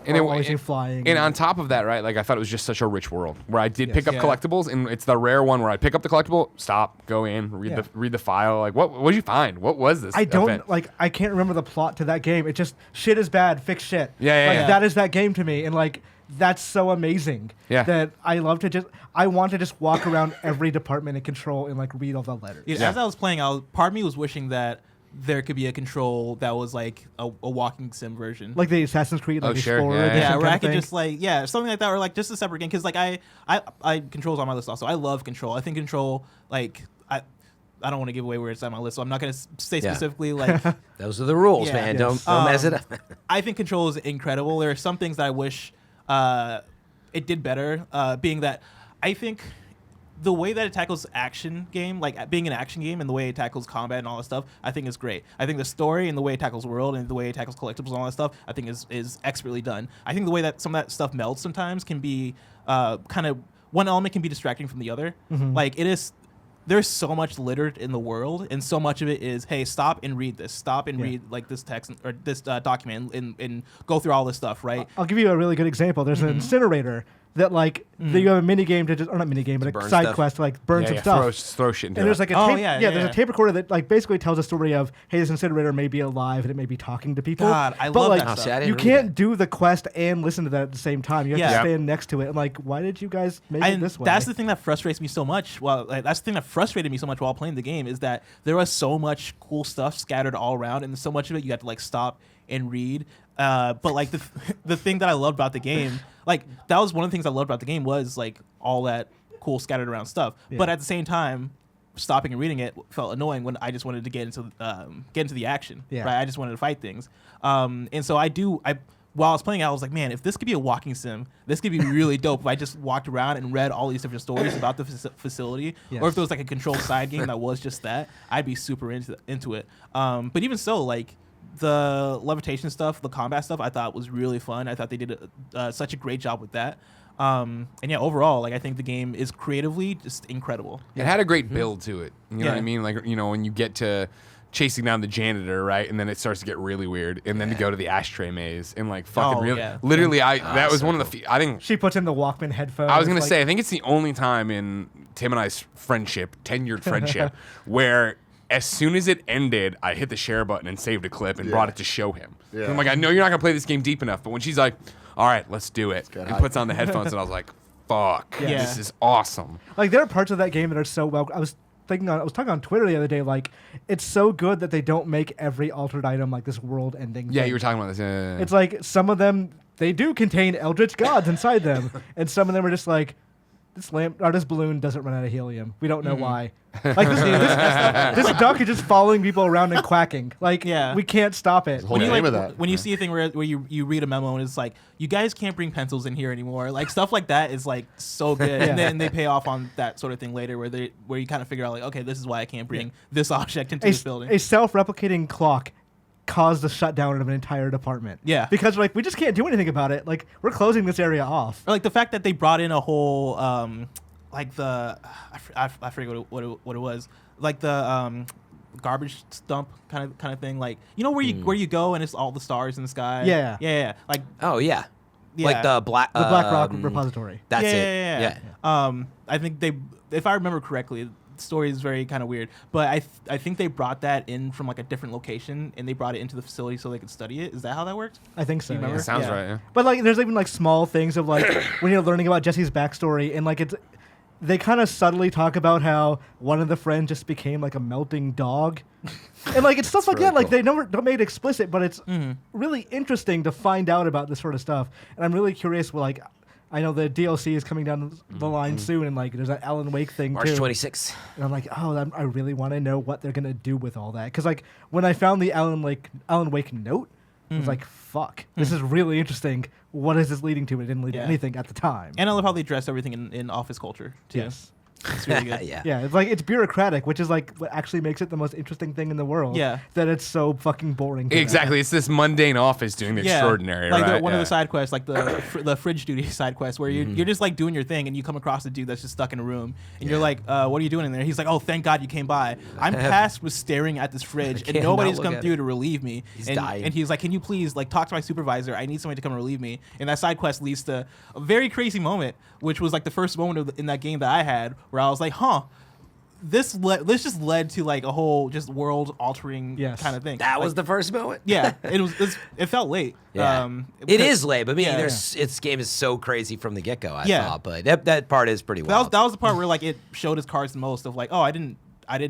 And always flying. And on top of that, right, like I thought it was just such a rich world where I did pick up collectibles, and it's the rare one where I pick up the collectible, stop, go in, read the file. Like, what did you find? What was this? I don't event? I can't remember the plot to that game. It just shit is bad, fix shit. Yeah. That is that game to me, and like that's so amazing. Yeah. That I want to just walk around every department in Control and like read all the letters. Yeah. As I was playing, part of me was wishing that there could be a Control that was like a walking sim version, Like the Assassin's Creed, like sure, Explorer yeah, edition where I kind could of just like something like that, or like just a separate game. Because like I Control's on my list also. I love Control. I think Control, like I don't want to give away where it's on my list, so I'm not going to say specifically like. Those are the rules, Yeah. man. Yes. Don't mess it up. I think Control is incredible. There are some things that I wish it did better. Being that I think the way that it tackles action game, like being an action game, and the way it tackles combat and all that stuff, I think is great. I think the story and the way it tackles world and the way it tackles collectibles and all that stuff, I think is expertly done. I think the way that some of that stuff melds sometimes can be kind of one element can be distracting from the other. Like it is. There's so much littered in the world, and so much of it is, hey, stop and read this. Stop and read like this text or this document and go through all this stuff, right? I'll give you a really good example. There's an incinerator that like you have a mini game to just, or not mini game, but a burn side stuff. quest to like burn some stuff. Throw shit into And there's it. like a Oh, tape, yeah, there's a tape recorder that like basically tells a story of, hey, this incinerator may be alive and it may be talking to people. God, I but love like, that Oh, see, I stuff. didn't you read can't that. do the quest and listen to that at the same time. You have to Yeah. stand next to it. I'm like, why did you guys make it And this way? that's the thing that frustrates me so much. Well, like, that's the thing that frustrated me so much while playing the game is that there was so much cool stuff scattered all around, and so much of it you had to like stop and read. But like the thing that I loved about the game, like that was one of the things I loved about the game was like all that cool scattered around stuff. Yeah. But at the same time, stopping and reading it felt annoying when I just wanted to get into the action. Yeah. Right, I just wanted to fight things. And so while I was playing it, I was like, man, if this could be a walking sim, this could be really dope if I just walked around and read all these different stories about the facility. Yes. Or if there was like a controlled side game that was just that, I'd be super into it. But even so, like the levitation stuff, the combat stuff, I thought was really fun. I thought they did such a great job with that. And yeah, overall, like I think the game is creatively just incredible. It had a great build to it. You know what I Yeah. mean? Like, you know, when you get to chasing down the janitor, right? And then it starts to get really weird. And then to go to the ashtray maze and like fucking Oh, really. yeah. Literally, that was so one of the. I think. She puts in the Walkman headphones. I was going to like, say, I think it's the only time in Tim and I's friendship, tenured friendship, where as soon as it ended, I hit the share button and saved a clip and brought it to show him. Yeah. I'm like, I know you're not going to play this game deep enough, but when she's like, all right, let's do it, get and hype. puts on the headphones, and I was like, fuck, Yeah. this is awesome. Like there are parts of that game that are so well. I was talking on Twitter the other day. Like it's so good that they don't make every altered item like this world-ending. Yeah, thing. you were talking about this. Yeah. It's like some of them they do contain eldritch gods inside them, and some of them are just like this lamp or this balloon doesn't run out of helium. We don't know why. Like this duck is just following people around and quacking. Like Yeah. we can't stop it. The whole When you, name like, of that. when you see a thing where you read a memo and it's like, you guys can't bring pencils in here anymore, like stuff like that is like so good. Yeah. And then they pay off on that sort of thing later where you kind of figure out like, okay, this is why I can't bring this object into this building. A self-replicating clock caused the shutdown of an entire department. Yeah. Because like we just can't do anything about it. Like we're closing this area off. Or like the fact that they brought in a whole like the I forget what it was, like the garbage dump kind of thing, like you know where you go and it's all the stars in the sky. Yeah. Like Oh yeah. Yeah. Like the Black Rock repository. That's yeah, it. yeah. I think if I remember correctly, the story is very kind of weird, but I think they brought that in from like a different location and they brought it into the facility so they could study it. Is that how that worked? I think so. You remember? Yeah. Sounds Yeah. right. Yeah. But like, there's even like small things of like when you're learning about Jesse's backstory, and like they kind of subtly talk about how one of the friends just became like a melting dog, and like it's stuff like really that. Like cool. they never don't make it explicit, but it's really interesting to find out about this sort of stuff. And I'm really curious. Well, like I know the DLC is coming down the line soon, and like there's that Alan Wake thing March too. 26th. And I'm like, I really want to know what they're gonna do with all that. Because like when I found the Alan Wake note, I was like, fuck, this is really interesting. What is this leading to? It didn't lead to Yeah. anything at the time. And I love how they dress everything in office culture too. Yes. It's really good. Yeah. Yeah, it's like it's bureaucratic, which is like what actually makes it the most interesting thing in the world. Yeah. That it's so fucking boring. to them. Exactly. It's this mundane office doing the extraordinary, like right? one of Yeah. the side quests, like the fridge duty side quest, where you're just like doing your thing and you come across a dude that's just stuck in a room and you're like, what are you doing in there? He's like, oh, thank God you came by. I'm tasked with staring at this fridge and can't nobody's not come look at through it. to relieve me. He's and, dying. and he's like, can you please like talk to my supervisor? I need somebody to come and relieve me. And that side quest leads to a very crazy moment, which was like the first moment in that game that I had where I was like, this just led to like a whole just world altering Yes. kind of thing. That Like, was the first moment. yeah, it felt late. Yeah. It because- is late, but Yeah. its game is so crazy from the get go. I Yeah. thought, but that part is pretty That wild. was the part where like it showed his cards the most of like, oh, I didn't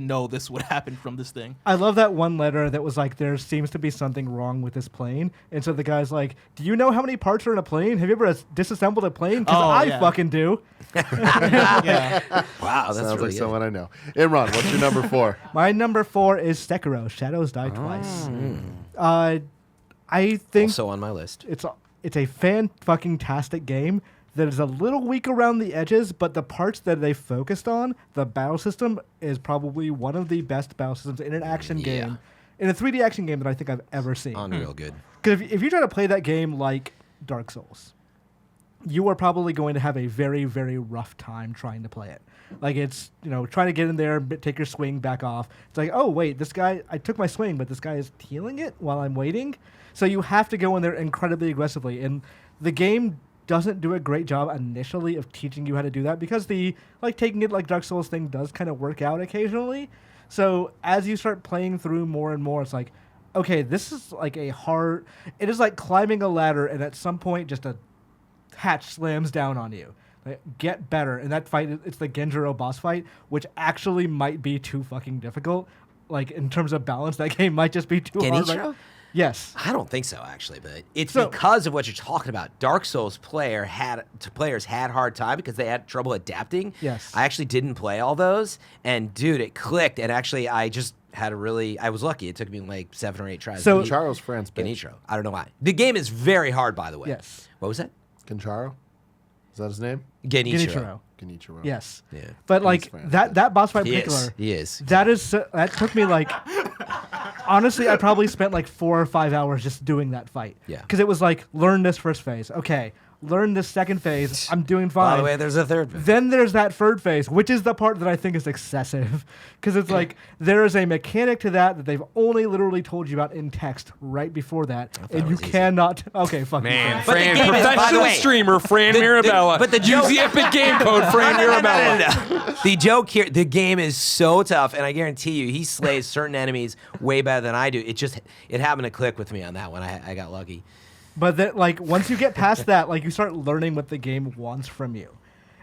know this would happen from this thing. I love that one letter that was like, there seems to be something wrong with this plane. And so the guy's like, do you know how many parts are in a plane? Have you ever disassembled a plane? Because Oh, I yeah. fucking do. Yeah. Wow, that's Sounds really like good. someone I know. Imran, what's your number 4? My number 4 is Sekiro, Shadows Die Twice. I think Also on my list. it's a fan-fucking-tastic game that is a little weak around the edges, but the parts that they focused on, the battle system is probably one of the best battle systems in an action game, in a 3D action game that I think I've ever seen. Unreal good. Because if you try to play that game like Dark Souls, you are probably going to have a very, very rough time trying to play it. Like it's, trying to get in there, take your swing back off. It's like, oh, wait, this guy, I took my swing, but this guy is healing it while I'm waiting. So you have to go in there incredibly aggressively. And the game doesn't do a great job initially of teaching you how to do that because the, taking it like Dark Souls thing does kind of work out occasionally. So as you start playing through more and more, it's like, okay, this is like it is like climbing a ladder, and at some point just a hatch slams down on you. Like, get better. And that fight, it's the Genjiro boss fight, which actually might be too fucking difficult. Like, in terms of balance, that game might just be too hard. Genichiro? Yes. I don't think so, actually, but it's because of what you're talking about. Dark Souls players had hard time because they had trouble adapting. Yes. I actually didn't play all those, and dude, it clicked, and actually I just had I was lucky. It took me like 7 or 8 tries. So Charles Fran's bitch. Genichiro. I don't know why. The game is very hard, by the way. Yes. What was that? Concharo? Is that his name? Genichiro. Genichiro. Yes. Yeah. But He's like Fran. that boss fight in He particular, is. that took me like honestly, I probably spent like 4 or 5 hours just doing that fight. Yeah. Because it was like, learn this first phase. Okay. Learn this second phase. I'm doing fine. By the way, there's a third phase. Then there's that third phase, which is the part that I think is excessive. Because it's like, there is a mechanic to that they've only literally told you about in text right before that. And you cannot. Okay, fuck Man, you. Fran, the game is, by the professional way, streamer, Fran Mirabella. but the use joke- the Epic Game Code, Fran Mirabella. No. The joke here, the game is so tough, and I guarantee you, he slays certain enemies way better than I do. It happened to click with me on that one. I got lucky. But then, like, once you get past that, like, you start learning what the game wants from you.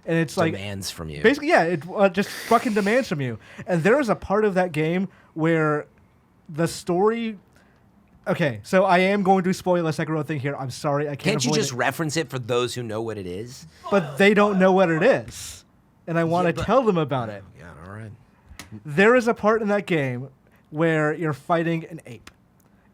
And it's like, Demands from you. basically, yeah, it just fucking demands from you. And there is a part of that game where the story. Okay, so I am going to spoil a Sekiro thing here. I'm sorry, I can't. Can't you avoid just it. reference it for those who know what it is? But they don't know what it is, and I want to tell them about it. Yeah, all right. There is a part in that game where you're fighting an ape.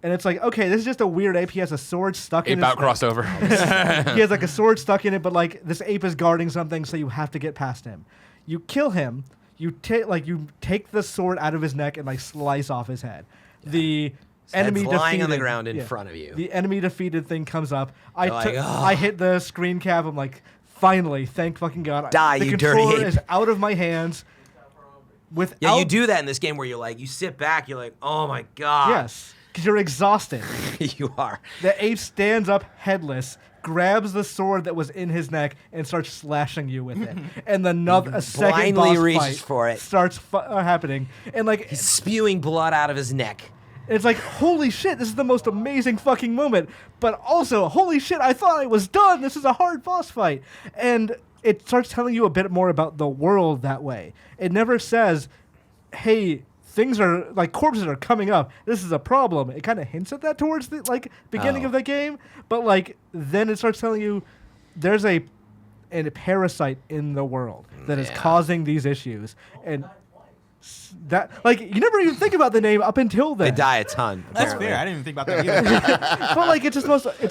And it's like, okay, this is just a weird ape. He has a sword stuck in Ape his out crossover. He has like a sword stuck in it, but like this ape is guarding something, so you have to get past him. You kill him. You take the sword out of his neck and like slice off his head. The enemy Head's lying on the defeated- ground in front of you. The enemy defeated thing comes up. You're like, "Oh." I hit the screen cap. I'm like, finally, thank fucking God. Die, the you dirty controller ape. is out of my hands. Without, Yeah, you do that in this game where you sit back, you're like, oh my God. Yes, because you're exhausted. You are. The ape stands up headless, grabs the sword that was in his neck, and starts slashing you with it. And then a second Blindly boss reaches fight for it. starts happening. And like, He's spewing blood out of his neck. it's like, holy shit, this is the most amazing fucking moment. But also, holy shit, I thought I was done. This is a hard boss fight. And it starts telling you a bit more about the world that way. It never says, hey, things are, like, corpses are coming up. This is a problem. It kind of hints at that towards the, like, beginning of the game. But, like, then it starts telling you there's a parasite in the world that is causing these issues. And that, like, you never even think about the name up until then. They die a ton. That's apparently. fair. I didn't even think about that either. But like, it's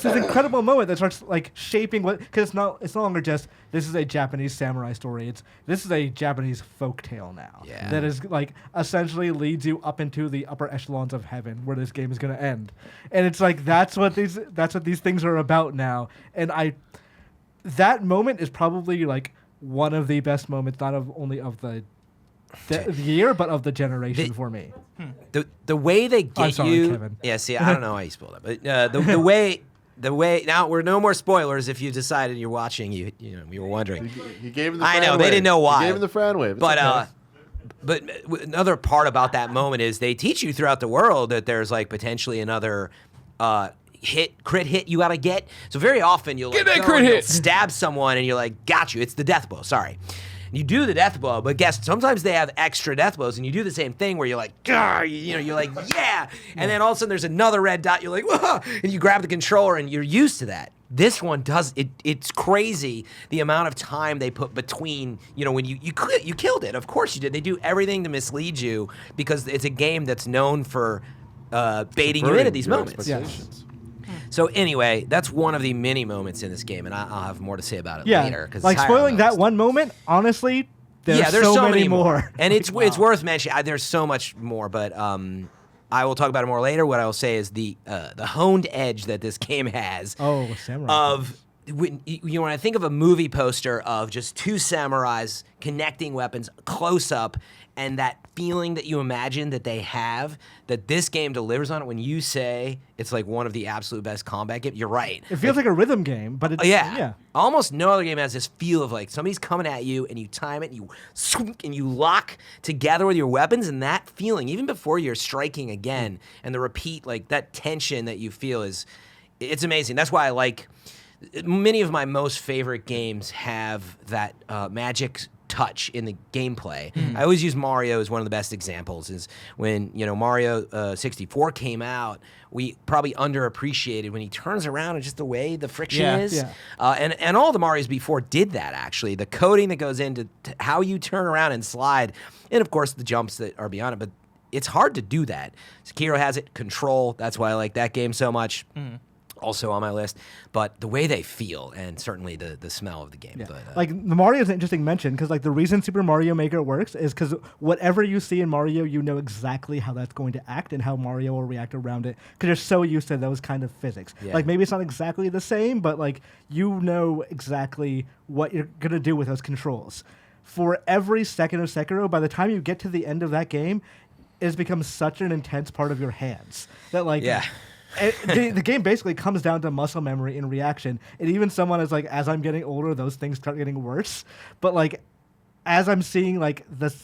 this incredible moment that starts like shaping what, because it's no longer just this is a Japanese samurai story. This is a Japanese folktale now. Yeah. That is like essentially leads you up into the upper echelons of heaven where this game is going to end. And it's like that's what these things are about now. And that moment is probably like one of the best moments, not only of the year, but of the generation for me. The way they get I'm sorry, you. Kevin. Yeah, see, I don't know how you spoiled that, but the way. Now we're no more spoilers. If you decided you're watching, you were wondering. He gave him the I Fran know, they wave. didn't know why. He gave him the Fran wave. It's But okay. but another part about that moment is they teach you throughout the world that there's like potentially another crit hit you gotta get. So very often you'll Get like that go crit and you'll hit. stab someone and you're like, got you. It's the death blow. Sorry. You do the death blow, but guess sometimes they have extra death blows, and you do the same thing where you're like, "Gah," you're like, yeah, and then all of a sudden there's another red dot. You're like, whoa, and you grab the controller, and you're used to that. This one does it. It's crazy the amount of time they put between. When you killed it. Of course you did. They do everything to mislead you because it's a game that's known for baiting you into these Your moments. expectations. So anyway, that's one of the many moments in this game, and I'll have more to say about it Yeah, later. 'Cause like it's higher on spoiling the that list. one moment, honestly, there's so many more. And it's worth mentioning. There's so much more, but I will talk about it more later. What I will say is the honed edge that this game has. Oh, samurai. When I think of a movie poster of just two samurais connecting weapons close up, and that feeling that you imagine that they have, that this game delivers on it. When you say it's like one of the absolute best combat games, you're right. It feels like a rhythm game, but it's yeah. Almost no other game has this feel of like somebody's coming at you and you time it and you swoop and you lock together with your weapons, and that feeling even before you're striking again and the repeat, like that tension that you feel it's amazing. That's why I like many of my most favorite games have that magic touch in the gameplay. I always use Mario as one of the best examples. Is when Mario 64 came out, we probably underappreciated when he turns around and just the way the friction is. Yeah. And all the Marios before did that, actually. The coding that goes into how you turn around and slide, and of course the jumps that are beyond it, but it's hard to do that. Sekiro has it. Control, that's why I like that game so much. Also on my list, but the way they feel and certainly the smell of the game. Yeah. But, Like the Mario is an interesting mention because like the reason Super Mario Maker works is because whatever you see in Mario, you know exactly how that's going to act and how Mario will react around it because you're so used to those kind of physics. Yeah. Like maybe it's not exactly the same, but like you know exactly what you're gonna do with those controls. For every second of Sekiro, by the time you get to the end of that game, it has become such an intense part of your hands that like the game basically comes down to muscle memory and reaction. And even someone is like, as I'm getting older, those things start getting worse. But like, as I'm seeing like the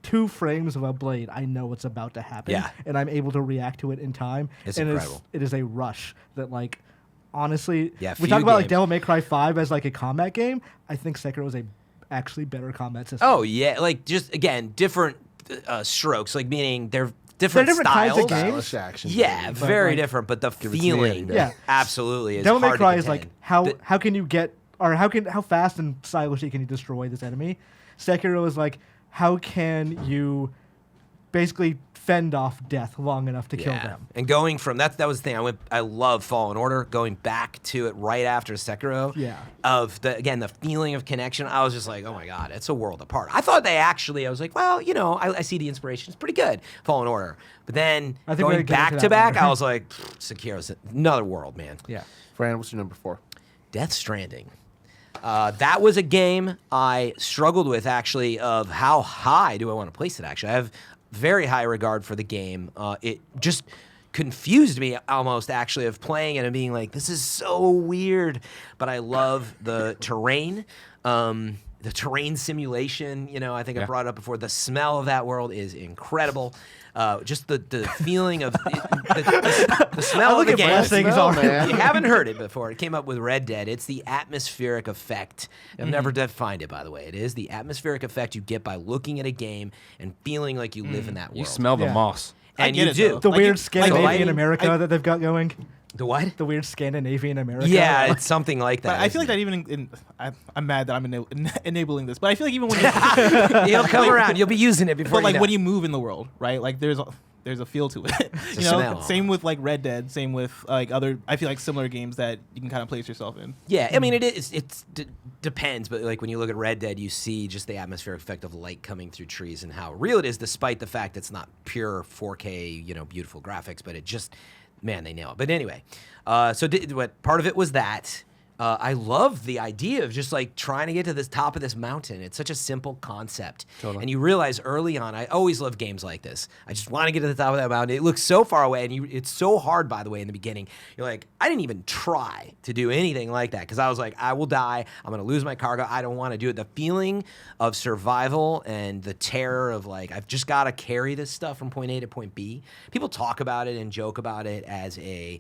2 frames of a blade, I know what's about to happen. Yeah. And I'm able to react to it in time. It's and incredible. It is a rush that like, honestly, Yeah, we few talk about like games. Devil May Cry 5 as like a combat game. I think Sekiro is a actually better combat system. Oh yeah, like just again different strokes, like meaning they're different different styles. kinds of games. Stylish action. Yeah, games. very like- different, but the it to me feeling, any day. Yeah. absolutely is Devil May hard Cry to is like contend. how can you get or how fast and stylishly can you destroy this enemy? Sekiro is like how can you basically fend off death long enough to kill them? And going from that was the thing. I love Fallen Order. Going back to it right after Sekiro. Yeah. Of the feeling of connection. I was just like, oh my god, it's a world apart. I thought I was like, well, I see the inspiration. It's pretty good, Fallen Order. But then I think we're going gonna get back into to that back, later. I was like, Sekiro's another world, man. Yeah. Fran, what's your number 4? Death Stranding. That was a game I struggled with, actually, of how high do I want to place it, actually. I have very high regard for the game. It just confused me almost, actually, of playing it and being like, this is so weird. But I love the terrain. The terrain simulation, I think I brought it up before. The smell of that world is incredible. Just the feeling of the smell of the game. Man. You haven't heard it before. It came up with Red Dead. It's the atmospheric effect. I've never defined it, by the way. It is the atmospheric effect you get by looking at a game and feeling like you live in that world. You smell the Yeah. moss. And get you it, do. though. The Like weird it- Scandinavian lighting- America that they've got going. The what? The weird Scandinavian America. Yeah, it's something like that. But I feel like isn't that even I'm mad that I'm enabling this, but I feel like even when you, You'll come around. You'll be using it before but like you know. when you move in the world, right? Like there's a feel to it. a smell. Same with like Red Dead. Same with like other. I feel like similar games that you can kind of place yourself in. Yeah, I mean it depends, but like when you look at Red Dead, you see just the atmospheric effect of light coming through trees and how real it is, despite the fact it's not pure 4K, beautiful graphics, but it just, man, they nail it. But anyway, what part of it was that. I love the idea of just like trying to get to this top of this mountain. It's such a simple concept. Totally. And you realize early on, I always love games like this. I just want to get to the top of that mountain. It looks so far away, and it's so hard, by the way, in the beginning. You're like, I didn't even try to do anything like that because I was like, I will die. I'm going to lose my cargo. I don't want to do it. The feeling of survival and the terror of like, I've just got to carry this stuff from point A to point B. People talk about it and joke about it as a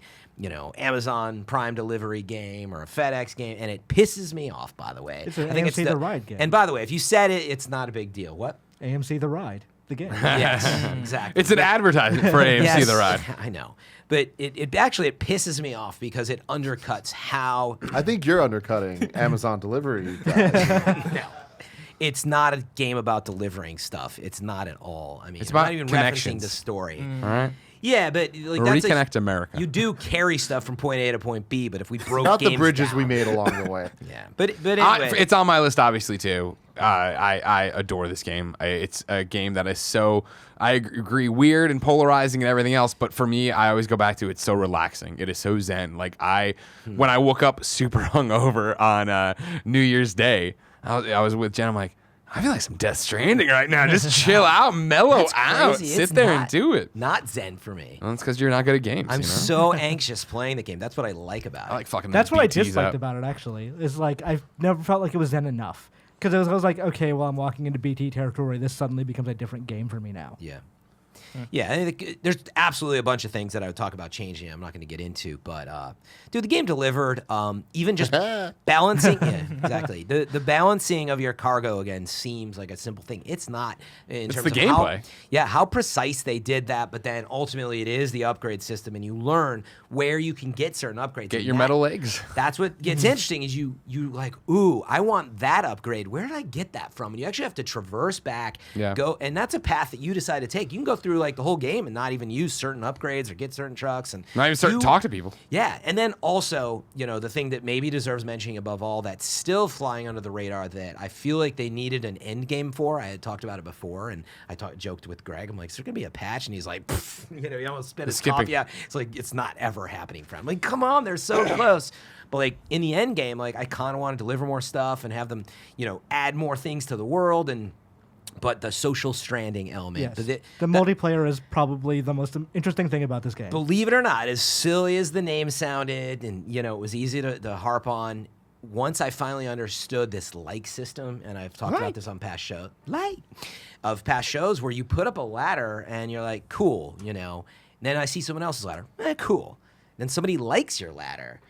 Amazon Prime delivery game or a FedEx game, and it pisses me off, by the way. It's an I think AMC The Ride game. And by the way, if you said it, it's not a big deal. What? AMC The Ride, the game. Yes, exactly. It's an advertisement for AMC Yes, The Ride. I know. But it actually pisses me off because it undercuts how I think you're undercutting Amazon delivery guys. no. It's not a game about delivering stuff. It's not at all. I mean, It's I'm not about even referencing connections. the story. All right. Yeah, but like that's Reconnect America. You do carry stuff from point A to point B, but if we broke Not the games bridges down, we made along the way. Yeah, but anyway, It's on my list, obviously, too. I adore this game. It's a game that is so, I agree, weird and polarizing and everything else. But for me, I always go back to it's so relaxing. It is so zen. Like when I woke up super hungover on New Year's Day, I was with Jen. I'm like, I feel like some Death Stranding right now. Just chill out, mellow That's out, crazy. sit It's there and not- do it. not zen for me. Well, it's because you're not good at games. I'm you know? so anxious playing the game. That's what I like about it. I like fucking. That's what I BTs disliked up. about it. Actually, is like I've never felt like it was zen enough. Because I was like, okay, well, I'm walking into BT territory. This suddenly becomes a different game for me now. Yeah. Yeah, I think there's absolutely a bunch of things that I would talk about changing. I'm not going to get into, but dude, the game delivered. Even just balancing, yeah, exactly. The balancing of your cargo again seems like a simple thing. It's not in terms the of gameplay. how precise they did that. But then ultimately, it is the upgrade system, and you learn where you can get certain upgrades. Get And your that- metal legs. That's what gets interesting is you like, ooh, I want that upgrade. Where did I get that from? And you actually have to traverse back, Yeah. go, and that's a path that you decide to take. You can go through like the whole game and not even use certain upgrades or get certain trucks and Not even start to talk to people. Yeah, and then also, the thing that maybe deserves mentioning above all that's still flying under the radar that I feel like they needed an end game for. I had talked about it before, and I joked with Greg. I'm like, is there gonna be a patch? And he's like, pfft, he almost spit his skipping. coffee out. It's like it's not ever happening for him. Like, come on, they're so close. But like in the end game, like I kind of want to deliver more stuff and have them, add more things to the world but the social stranding element. Yes. The multiplayer is probably the most interesting thing about this game. Believe it or not, as silly as the name sounded, and it was easy to harp on. Once I finally understood this like system, and I've talked about this on past shows, past shows where you put up a ladder and you're like, cool, Then I see someone else's ladder, cool. Then somebody likes your ladder,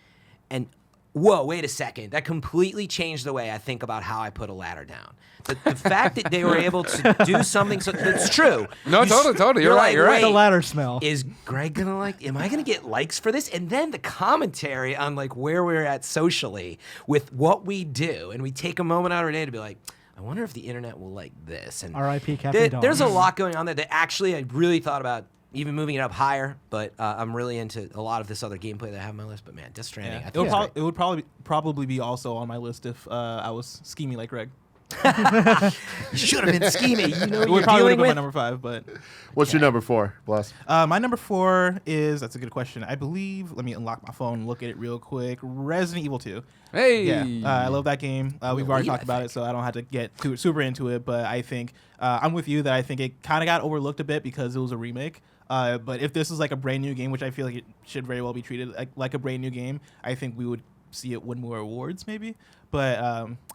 and whoa, wait a second. That completely changed the way I think about how I put a ladder down. The fact that they were able to do something, so that's true. No, totally. You're right. You're right. The wait, ladder smell. Is Greg gonna am I gonna get likes for this? And then the commentary on like where we're at socially with what we do. And we take a moment out of our day to be like, I wonder if the internet will like this. And R.I.P. Captain Dog. there's a lot going on there that actually I really thought about even moving it up higher, but I'm really into a lot of this other gameplay that I have on my list. But man, Death Stranding, I think It would probably be also on my list if I was scheming like Greg. you should have been scheming. You know It what would probably you're would dealing have been my with. number 5, but What's your number 4, Bless? my number 4 is, that's a good question. I believe, let me unlock my phone and look at it real quick. Resident Evil 2. Hey. Yeah, I love that game. We've already Believe, talked I about think. it, so I don't have to get super into it. But I think I'm with you that I think it kind of got overlooked a bit because it was a remake. But if this is like a brand new game, which I feel like it should very well be treated like a brand new game, I think we would see it win more awards maybe. But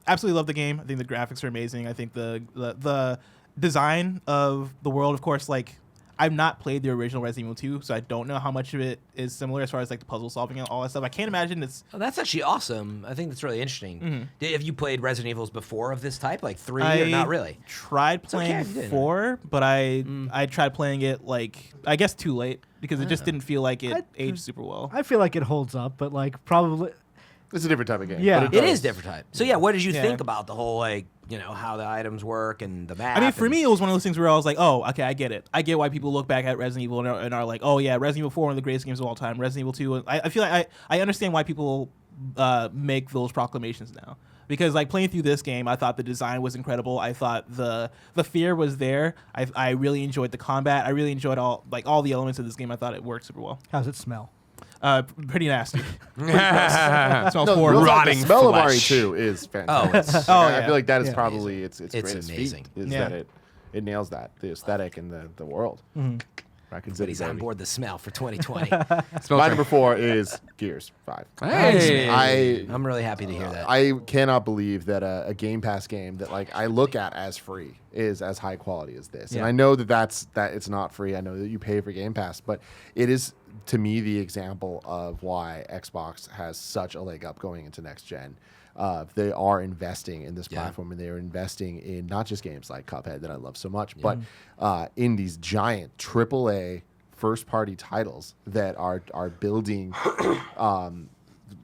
absolutely love the game. I think the graphics are amazing. I think the design of the world, of course, like I've not played the original Resident Evil 2, so I don't know how much of it is similar as far as like the puzzle solving and all that stuff. I can't imagine it's Oh, that's actually awesome. I think that's really interesting. Mm-hmm. Have you played Resident Evils before of this type, like 3 or not really? Tried okay playing if you didn't. 4, but I tried playing it like I guess too late because it just didn't feel like it aged super well. I feel like it holds up, but like probably It's a different type of game. Yeah. but It does. is different type. So yeah, what did you Yeah. think about the whole how the items work and the map? I mean, for and- me, it was one of those things where I was like, "Oh, okay, I get it. I get why people look back at Resident Evil and are like, oh yeah, Resident Evil 4, one of the greatest games of all time. Resident Evil 2, I feel like I understand why people make those proclamations now. Because like playing through this game, I thought the design was incredible. I thought the fear was there. I really enjoyed the combat. I really enjoyed all the elements of this game. I thought it worked super well. how's it smell? Pretty nasty. Pretty gross. It smells No, horrible. real talk, Rotting the smell of flesh. RE2 is fantastic. Oh, it's Oh, I yeah. feel like that is Yeah. probably its It's greatest amazing. feat is Yeah. that it nails that the aesthetic and the world. Raccoon City, He's on baby. board the smell for 2020. Smells My like- number 4 is Gears 5. Hey. I'm really happy to hear that. I cannot believe that a Game Pass game that like I look at as free is as high quality as this. And Yeah. I know that it's not free. I know that you pay for Game Pass, but it is to me the example of why Xbox has such a leg up going into next gen. They are investing in this platform, and they are investing in not just games like Cuphead that I love so much, but in these giant AAA first-party titles that are building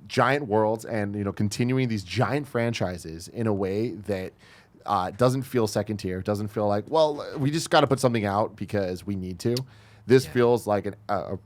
giant worlds and continuing these giant franchises in a way that doesn't feel second tier. Doesn't feel like, well, we just got to put something out because we need to. This feels like a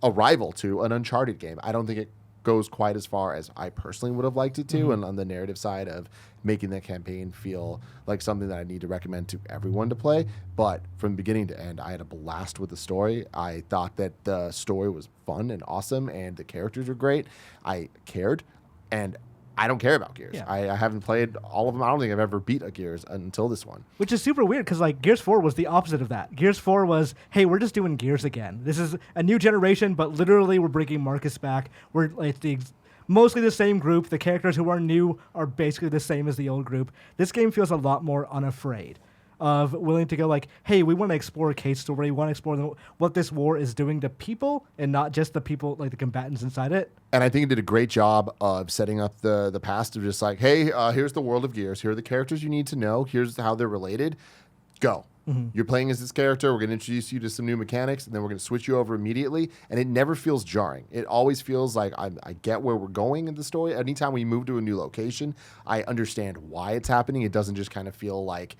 rival to an Uncharted game. I don't think it goes quite as far as I personally would have liked it to, and on the narrative side of making the campaign feel like something that I need to recommend to everyone to play. But from beginning to end, I had a blast with the story. I thought that the story was fun and awesome, and the characters were great. I cared, and I don't care about Gears. Yeah. I haven't played all of them. I don't think I've ever beat a Gears until this one. Which is super weird because like Gears 4 was the opposite of that. Gears 4 was, hey, we're just doing Gears again. This is a new generation, but literally we're bringing Marcus back. We're like mostly the same group. The characters who are new are basically the same as the old group. This game feels a lot more unafraid of willing to go like, hey, we want to explore Kate's story. We want to explore what this war is doing to people and not just the people, like the combatants inside it. And I think it did a great job of setting up the past of just like, hey, here's the world of Gears. Here are the characters you need to know. Here's how they're related. Go. You're playing as this character. We're going to introduce you to some new mechanics, and then we're going to switch you over immediately. And it never feels jarring. It always feels like I get where we're going in the story. Anytime we move to a new location, I understand why it's happening. It doesn't just kind of feel like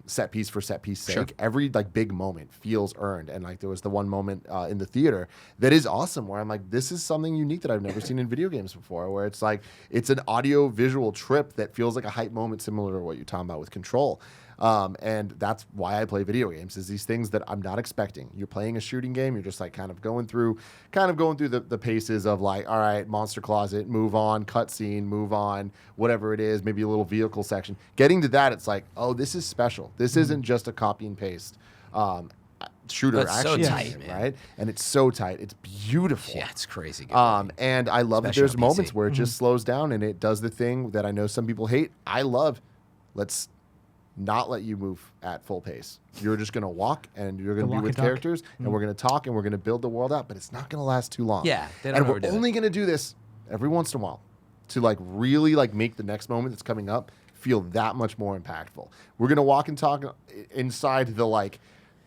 set piece for set piece sake. Sure. Every like big moment feels earned. And like there was the one moment in the theater that is awesome where I'm like, this is something unique that I've never seen in video games before, where it's like it's an audio visual trip that feels like a hype moment similar to what you're talking about with Control. And that's why I play video games, is these things that I'm not expecting. You're playing a shooting game. You're just like kind of going through the paces of like, all right, monster closet, move on, cutscene, move on, whatever it is, maybe a little vehicle section. Getting to that, it's like, oh, this is special. This isn't just a copy and paste shooter That's so action tight, game, man. right? And it's so tight. It's beautiful. Yeah, it's crazy good. And I love that Especially there's on moments PC. where it just slows down and it does the thing that I know some people hate. I love. Let's not let you move at full pace. You're just going to walk and you're going to be walk with and talk. characters and we're going to talk and we're going to build the world out, but it's not going to last too long. Yeah, they don't and we're overdo it. only going to do this every once in a while to like really like make the next moment that's coming up feel that much more impactful. We're going to walk and talk inside the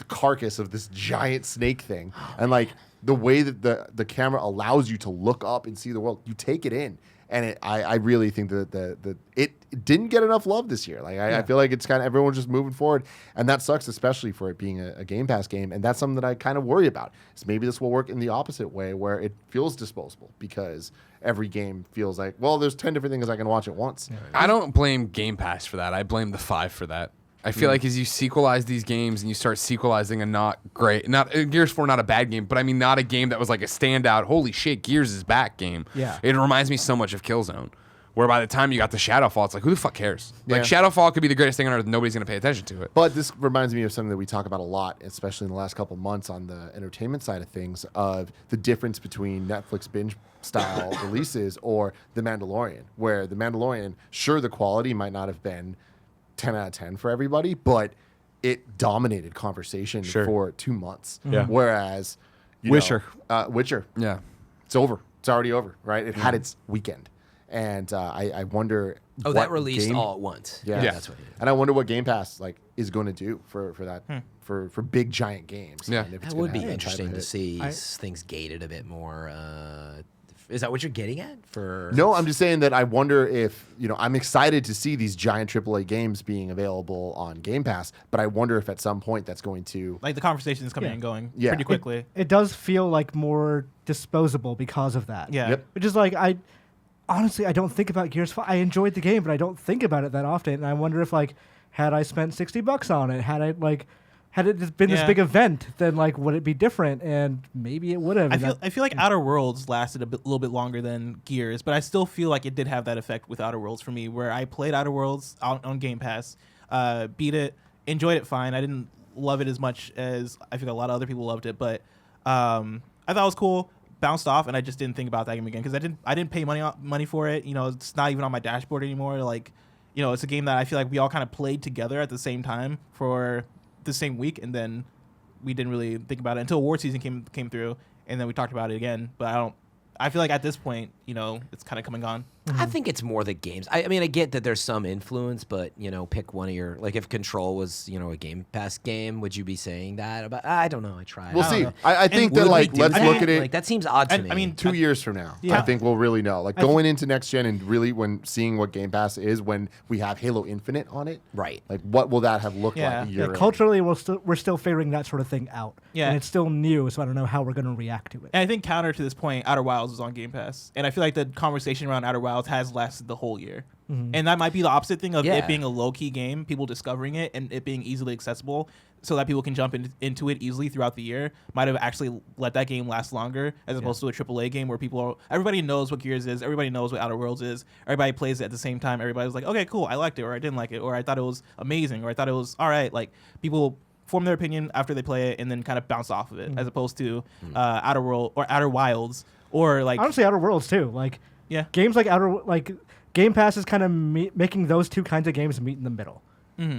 carcass of this giant snake thing. And like the way that the camera allows you to look up and see the world, you take it in. And I really think that it didn't get enough love this year. Like I feel like it's kind of everyone's just moving forward, and that sucks, especially for it being a Game Pass game. And that's something that I kind of worry about. Is maybe this will work in the opposite way, where it feels disposable because every game feels like, well, there's 10 different things I can watch at once. I don't blame Game Pass for that. I blame the 5 for that. I feel like as you sequelize these games and you start sequelizing a not great, not Gears 4, not a bad game, but I mean not a game that was like a standout, holy shit, Gears is back game. Yeah. It reminds me so much of Killzone, where by the time you got the Shadowfall, it's like, who the fuck cares? Like Yeah. Shadowfall could be the greatest thing on earth, nobody's going to pay attention to it. But this reminds me of something that we talk about a lot, especially in the last couple of months on the entertainment side of things, of the difference between Netflix binge style releases or The Mandalorian, where The Mandalorian, sure, the quality might not have been 10 out of 10 for everybody, but it dominated conversation for 2 months. Yeah. Whereas Witcher. Witcher, Yeah. it's over. It's already over, right? It had its weekend. And I wonder Oh, what that released game- all at once. Yeah. That's what it is. And I wonder what Game Pass is going to do for that for big giant games. Yeah. And if it's That gonna would be have that type interesting of to hit. see things gated a bit more. Is that what you're getting at? No, I'm just saying that I wonder if, I'm excited to see these giant AAA games being available on Game Pass, but I wonder if at some point that's going to... Like the conversation is coming Yeah. and going Yeah. pretty quickly. It does feel like more disposable because of that. Yeah. Yep. Which is like, honestly, I don't think about Gears 5. I enjoyed the game, but I don't think about it that often. And I wonder if had I spent $60 on it, had it just been this Yeah. big event, then would it be different? And maybe it would have. I feel like Outer Worlds lasted little bit longer than Gears, but I still feel like it did have that effect with Outer Worlds for me, where I played Outer Worlds on Game Pass, beat it, enjoyed it fine. I didn't love it as much as I think a lot of other people loved it, but I thought it was cool. Bounced off, and I just didn't think about that game again because I didn't pay money for it. It's not even on my dashboard anymore. It's a game that I feel like we all kind of played together at the same time for the same week, and then we didn't really think about it until award season came through, and then we talked about it again. But I feel like at this point, it's kind of come and gone. I think it's more the games. I mean, I get that there's some influence, but pick one of your like. If Control was a Game Pass game, would you be saying that about? I don't know. I tried. We'll see. I think that Would we like do let's that? look at it. Like that seems odd to me. I mean, 2 years from now, Yeah. I think we'll really know. Like going into next gen and really when seeing what Game Pass is when we have Halo Infinite on it. right. Like what will that have looked Yeah. like a year in? Culturally, we're still figuring that sort of thing out. Yeah. And it's still new, so I don't know how we're going to react to it. And I think counter to this point, Outer Wilds is on Game Pass, and I feel like the conversation around Outer Wilds has lasted the whole year. And that might be the opposite thing of Yeah. it being a low-key game, people discovering it, and it being easily accessible so that people can jump into it easily throughout the year. Might have actually let that game last longer as opposed to a AAA game where everybody knows what Gears is, everybody knows what Outer Worlds is, everybody plays it at the same time. Everybody's like, okay, cool, I liked it, or I didn't like it, or I thought it was amazing, or I thought it was all right. Like people form their opinion after they play it and then kind of bounce off of it, as opposed to Outer Wilds, or like Honestly, Outer Worlds too. Like yeah. games like Game Pass is kind of making those two kinds of games meet in the middle.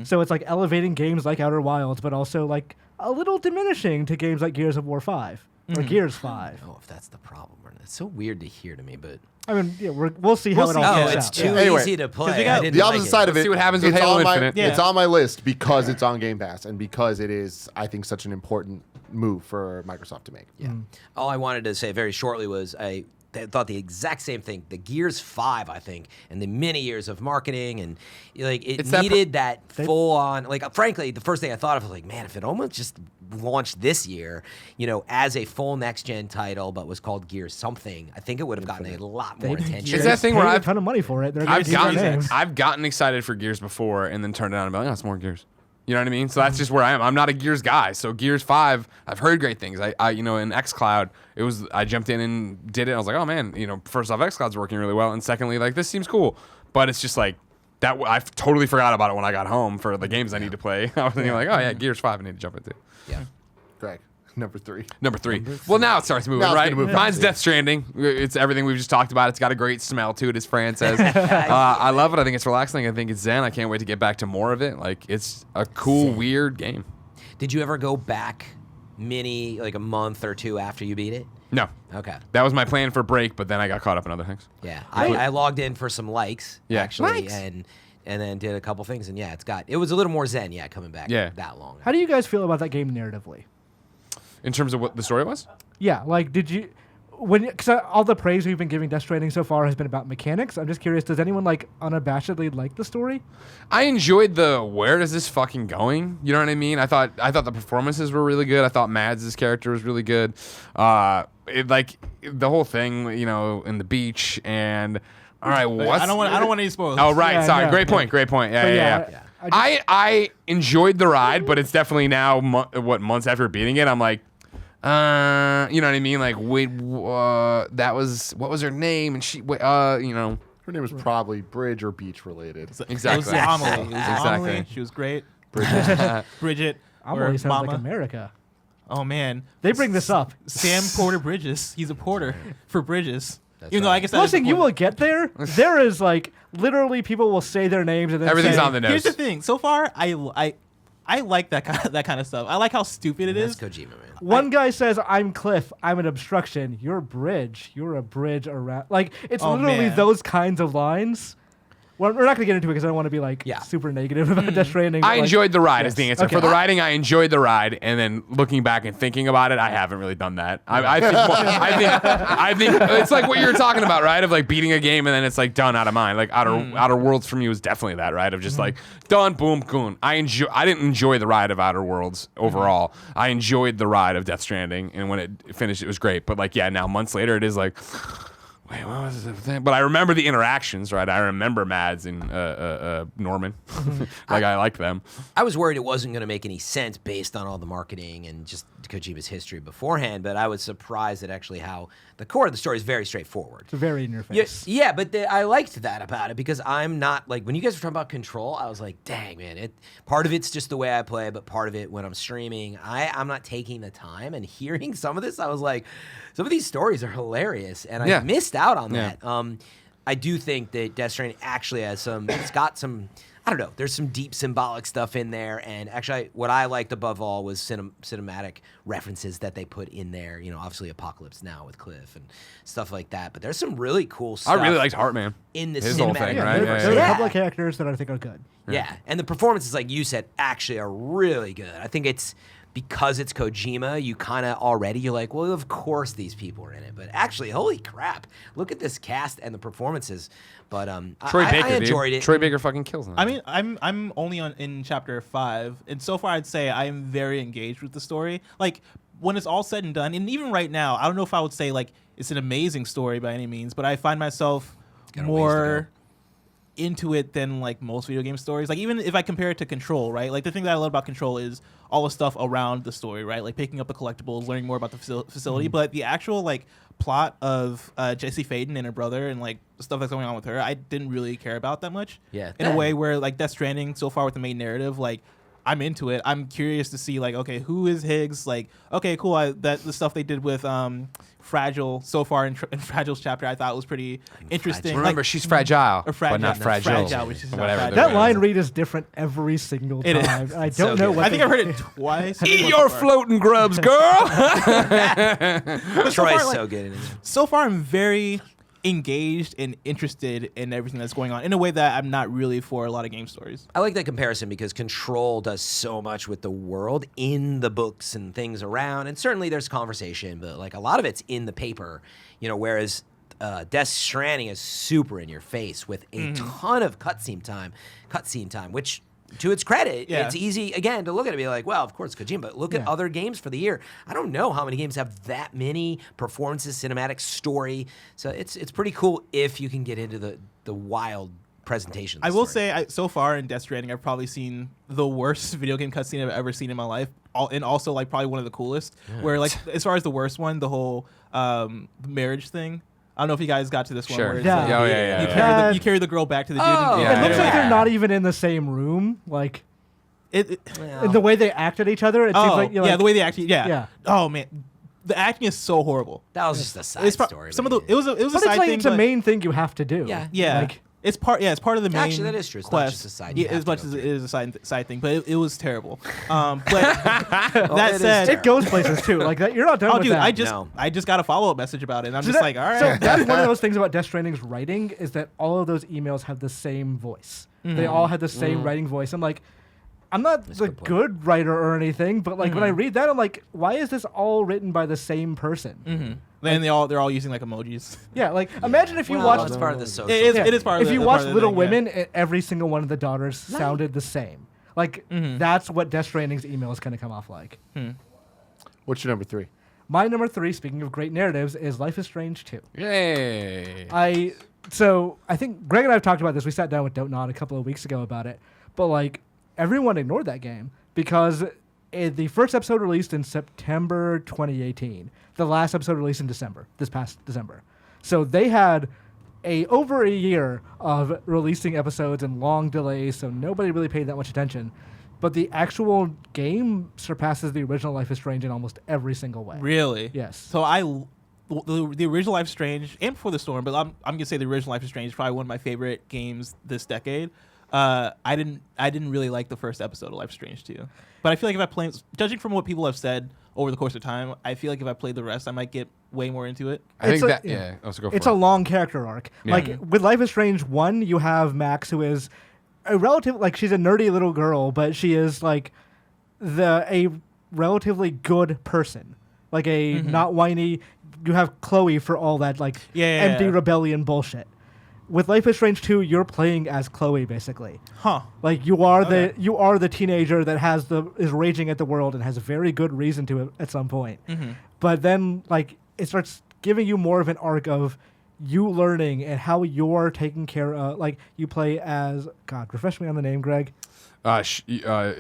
So it's like elevating games like Outer Wilds, but also like a little diminishing to games like Gears of War 5 or Gears 5. I don't know if that's the problem. It's so weird to hear to me, but I mean, yeah, we'll see how We'll it see. all Oh, plays it's out. too Anyway, easy to play. we got I didn't The like opposite it. side of Let's it. see what happens with it's Halo on my, Infinite. Yeah. It's on my list because it's on Game Pass and because it is, I think, such an important move for Microsoft to make. Yeah. All I wanted to say very shortly was I thought the exact same thing. The Gears 5, I think, and the many years of marketing and like it It's that needed that full on. Like frankly, the first thing I thought of was like, man, if it almost just launched this year, as a full next gen title, but was called Gears something, I think it would have gotten a lot more attention. It's that thing Paid where a ton of money for it. They're gonna I've keep their name. gotten excited for Gears before and then turned it on and be like, oh, it's more Gears. You know what I mean? So that's just where I am. I'm not a Gears guy. So Gears 5, I've heard great things. I in xCloud, I jumped in and did it. I was like, oh man, first off, xCloud's working really well, and secondly, like this seems cool. But it's just like that. I totally forgot about it when I got home for the games I need to play. I was thinking like, oh yeah, Gears 5, I need to jump into. Yeah. Greg, number 3. Number three. Well, now it starts moving, Now it's right? gonna move Mine's fast. Death Stranding. It's everything we've just talked about. It's got a great smell to it, as Fran says. I love it. I think it's relaxing. I think it's zen. I can't wait to get back to more of it. Like, it's a cool, weird game. Did you ever go back like a month or two after you beat it? No. Okay. That was my plan for break, but then I got caught up in other things. Yeah. I logged in for some likes, Yeah. actually, Likes. and then did a couple things, and yeah, it was a little more zen, coming back that long. How do you guys feel about that game narratively? In terms of what the story was? Yeah, like did you because all the praise we've been giving Death Stranding so far has been about mechanics. I'm just curious, does anyone like unabashedly like the story? I enjoyed where is this fucking going? You know what I mean? I thought the performances were really good. I thought Mads' character was really good. The whole thing, in the beach and all right, I don't want any spoilers. Oh right, Yeah, sorry. no. Great point. Yeah. I enjoyed the ride, but it's definitely now months after beating it, I'm like, you know what I mean? Like, wait, that was what was her name? And she, Her name was probably Bridge or Beach related. Exactly. It was Amelie. It was Exactly. Amelie. She was great. Bridget. Amelie or sounds Mama. like America. Oh man, They bring this up. Sam Porter Bridges. He's a porter for Bridges. That's Even though I right. guess that Plus, is the thing you point. will get there. There is like literally people will say their names and then Everything's say, on the nose. Here's the thing. So far, I like that kind of stuff. I like how stupid it That's is. Kojima, man. One guy says, "I'm Cliff. I'm an obstruction. You're a bridge. You're a bridge around." Like it's Oh, literally man. those kinds of lines. Well, we're not gonna get into it because I don't want to be like Yeah. super negative about Death Stranding. I but, enjoyed the ride yes. as the answer. Okay. For the riding, I enjoyed the ride, and then looking back and thinking about it, I haven't really done that. I think it's like what you're talking about, right? Of like beating a game and then it's like done out of mind. Like Outer Worlds for me was definitely that, right? Of just like done, boom, goon. I didn't enjoy the ride of Outer Worlds overall. I enjoyed the ride of Death Stranding, and when it finished, it was great. But like, yeah, now months later, it is like. Wait, what was the thing? But I remember the interactions, right? I remember Mads and Norman. Like, I like them. I was worried it wasn't going to make any sense based on all the marketing and just Kojima's history beforehand, but I was surprised at actually how the core of the story is very straightforward. It's very in your Yeah, face. yeah, but I liked that about it because I'm not like when you guys were talking about Control, I was like, dang man, part of it's just the way I play, but part of it when I'm streaming, I'm not taking the time and hearing some of this. I was like, some of these stories are hilarious, and I Yeah. missed out on Yeah. that. I do think that Death Stranding actually has it's got some, I don't know, there's some deep symbolic stuff in there. And actually, what I liked above all was cinematic references that they put in there. You know, obviously Apocalypse Now with Cliff and stuff like that. But there's some really cool stuff. I really liked Heartman. In the His cinematic whole thing, Yeah, right? there are a couple of characters that I think are good. Yeah, and the performances, like you said, actually are really good. I think it's because it's Kojima, you kind of already, you're like, well, of course these people are in it. But actually, holy crap, look at this cast and the performances. But Troy Baker, I enjoyed dude. it. Troy Baker fucking kills it. I mean, I'm only in chapter 5, and so far I'd say I'm very engaged with the story. Like when it's all said and done, and even right now, I don't know if I would say like it's an amazing story by any means, but I find myself Got a ways to more into it than like most video game stories. Like even if I compare it to Control, right? Like the thing that I love about Control is all the stuff around the story, right? Like picking up the collectibles, learning more about the facility, but the actual like plot of Jesse Faden and her brother and like the stuff that's going on with her, I didn't really care about that much. Yeah, In a way where like Death Stranding so far with the main narrative, like I'm into it. I'm curious to see like, okay, who is Higgs? Like, okay, cool. That the stuff they did with Fragile so far in Fragile's chapter, I thought was pretty interesting. Remember, Like, she's fragile, or fragile, but not no, fragile. fragile, which is not Whatever. fragile. That line read is different every single It is. time. I So don't know good. what I think they- I've heard it twice. Eat your floating grubs, girl. But so Troy's far, like, so good in it. so far, I'm very engaged and interested in everything that's going on in a way that I'm not really for a lot of game stories. I like that comparison because Control does so much with the world in the books and things around, and certainly there's conversation, but like a lot of it's in the paper, you know. Whereas Death Stranding is super in your face with a ton of cutscene time, which. To its credit, Yeah. it's easy, again, to look at it and be like, well, of course, Kojima, but look at Yeah. other games for the year. I don't know how many games have that many performances, cinematic story. So it's pretty cool if you can get into the wild presentation. of the I will story. say, so far in Death Stranding, I've probably seen the worst video game cutscene I've ever seen in my life, and also like probably one of the coolest. Where like as far as the worst one, the whole marriage thing. I don't know if you guys got to this one. Sure. Where it's Yeah. like, Oh, yeah. you carry the girl back to the dude. Oh, and- Yeah, It looks like yeah. they're not even in the same room. Like Well, the way they act at each other, it seems like you're yeah, like, the way they actually, Yeah. Oh man, the acting is so horrible. that was just a side It's story. some of the it was a but side it's like thing. it's a but- main thing you have to do. Yeah, Like, it's part of the main. Actually, that is true. It's not quest. just a side you Yeah, have as to much go as it through. is a side thing, but it was terrible. But that it is said, it goes places too. Like that, you're not done oh with dude, that. No. I just got a follow up message about it, and I'm So just that- like, all right. So that's one of those things about Death Stranding's writing is that all of those emails have the same voice. They all have the same writing voice. I'm like, I'm not That's the a good point. good writer or anything, but like when I read that, I'm like, why is this all written by the same person? Then they're all using like emojis. Yeah, like imagine if you Well, watched it's part of the social. It is. Yeah. It is part of if the. you part watched of the Little thing, yeah. Women, every single one of the daughters sounded the same. Like that's what Death Stranding's email is going to come off like. What's your number 3? My number 3, speaking of great narratives, is Life is Strange 2. Yay. I think Greg and I have talked about this. We sat down with Don't Nod a couple of weeks ago about it, but like everyone ignored that game because the first episode released in September 2018. The last episode released in December, this past December. So they had over a year of releasing episodes and long delays, so nobody really paid that much attention. But the actual game surpasses the original Life is Strange in almost every single way. Really? Yes. So the original Life is Strange and Before the Storm, but I'm gonna say the original Life is Strange is probably one of my favorite games this decade. I didn't really like the first episode of Life is Strange 2, but I feel like if I play, judging from what people have said over the course of time, I feel like if I played the rest, I might get way more into it. I think It's a- that, yeah. yeah. Let's go for It's it. a long character arc. Yeah. Like with Life is Strange 1, you have Max, who is a she's a nerdy little girl, but she is like a relatively good person, like a not whiny. You have Chloe for all that like empty Yeah. rebellion bullshit. With Life is Strange 2, you're playing as Chloe basically. Huh. Like you are Okay. the teenager that is raging at the world and has a very good reason to it at some point. But then like it starts giving you more of an arc of you learning and how you're taking care of. Like you play as refresh me on the name, Greg. It's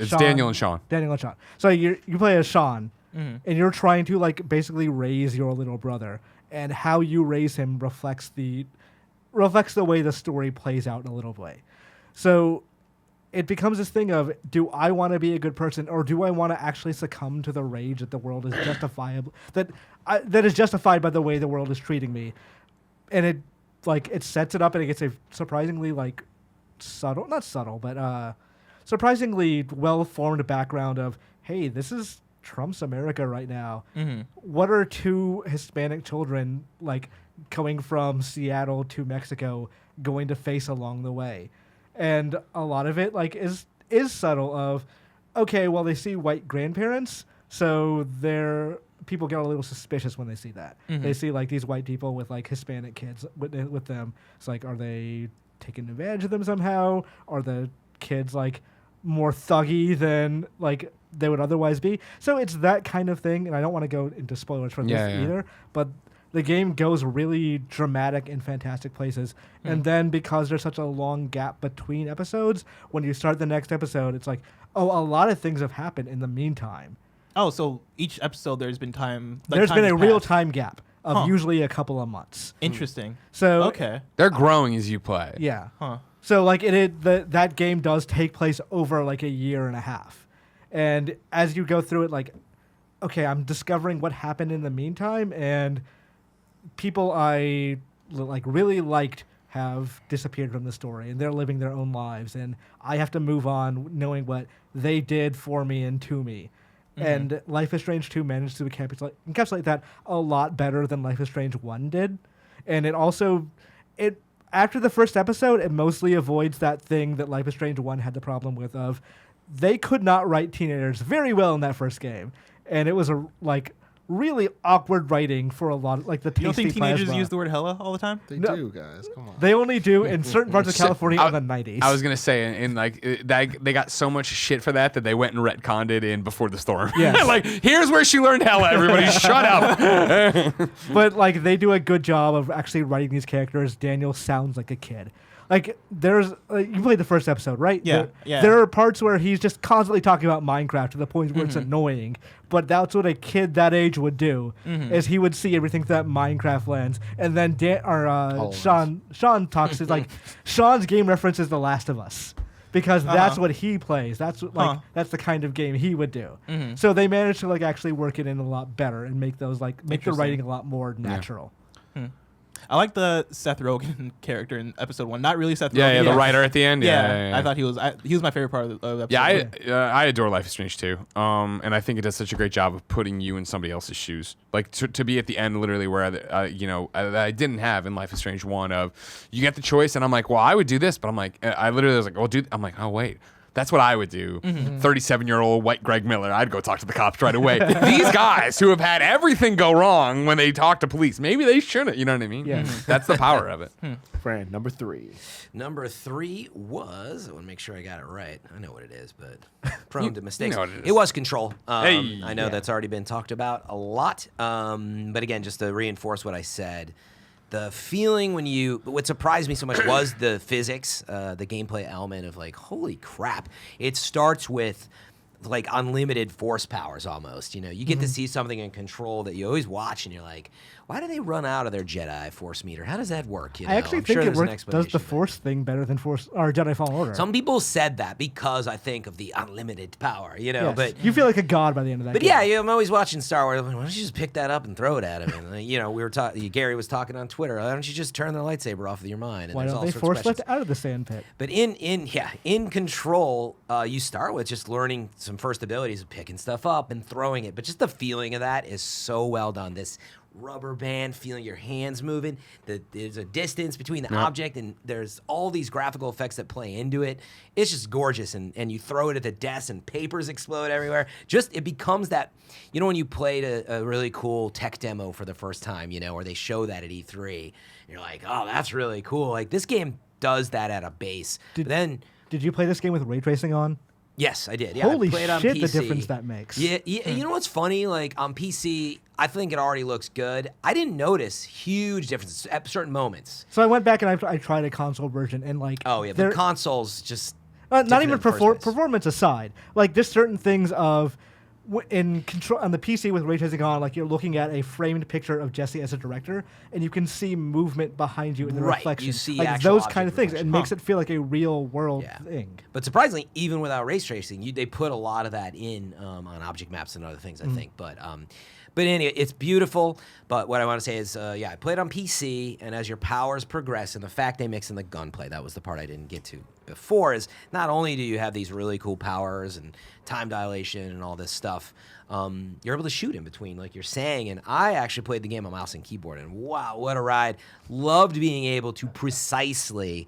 Sean. Daniel and Sean. Daniel and Sean. So you play as Sean, and you're trying to like basically raise your little brother, and how you raise him reflects the way the story plays out in a little way. So it becomes this thing of, do I want to be a good person, or do I want to actually succumb to the rage that the world is justifiable that is justified by the way the world is treating me? And like it sets it up and it gets a surprisingly like not subtle, but surprisingly well-formed background of, hey, this is Trump's America right now. Mm-hmm. What are two Hispanic children like going from Seattle to Mexico going to face along the way? And a lot of it like is subtle of, okay, well, they see white grandparents, so people get a little suspicious when they see that. Mm-hmm. They see like these white people with like Hispanic kids with them. It's like, are they taking advantage of them somehow? Are the kids like more thuggy than like they would otherwise be? So it's that kind of thing, and I don't want to go into spoilers for this either, but the game goes really dramatic in fantastic places. And then because there's such a long gap between episodes, when you start the next episode, it's like, oh, a lot of things have happened in the meantime. Oh, so each episode there's been time. Like There's time been has a real passed. time gap of usually a couple of months. Interesting. So Okay. They're growing as you play. yeah. Huh. So like that game does take place over like a year and a half. And as you go through it, like, okay, I'm discovering what happened in the meantime, and people I like really liked have disappeared from the story, and they're living their own lives, and I have to move on knowing what they did for me and to me. And Life is Strange 2 managed to encapsulate that a lot better than Life is Strange 1 did. And it after the first episode, it mostly avoids that thing that Life is Strange 1 had the problem with of they could not write teenagers very well in that first game. And it was really awkward writing for a lot of like the tasty You don't think teenagers plasma. use the word hella all the time? They No. do, guys. Come on. They only do in certain parts of California in the 90s. I was gonna say, in like they got so much shit for that they went and retconned it in Before the Storm. Yes. Like, here's where she learned hella. Everybody, shut up. But like they do a good job of actually writing these characters. Daniel sounds like a kid. Like there's you played the first episode, right? Yeah, yeah. There are parts where he's just constantly talking about Minecraft to the point where it's annoying. But that's what a kid that age would do. Is he would see everything through that Minecraft lens, and then Sean talks is like Sean's game reference is The Last of Us. Because that's what he plays. That's what, that's the kind of game he would do. So they managed to like actually work it in a lot better and make those make the Interesting. writing a lot more natural. I like the Seth Rogen character in episode 1. Not really Seth Rogen. Yeah, the writer at the end. Yeah, I thought he was my favorite part of the episode. Yeah, I adore Life is Strange too. And I think it does such a great job of putting you in somebody else's shoes. Like to be at the end, literally where I didn't have in Life is Strange 1 of you get the choice, and I'm like, well, I would do this, but I'm like, I literally was like, well, dude, I'm like, oh wait. That's what I would do. 37-year-old white Greg Miller. I'd go talk to the cops right away. These guys who have had everything go wrong when they talk to police, maybe they shouldn't. You know what I mean? Yeah. That's the power of it. Fran, number 3. Number 3 was, I want to make sure I got it right. I know what it is, but prone to mistakes. know what it is. It was Control. Hey. I know that's already been talked about a lot. But again, just to reinforce what I said, the feeling what surprised me so much was the physics, the gameplay element of like, holy crap. It starts with like unlimited force powers almost. You know, you get to see something in Control that you always watch and you're like, why do they run out of their Jedi force meter? How does that work? You know, I actually I'm think sure it there's an does the explanation, but- Force thing better than Jedi Fallen Order. Some people said that because I think of the unlimited power, you know, Yes. but You feel like a god by the end of that But game. yeah, I'm always watching Star Wars. Why don't you just pick that up and throw it at him? And we were talking. Gary was talking on Twitter. Why don't you just turn the lightsaber off of your mind? And Why there's don't all they sorts of force questions. lift out of the sand pit? But in Control, you start with just learning some first abilities of picking stuff up and throwing it. But just the feeling of that is so well done. This rubber band, feeling your hands moving. There's a distance between the object, and there's all these graphical effects that play into it. It's just gorgeous, and you throw it at the desk, and papers explode everywhere. Just it becomes that, when you played a really cool tech demo for the first time, or they show that at E3, you're like, oh, that's really cool. Like this game does that at a base. Did you play this game with ray tracing on? Yes, I did. Yeah, Holy I played on shit, PC. the difference that makes. Yeah, you know what's funny? Like on PC, I think it already looks good. I didn't notice huge differences at certain moments. So I went back and I tried a console version and like Oh yeah, there- the consoles just not different even in the first place. performance aside, like just certain things of in Control on the PC with ray tracing on, like you're looking at a framed picture of Jesse as a director, and you can see movement behind you in the Right, reflection. you see like actual those object kind of things. It reflection. makes it feel like a real world Yeah. thing. But surprisingly, even without ray tracing, they put a lot of that in on object maps and other things, I think. But anyway, it's beautiful. But what I want to say is, I played on PC, and as your powers progress, and the fact they mix in the gunplay, that was the part I didn't get to before, is not only do you have these really cool powers and time dilation and all this stuff, you're able to shoot in between, like you're saying. And I actually played the game on mouse and keyboard, and wow, what a ride. Loved being able to precisely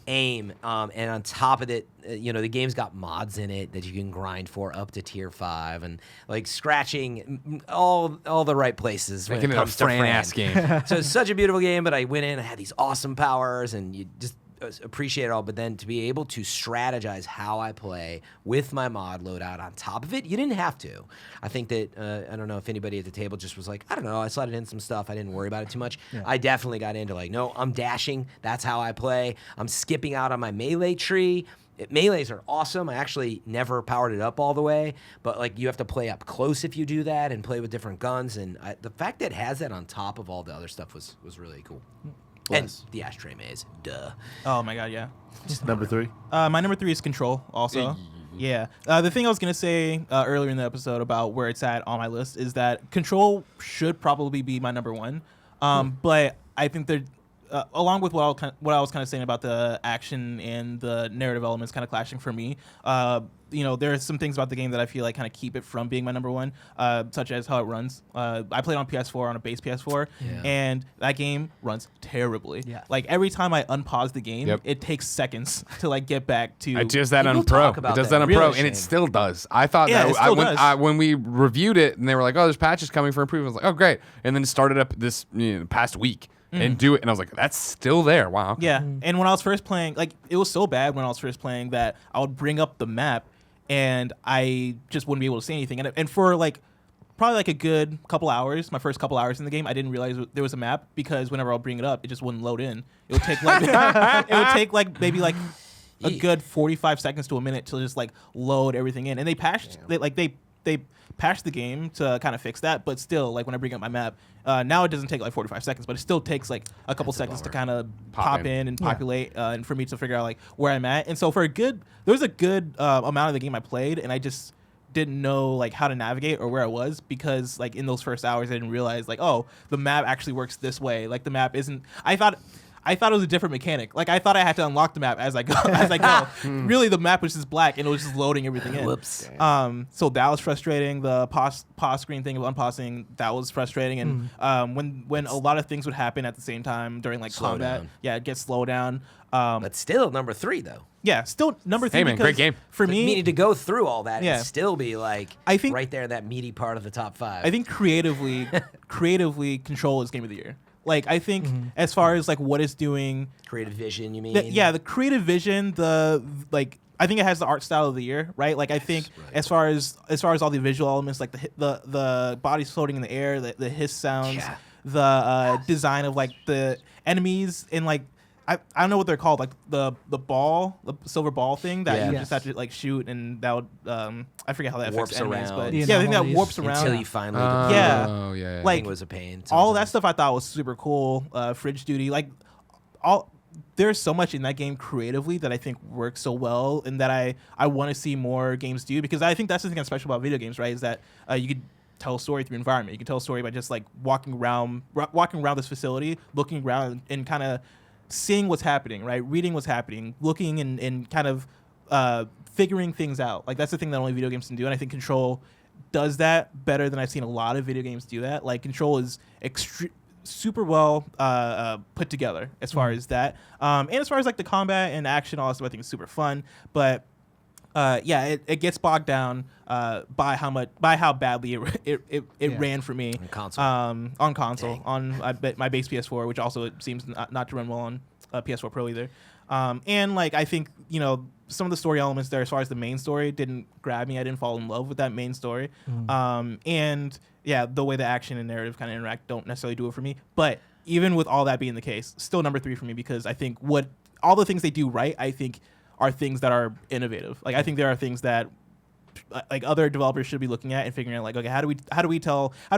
aim, and on top of it, the game's got mods in it that you can grind for up to tier 5, and like scratching all the right places when Making it it a comes to Fran. Fran-ass game. So it's such a beautiful game, but I went in, I had these awesome powers, and you just appreciate it all. But then to be able to strategize how I play with my mod loadout on top of it, you didn't have to. I think that, I don't know if anybody at the table just was like, I don't know, I slotted in some stuff, I didn't worry about it too much. Yeah. I definitely got into like, no, I'm dashing, that's how I play. I'm skipping out on my melee tree. Melees are awesome. I actually never powered it up all the way, but like you have to play up close if you do that and play with different guns. And the fact that it has that on top of all the other stuff was really cool. Bless. And the ashtray maze, duh. Oh my god, yeah. Number 3. My number 3 is Control. Also, yeah. The thing I was gonna say earlier in the episode about where it's at on my list is that Control should probably be my number 1. But I think they're along with what I was kind of saying about the action and the narrative elements kind of clashing for me. There are some things about the game that I feel like kind of keep it from being my number 1, such as how it runs. I played on PS4, on a base PS4, and that game runs terribly. Yeah. Like every time I unpause the game, it takes seconds to like get back to. It does that People on Pro. talk about It does that. that on Really Pro, shame. and it still does. I thought Yeah, that it still does. when we reviewed it, and they were like, "Oh, there's patches coming for improvement." I was like, "Oh, great!" And then it started up this past week and do it, and I was like, "That's still there." Wow. Yeah, and when I was first playing, like it was so bad when I was first playing that I would bring up the map and I just wouldn't be able to see anything. And for like probably like a good couple hours, my first couple hours in the game, I didn't realize there was a map because whenever I'll bring it up, it just wouldn't load in. It would take like maybe like a good 45 seconds to a minute to just like load everything in. And they patched they patched the game to kind of fix that, but still, like when I bring up my map, now it doesn't take like 45 seconds, but it still takes like a couple seconds to kind of pop in and populate, and for me to figure out like where I'm at. And so there was a good amount of the game I played, and I just didn't know like how to navigate or where I was, because like in those first hours I didn't realize like, oh, the map actually works this way. Like the map isn't. I thought it was a different mechanic. Like I thought I had to unlock the map as I go. Really, the map was just black and it was just loading everything in. Whoops. So that was frustrating. The pause screen thing of unpausing, that was frustrating. And when a lot of things would happen at the same time during like Slow combat, down. it gets slowed down. But still, number 3 though. Yeah, still number 3. Hey, man, because great game. for Me me. needed to go through all that Yeah. and still be like I think- right there in that meaty part of the top 5. I think creatively, Control is game of the year. Like I think as far as like what it's doing. creative vision, you mean? The creative vision, I think it has the art style of the year, right? Like I think right. as far as all the visual elements, like the bodies floating in the air, the hiss sounds, the design of like the enemies, and like I don't know what they're called, like the silver ball thing that you just have to like shoot, and that would I forget how that Warps affects enemies, around. but The I think that anomalies. warps around. Until you finally Yeah. Oh, yeah. Like, it was a pain. all that sometimes. stuff I thought was super cool. Fridge duty, like there's so much in that game creatively that I think works so well, and that I want to see more games do, because I think that's the thing that's special about video games, right? Is that you could tell a story through environment. You can tell a story by just like walking around this facility, looking around, and kind of seeing what's happening, right? Reading what's happening, looking and kind of figuring things out. Like that's the thing that only video games can do, and I think Control does that better than I've seen a lot of video games do that. Like Control is super well put together as far as that, and as far as like the combat and action, all that stuff, I think is super fun. But it gets bogged down by how badly it ran for me On console. on console Dang. on my base PS4, which also it seems not to run well on PS4 Pro either. And like I think some of the story elements there, as far as the main story, didn't grab me. I didn't fall in love with that main story. And the way the action and narrative kind of interact don't necessarily do it for me. But even with all that being the case, still number 3 for me, because I think all the things they do right, I think are things that are innovative. Like I think there are things that like other developers should be looking at and figuring out like, okay, how do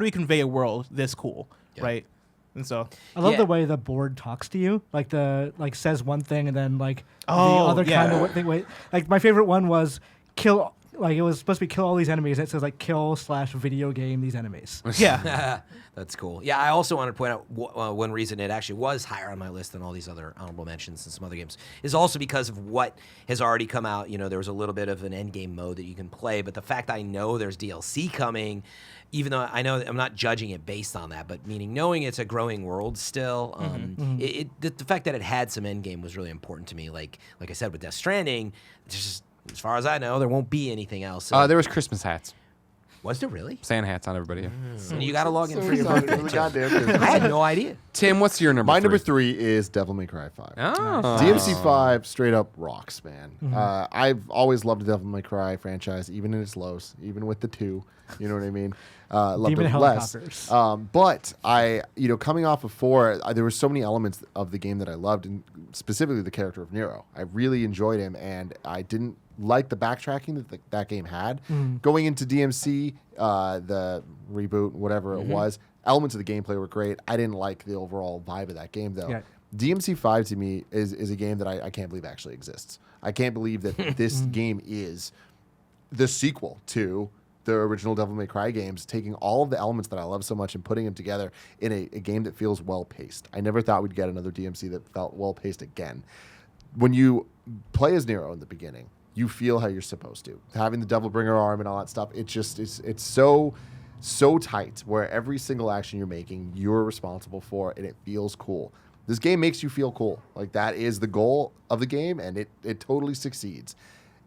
we convey a world this cool, right? And so I love Yeah. the way the board talks to you, like says one thing and then like the Oh, other yeah. kind of thing. Wait, like my favorite one was kill like it was supposed to be kill all these enemies. And it says like kill/video game these enemies. Yeah. That's cool. Yeah, I also want to point out one reason it actually was higher on my list than all these other honorable mentions and some other games is also because of what has already come out. You know, there was a little bit of an end game mode that you can play, but the fact I know there's DLC coming, even though I know I'm not judging it based on that, but meaning knowing it's a growing world still, the fact that it had some end game was really important to me. Like I said with Death Stranding, just as far as I know, there won't be anything else. So. There was Christmas hats. Was there really? Santa hats on everybody. Yeah. And you got to log in for your Sorry, birthday. really too. goddamn good. I had no idea. Tim, what's your number? My number three? 3 is Devil May Cry 5. Oh. DMC 5 straight up rocks, man. I've always loved the Devil May Cry franchise, even in its lows, even with the 2. You know what I mean? Loved Demon it less. helicopters. But coming off of 4, there were so many elements of the game that I loved, and specifically the character of Nero. I really enjoyed him, and I didn't like the backtracking that that game had. Going into DMC, the reboot, whatever it was, elements of the gameplay were great. I didn't like the overall vibe of that game, though. Yeah. DMC 5 to me is a game that I can't believe actually exists. I can't believe that this game is the sequel to the original Devil May Cry games, taking all of the elements that I love so much and putting them together in a game that feels well-paced. I never thought we'd get another DMC that felt well-paced again. When you play as Nero in the beginning, you feel how you're supposed to. Having the Devil Bringer arm and all that stuff, it's so tight where every single action you're making, you're responsible for, and it feels cool. This game makes you feel cool. Like, that is the goal of the game, and it totally succeeds.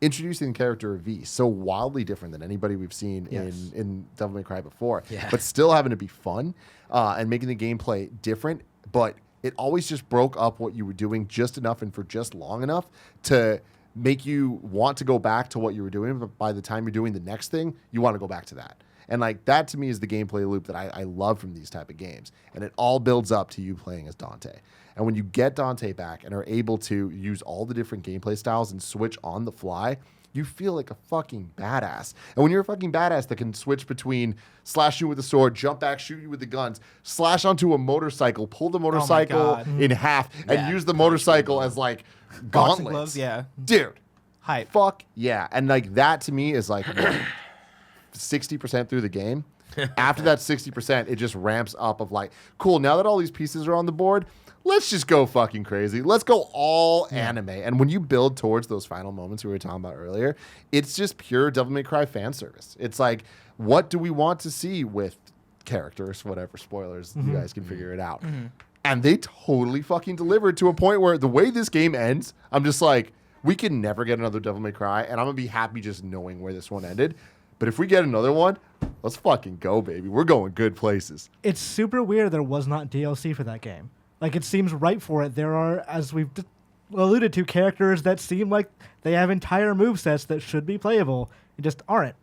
Introducing the character of V, so wildly different than anybody we've seen in Devil May Cry before, but still having to be fun and making the gameplay different, but it always just broke up what you were doing just enough and for just long enough to make you want to go back to what you were doing, but by the time you're doing the next thing, you want to go back to that. And like that to me is the gameplay loop that I love from these type of games. And it all builds up to you playing as Dante. And when you get Dante back and are able to use all the different gameplay styles and switch on the fly, you feel like a fucking badass. And when you're a fucking badass that can switch between slash you with the sword, jump back, shoot you with the guns, slash onto a motorcycle, pull the motorcycle in half, and use the motorcycle as like Boxing gauntlets. gloves, yeah. Dude. Hype. Fuck yeah. And like that to me is like 60% through the game. After that 60%, it just ramps up of like, cool, now that all these pieces are on the board, let's just go fucking crazy. Let's go all anime. And when you build towards those final moments we were talking about earlier, it's just pure Devil May Cry fan service. It's like, what do we want to see with characters, whatever, spoilers, you guys can figure it out. And they totally fucking delivered to a point where the way this game ends, I'm just like, we can never get another Devil May Cry, and I'm going to be happy just knowing where this one ended. But if we get another one, let's fucking go, baby. We're going good places. It's super weird there was not DLC for that game. Like, it seems right for it. There are, as we've alluded to, characters that seem like they have entire movesets that should be playable and just aren't.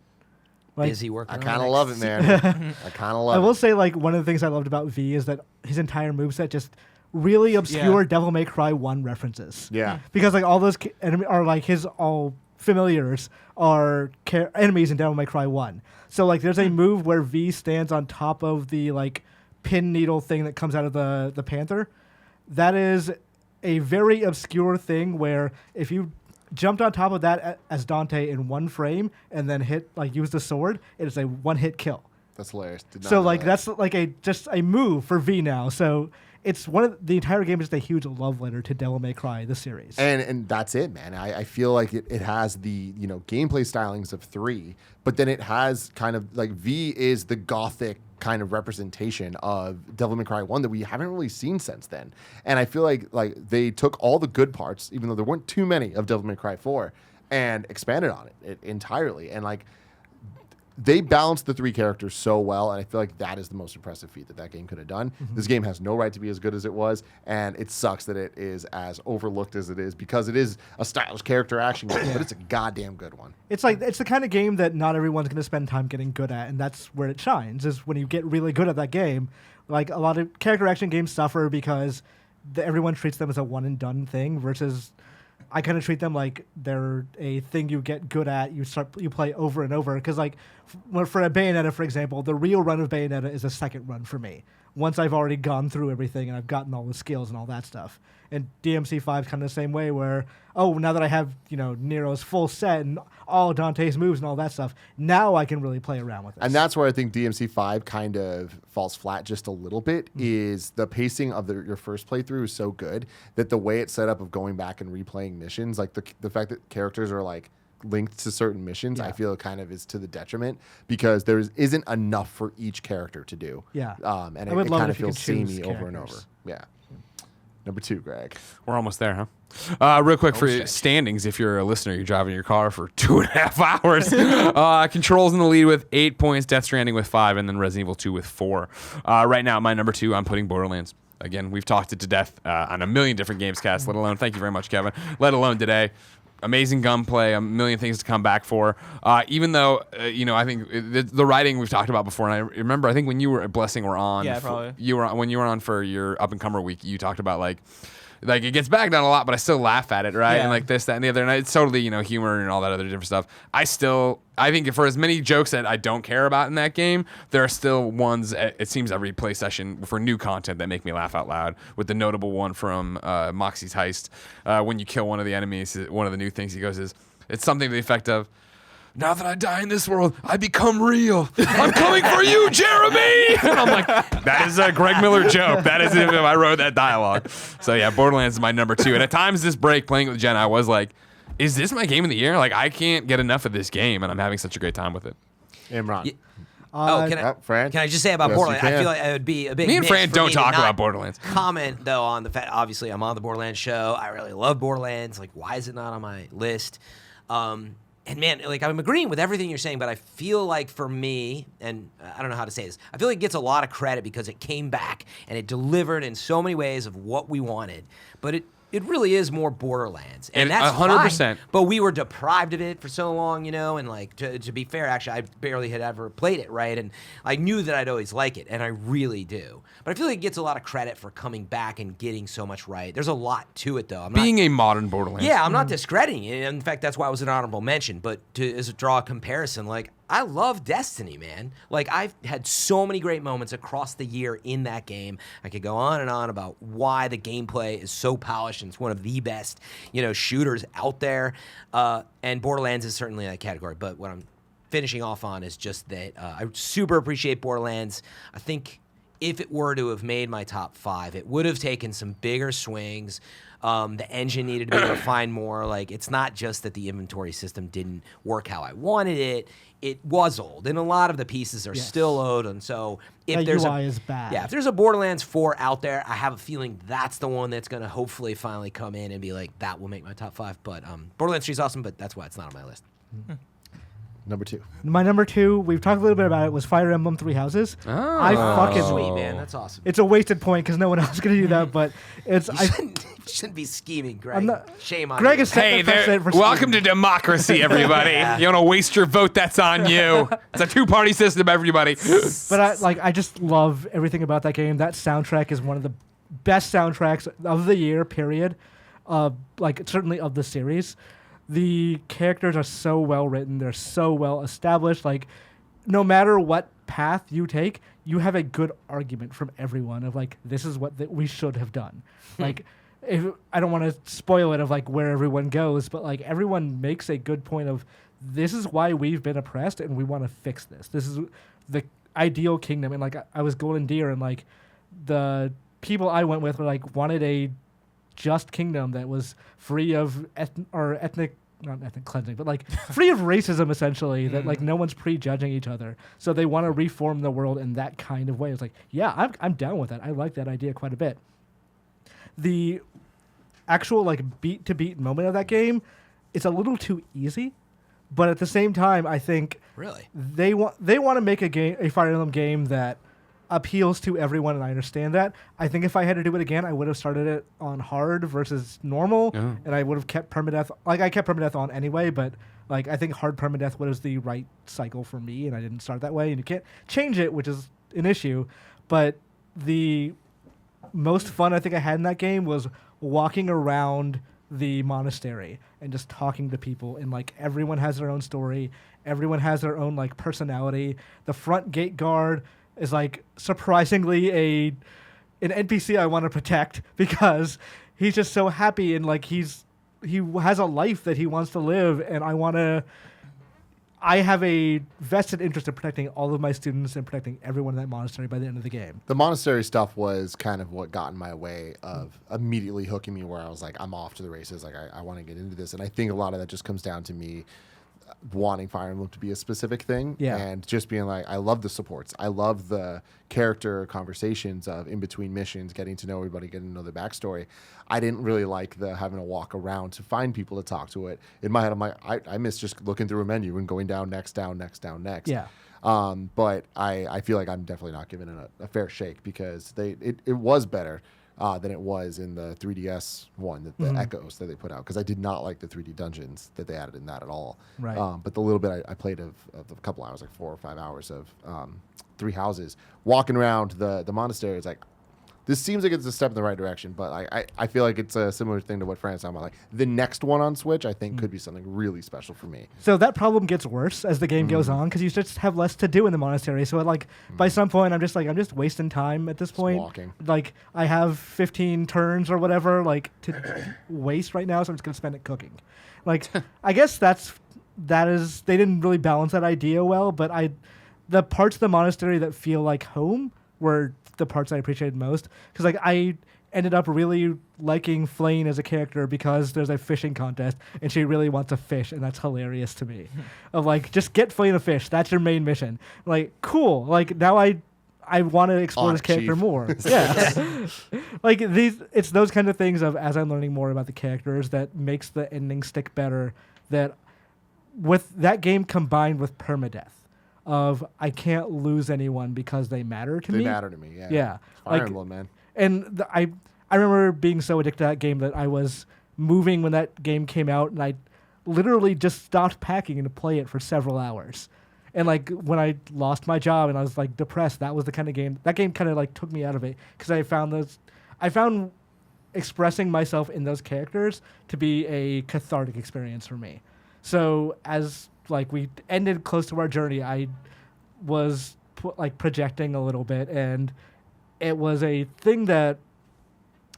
Like, Busy working. I on kind the of love next- it, man. I kind of love I it. will say, like, one of the things I loved about V is that his entire moveset just really obscure Devil May Cry 1 references. Yeah. Because, like, all those enemies are, like, his all familiars are enemies in Devil May Cry 1. So, like, there's a move where V stands on top of the, like, pin needle thing that comes out of the Panther. That is a very obscure thing where if you jumped on top of that as Dante in one frame and then use the sword, it is a one-hit kill. That's hilarious. Did not So know like that. that's like just a move for V now. So it's the entire game is just a huge love letter to Devil May Cry, the series. And that's it, man. I feel like it has the gameplay stylings of 3, but then it has kind of like V is the gothic kind of representation of Devil May Cry 1 that we haven't really seen since then. And I feel like they took all the good parts, even though there weren't too many of Devil May Cry 4, and expanded on it entirely. And like they balanced the 3 characters so well, and I feel like that is the most impressive feat that game could have done. This game has no right to be as good as it was, and it sucks that it is as overlooked as it is because it is a stylish character action game, but it's a goddamn good one. It's like it's the kind of game that not everyone's going to spend time getting good at, and that's where it shines. Is when you get really good at that game. Like a lot of character action games suffer because everyone treats them as a one and done thing, versus I kind of treat them like they're a thing you get good at. You play over and over because like for a Bayonetta, for example, the real run of Bayonetta is a second run for me. once I've already gone through everything and I've gotten all the skills and all that stuff. And DMC 5 is kind of the same way where, now that I have, Nero's full set and all Dante's moves and all that stuff, now I can really play around with it. And that's where I think DMC 5 kind of falls flat just a little bit, is the pacing of your first playthrough is so good that the way it's set up of going back and replaying missions, like the fact that characters are like linked to certain missions, I feel kind of is to the detriment because there isn't enough for each character to do. Yeah. And it kind of feels samey over and over. Yeah. Number 2, Greg. We're almost there, huh? Real quick for standings, if you're a listener, you're driving your car for 2.5 hours. Control's in the lead with 8 points, Death Stranding with 5, and then Resident Evil 2 with 4. Right now, my number 2, I'm putting Borderlands. Again, we've talked it to death on a million different Gamescasts, let alone, thank you very much, Kevin, let alone today. Amazing gunplay, a million things to come back for. Even though, I think the writing we've talked about before, and I remember, I think when you were at Blessing were on, probably. When you were on for your Up and Comer week, you talked about like it gets bagged on a lot, but I still laugh at it, right? Yeah. And like this, that, and the other, and it's totally humor and all that other different stuff. I think for as many jokes that I don't care about in that game, there are still ones, it seems every play session for new content that make me laugh out loud, with the notable one from Moxie's Heist. When you kill one of the enemies, one of the new things he goes is, it's something to the effect of, now that I die in this world, I become real. I'm coming for you, Jeremy! And I'm like, that is a Greg Miller joke. That is if I wrote that dialogue. So yeah, Borderlands is my number 2. And at times this break, playing with Jen, I was like, is this my game of the year? Like, I can't get enough of this game, and I'm having such a great time with it. Imran. Can I just say about Borderlands? I feel like it would be a big Me and miss Fran for don't me to talk not about Borderlands. Comment though on the fact, obviously I'm on the Borderlands show. I really love Borderlands. Like, why is it not on my list? And man, like, I'm agreeing with everything you're saying, but I feel like for me, and I don't know how to say this, I feel like it gets a lot of credit because it came back and it delivered in so many ways of what we wanted. But it really is more Borderlands. And that's 100%. fine, but we were deprived of it for so long, and like, to be fair, actually, I barely had ever played it, right? And I knew that I'd always like it, and I really do. But I feel like it gets a lot of credit for coming back and getting so much right. There's a lot to it, though. Being a modern Borderlands. Yeah, I'm not discrediting it. In fact, that's why it was an honorable mention. But as a draw a comparison, like, I love Destiny, man. Like, I've had so many great moments across the year in that game. I could go on and on about why the gameplay is so polished and it's one of the best, shooters out there. And Borderlands is certainly that category. But what I'm finishing off on is just that I super appreciate Borderlands. I think if it were to have made my top 5, it would have taken some bigger swings. The engine needed to be refined more. Like, it's not just that the inventory system didn't work how I wanted it. It was old, and a lot of the pieces are still old. And so, if there's UI is bad. Yeah, if there's a Borderlands 4 out there, I have a feeling that's the one that's going to hopefully finally come in and be like, that will make my top 5. But Borderlands 3 is awesome, but that's why it's not on my list. Number 2. My number 2, we've talked a little bit about it, was Fire Emblem Three Houses. Oh. I fucking Sweet, man. That's awesome. It's a wasted point because no one else is going to do that, but it's... You shouldn't be scheming, Greg. Shame on Greg you. is setting the precedent for welcome to scheming. democracy, everybody. You want to waste your vote? That's on you. It's a 2-party system, everybody. But I just love everything about that game. That soundtrack is one of the best soundtracks of the year, period. Certainly of the series. The characters are so well written. They're so well established. Like, no matter what path you take, you have a good argument from everyone of, like, this is what we should have done. Like, I don't want to spoil it of, like, where everyone goes, but, like, everyone makes a good point of, this is why we've been oppressed and we want to fix this. This is the ideal kingdom. And, like, I was Golden Deer, and, like, the people I went with were, like, wanted a just kingdom that was free of ethnic cleansing, but like free of racism, essentially, that like no one's prejudging each other. So they want to reform the world in that kind of way. It's like, yeah, I'm down with that. I like that idea quite a bit. The actual like beat to beat moment of that game, it's a little too easy, but at the same time, I think Really? they want to make a Fire Emblem game that appeals to everyone, and I understand that. I think if I had to do it again, I would have started it on hard versus normal, and I would have kept permadeath. Like, I kept permadeath on anyway, but like I think hard permadeath was the right cycle for me, and I didn't start that way. And you can't change it, which is an issue. But the most fun I think I had in that game was walking around the monastery and just talking to people, and like everyone has their own story, everyone has their own like personality. The front gate guard is like surprisingly an NPC I want to protect because he's just so happy and like he has a life that he wants to live, and I have a vested interest in protecting all of my students and protecting everyone in that monastery by the end of the game. The monastery stuff was kind of what got in my way of immediately hooking me, where I was like, I'm off to the races. Like, I want to get into this. And I think a lot of that just comes down to me wanting Fire Emblem to be a specific thing. Yeah. And just being like, I love the supports. I love the character conversations of in between missions, getting to know everybody, getting to know their backstory. I didn't really like the having to walk around to find people to talk to it. In my head, I'm like, I miss just looking through a menu and going down, next, down, next, down, next. Yeah. But I feel like I'm definitely not giving it a fair shake because it was better than it was in the 3DS one, the Echoes that they put out, because I did not like the 3D dungeons that they added in that at all. Right. But the little bit I played of a couple hours, like 4 or 5 hours of 3 houses, walking around the monastery, it's like, this seems like it's a step in the right direction, but I feel like it's a similar thing to what Fran's talking about. Like the next one on Switch, I think could be something really special for me. So that problem gets worse as the game goes on because you just have less to do in the monastery. So by some point, I'm just wasting time at this point. Walking. Like I have 15 turns or whatever to waste right now, so I'm just gonna spend it cooking. Like I guess that is they didn't really balance that idea well, but the parts of the monastery that feel like home were the parts I appreciated most, because like I ended up really liking Flane as a character because there's a fishing contest and she really wants to fish, and that's hilarious to me. Of like, just get Flane a fish, that's your main mission. Like, cool. Like now I want to explore this character Chief. more. Yeah. Like it's those kind of things of as I'm learning more about the characters that makes the ending stick better. That with that game combined with permadeath. Of I can't lose anyone because they matter to me. They matter to me, yeah. Yeah. Fire Emblem, man. And I remember being so addicted to that game that I was moving when that game came out, and I literally just stopped packing to play it for several hours. And like when I lost my job and I was like depressed, that was the kind of game that game kind of like took me out of it, because I found expressing myself in those characters to be a cathartic experience for me. So as like we ended close to our journey, I was projecting a little bit, and it was a thing that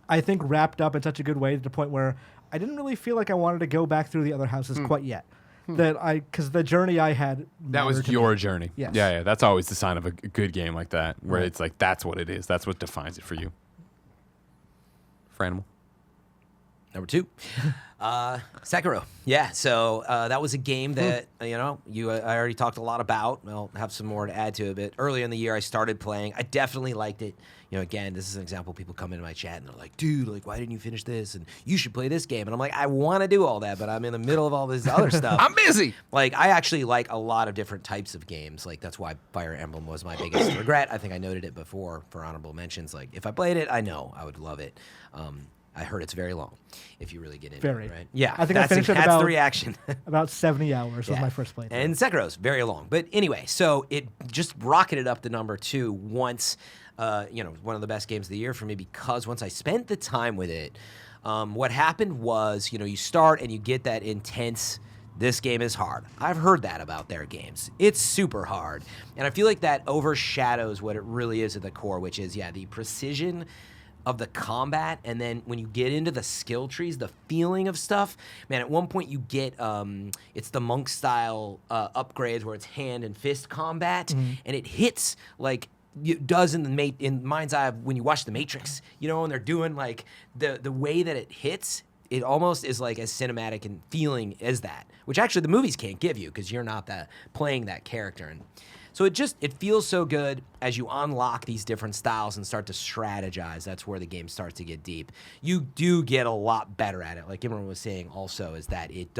I think wrapped up in such a good way to the point where I didn't really feel like I wanted to go back through the other houses quite yet. Because the journey I had, that was your journey. Yes. Yeah. That's always the sign of a good game like that, where it's like that's what it is. That's what defines it for you. Franimal. Number 2, Sekiro. Yeah, so that was a game that, I already talked a lot about. I'll have some more to add to it, but earlier in the year I started playing. I definitely liked it. Again, this is an example. People come into my chat and they're like, dude, like, why didn't you finish this? And you should play this game. And I'm like, I want to do all that, but I'm in the middle of all this other stuff. I'm busy. Like, I actually like a lot of different types of games. Like, that's why Fire Emblem was my biggest regret. I think I noted it before for honorable mentions. Like, if I played it, I know I would love it. I heard it's very long if you really get into it, right? Yeah. I think I finished it that's about the reaction. about 70 hours was Yeah. my first playthrough. And Sekiro's very long. But anyway, so it just rocketed up to number 2 once, one of the best games of the year for me, because once I spent the time with it, what happened was, you start and you get that intense, this game is hard. I've heard that about their games. It's super hard. And I feel like that overshadows what it really is at the core, which is, the precision of the combat, and then when you get into the skill trees, the feeling of stuff, man, at one point you get it's the monk style upgrades where it's hand and fist combat, and it hits like it does in Mind's Eye when you watch The Matrix, and they're doing like the way that it hits, it almost is like as cinematic and feeling as that, which actually the movies can't give you because you're not playing that character. And so it feels so good as you unlock these different styles and start to strategize. That's where the game starts to get deep. You do get a lot better at it. Like Imran was saying also, is that it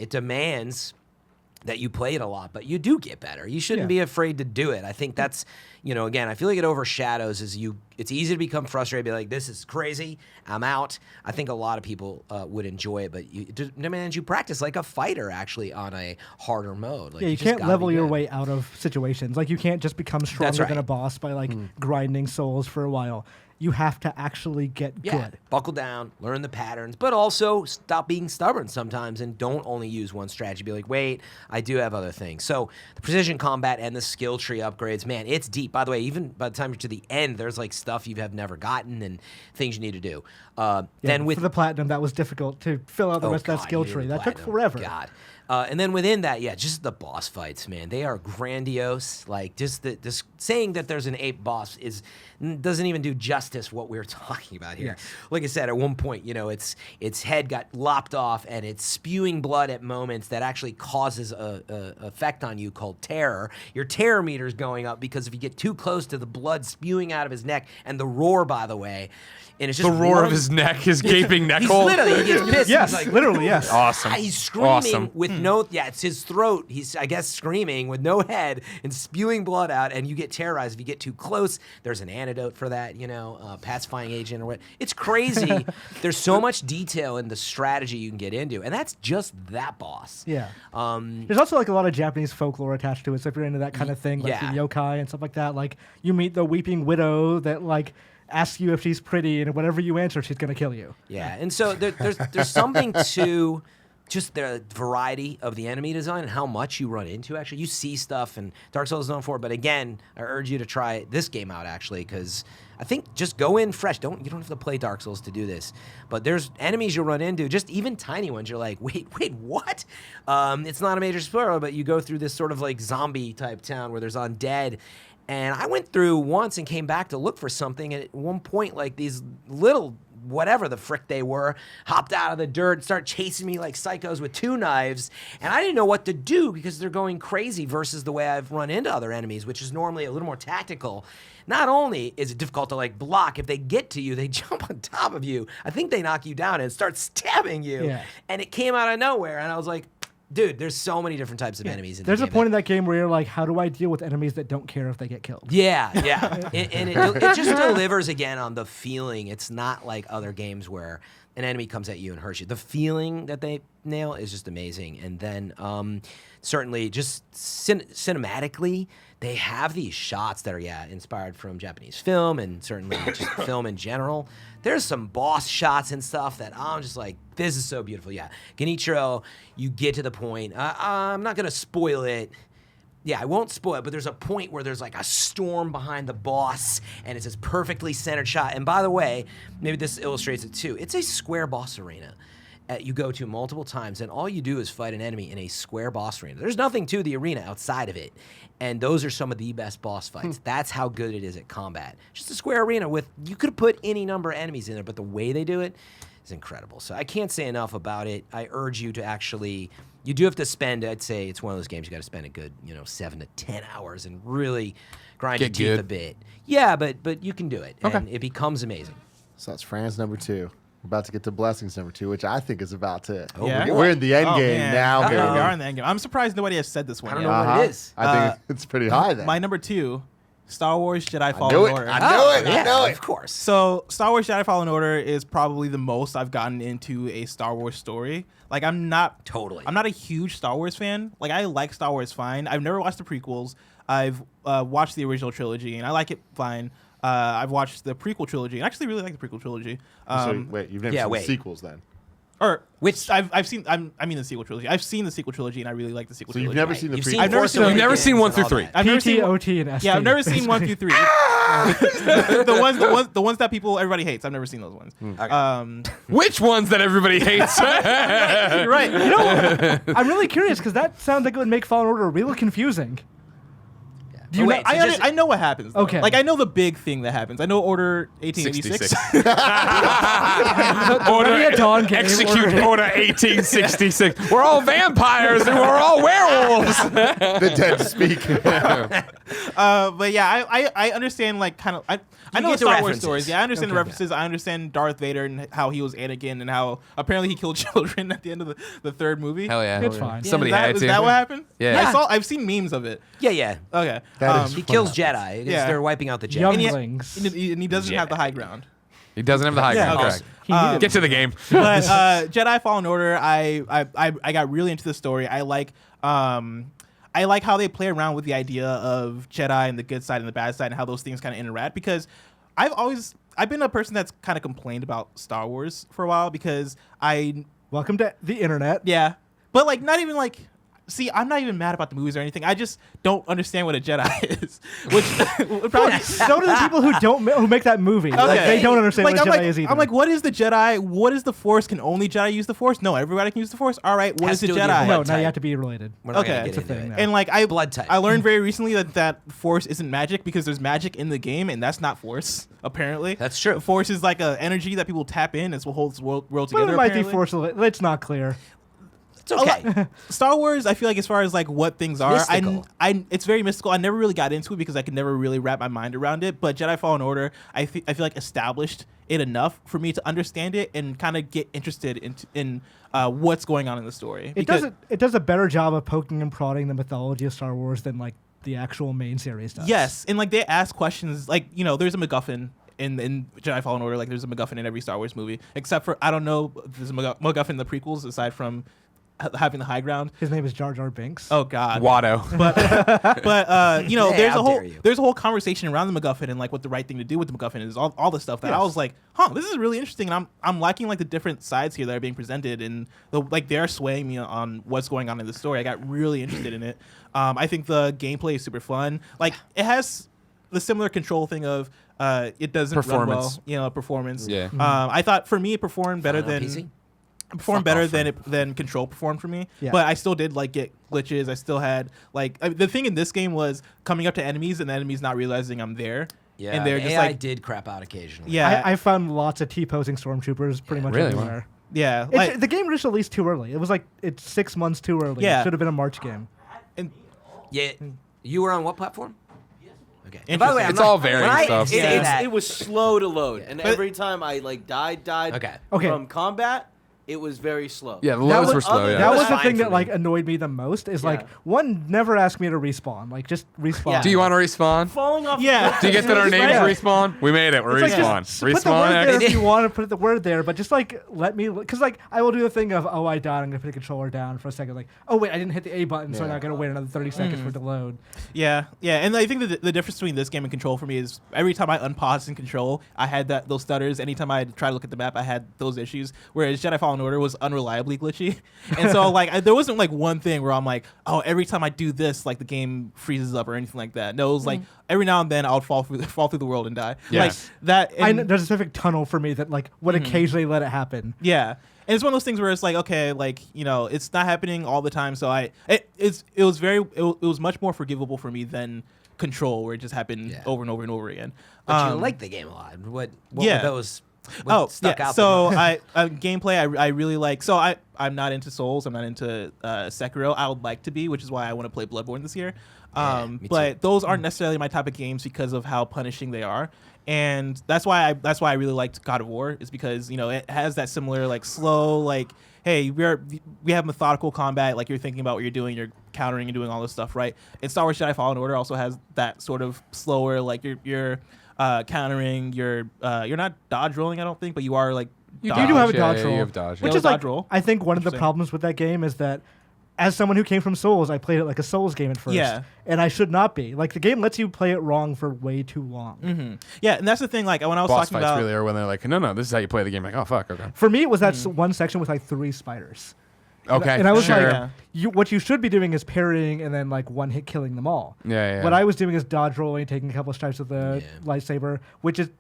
demands that you play it a lot, but you do get better. You shouldn't be afraid to do it. I think that's, again, I feel like it overshadows as It's easy to become frustrated, be like, this is crazy, I'm out. I think a lot of people would enjoy it, but it demands you practice like a fighter, actually, on a harder mode. Like, Yeah, you just can't gotta level be your good. way out of situations. Like, you can't just become stronger than right. a boss by, like, grinding souls for a while. You have to actually get Yeah, good. buckle down, learn the patterns, but also stop being stubborn sometimes and don't only use one strategy. Be like, wait, I do have other things. So the precision combat and the skill tree upgrades, man, it's deep. By the way, even by the time you're to the end, there's like stuff you have never gotten and things you need to do. Then with for the platinum, that was difficult to fill out the rest of that skill tree. That took forever. God. And then within that, just the boss fights, man. They are grandiose. Like, just saying that there's an ape boss doesn't even do justice what we're talking about here. Yes. Like I said, at one point, its head got lopped off and it's spewing blood at moments that actually causes a effect on you called terror. Your terror meter's going up because if you get too close to the blood spewing out of his neck and the roar, by the way, and it's just The roar of his neck, his gaping neck He's hole. literally, he gets pissed. Yes, He's like, literally, yes. Awesome. He's screaming Awesome. with no, it's his throat. He's, I guess, screaming with no head and spewing blood out, and you get terrorized if you get too close. There's an antidote for that, pacifying agent or what. It's crazy. There's so much detail in the strategy you can get into, and that's just that boss. Yeah. There's also like a lot of Japanese folklore attached to it. So if you're into that kind of thing, like the yokai and stuff like that, like you meet the weeping widow that like asks you if she's pretty, and whatever you answer, she's gonna kill you. Yeah, and so there's something to just the variety of the enemy design and how much you run into. Actually, you see stuff, and Dark Souls is known for it. But again, I urge you to try this game out actually, because I think just go in fresh. You don't have to play Dark Souls to do this. But there's enemies you'll run into, just even tiny ones. You're like, wait, what? It's not a major spoiler, but you go through this sort of like zombie type town where there's undead. And I went through once and came back to look for something. And at one point, like these little whatever the frick they were hopped out of the dirt, started chasing me like psychos with 2 knives. And I didn't know what to do because they're going crazy versus the way I've run into other enemies, which is normally a little more tactical. Not only is it difficult to like block, if they get to you, they jump on top of you. I think they knock you down and start stabbing you. Yeah. And it came out of nowhere. And I was like, dude, there's so many different types of enemies in the There's a game. point in that game where you're like, how do I deal with enemies that don't care if they get killed? Yeah. and it just delivers again on the feeling. It's not like other games where an enemy comes at you and hurts you. The feeling that they nail is just amazing. And then certainly just cinematically, they have these shots that are, inspired from Japanese film and certainly just film in general. There's some boss shots and stuff that I'm just like, this is so beautiful. Yeah, Genichiro, you get to the point. I'm not going to spoil it. Yeah, I won't spoil it, but there's a point where there's like a storm behind the boss, and it's this perfectly centered shot. And by the way, maybe this illustrates it too. It's a square boss arena. You go to multiple times, and all you do is fight an enemy in a square boss arena. There's nothing to the arena outside of it, and those are some of the best boss fights. That's how good it is at combat. Just a square arena with, you could put any number of enemies in there, but the way they do it is incredible. So I can't say enough about it. I urge you to actually, you do have to spend, I'd say it's one of those games you got to spend a good, 7 to 10 hours and really grind your Get teeth good. a bit. Yeah, but you can do it, Okay. and it becomes amazing. So that's Fran's number 2. We're about to get to Blessings number 2, which I think is about to. Oh, Yeah. boy. We're in the end game man. now. Yeah, baby. we are in the end game. I'm surprised nobody has said this one I don't yet. know what it is. I think it's pretty high then. My number 2, Star Wars Jedi knew Fallen it. Order. I knew it. I know it. Of course. So Star Wars Jedi Fallen Order is probably the most I've gotten into a Star Wars story. Like I'm not a huge Star Wars fan. Like I like Star Wars fine. I've never watched the prequels. I've watched the original trilogy and I like it fine. I've watched the prequel trilogy and I actually really like the prequel trilogy. So, wait, you've never seen the sequels then? Or Which- I've seen. I mean the sequel trilogy. I've seen the sequel trilogy and I really like the sequel So trilogy. you've never seen the You've prequels? seen I've never Force seen- You've never Awakens seen 1 and through all 3. that. I've never PT, seen OT, and ST. Yeah, I've never seen 1 through 3. the ones that everybody hates. I've never seen those ones. Which ones that everybody hates? You're right. You know, I'm really curious because that sounds like it would make Fallen Order really confusing. Do you Oh, know- wait, so just- I know what happens. Though. Okay. Like I know the big thing that happens. I know Order 1886. Already a Dawn game. Execute Order 1866. We're all vampires and we're all werewolves. The dead speak. But yeah, I understand like kind of I know get the the Star Wars references. stories. Yeah, I understand the Okay. references. I understand Darth Vader and how he was Anakin and how apparently he killed children at the end of the 3rd movie. Hell yeah. It's fine. Somebody is that, had is to. that what happened? Yeah. I've seen memes of it. Yeah. Okay. That is He fun. kills Jedi because Yeah. they're wiping out the Jedi. Younglings. and he doesn't have the high ground. He doesn't have the high Yeah, ground. okay. Correct. He needed Get to the game. But Jedi Fallen Order, I got really into the story. I like how they play around with the idea of Jedi and the good side and the bad side and how those things kind of interact, because I've been a person that's kind of complained about Star Wars for a while because Welcome to the internet. yeah, but like not even like. See, I'm not even mad about the movies or anything. I just don't understand what a Jedi is, which would probably So do the people who make that movie. Like, Okay. they don't understand Like, what a I'm Jedi like, is either. I'm like, what is the Jedi? What is the Force? Can only Jedi use the Force? No, everybody can use the Force. All right, what Has is to a do with your Jedi? no, blood now you type. have to be related. We're not Okay. gonna It's get a thing into now. it. And like I Blood type. I learned very recently that Force isn't magic because there's magic in the game, and that's not Force. Apparently, That's true. Force is like a energy that people tap in. It's what holds the world Well, together. it might be apparently. Force. It's not clear. It's okay. Star Wars, I feel like as far as like what things are, Mystical. it's very mystical. I never really got into it because I could never really wrap my mind around it. But Jedi Fallen Order, I feel like established it enough for me to understand it and kind of get interested in what's going on in the story. It does a better job of poking and prodding the mythology of Star Wars than like the actual main series does. Yes, and like they ask questions like, there's a MacGuffin in Jedi Fallen Order. Like there's a MacGuffin in every Star Wars movie, except for I don't know if there's a MacGuffin in the prequels aside from having the high ground. His name is Jar Jar Binks. Oh God. Watto. But Hey, there's how dare you. there's a whole conversation around the MacGuffin and like what the right thing to do with the MacGuffin is, all the stuff that I Yes. was like, this is really interesting, and I'm liking like the different sides here that are being presented, and they're swaying me on what's going on in the story. I got really interested in it. I think the gameplay is super fun. Like it has the similar control thing of it doesn't Performance. run well, performance. Yeah. I thought for me it performed better Fine on than. PC? Performed Fuck better off, than Control performed for me, Yeah. but I still did like get glitches. I still had like the thing in this game was coming up to enemies and the enemies not realizing I'm there. Yeah, and they're the just AI like did crap out occasionally. yeah, I found lots of T-posing stormtroopers pretty much Really? everywhere. yeah, The game was released too early. It was like it's 6 months too early. Yeah. It should have been a March game. and Yeah. You were on what platform? Okay. Interesting. And by the way, I'm It's not- all varying when I stuff. say Yeah. that- It was slow to load, and But- every time I like died Okay. from combat, it was very slow. Yeah, the That loads was- were slow. other- Yeah. That was was the fine thing for that me. like annoyed me the most. Is like Yeah. one never asked me to respawn. Like just respawn. Yeah. Do you want to respawn? Falling off. Yeah. Do you get that our names Yeah. respawn? We made it. We're It's like, respawn. just put the word Respawn there X. if you want to put the word there, but just like let me, because like I will do the thing of I died, I'm gonna put the controller down for a second, like oh wait I didn't hit the A button, so Yeah. now I gotta wait another 30 seconds for it to load. yeah, and I think that the difference between this game and Control for me is every time I unpause in Control, I had those stutters. Anytime I try to look at the map, I had those issues. Whereas Jedi Fallen Order was unreliably glitchy, and so like there wasn't like one thing where I'm like, oh, every time I do this, like the game freezes up or anything like that. No, it was like every now and then I would fall through the world and die. Yeah. Like that. I and- know, there's a specific tunnel for me that like would occasionally let it happen. Yeah. And it's one of those things where it's like, okay, like, it's not happening all the time. So it was much more forgivable for me than Control, where it just happened Yeah. over and over and over again. But you like the game a lot. What yeah. were those? What stuck out So the most? gameplay, I really like. So I'm not into Souls. I'm not into Sekiro. I would like to be, which is why I want to play Bloodborne this year. Me But too. those aren't necessarily my type of games because of how punishing they are. And that's why I really liked God of War, is because it has that similar like slow, like, hey, we have methodical combat, like you're thinking about what you're doing, you're countering and doing all this stuff, right? And Star Wars Jedi Fallen Order also has that sort of slower, like you're countering, you're not dodge rolling, I don't think, but you are like You do have a Yeah, dodge yeah, roll, you have dodge, which yeah. is like Dodge roll. I think one of the Interesting. problems with that game is that as someone who came from Souls, I played it like a Souls game at first. Yeah. And I should not be. Like the game lets you play it wrong for way too long. Yeah, and that's the thing. Like when I was Boss talking fights about, really are when they're like, no, this is how you play the game. Like, oh fuck, okay, For me, it was that one section with like 3 spiders. okay, And I was sure. like, what you should be doing is parrying and then like one hit killing them all. Yeah. What I was doing is dodge rolling, taking a couple of strikes with the lightsaber,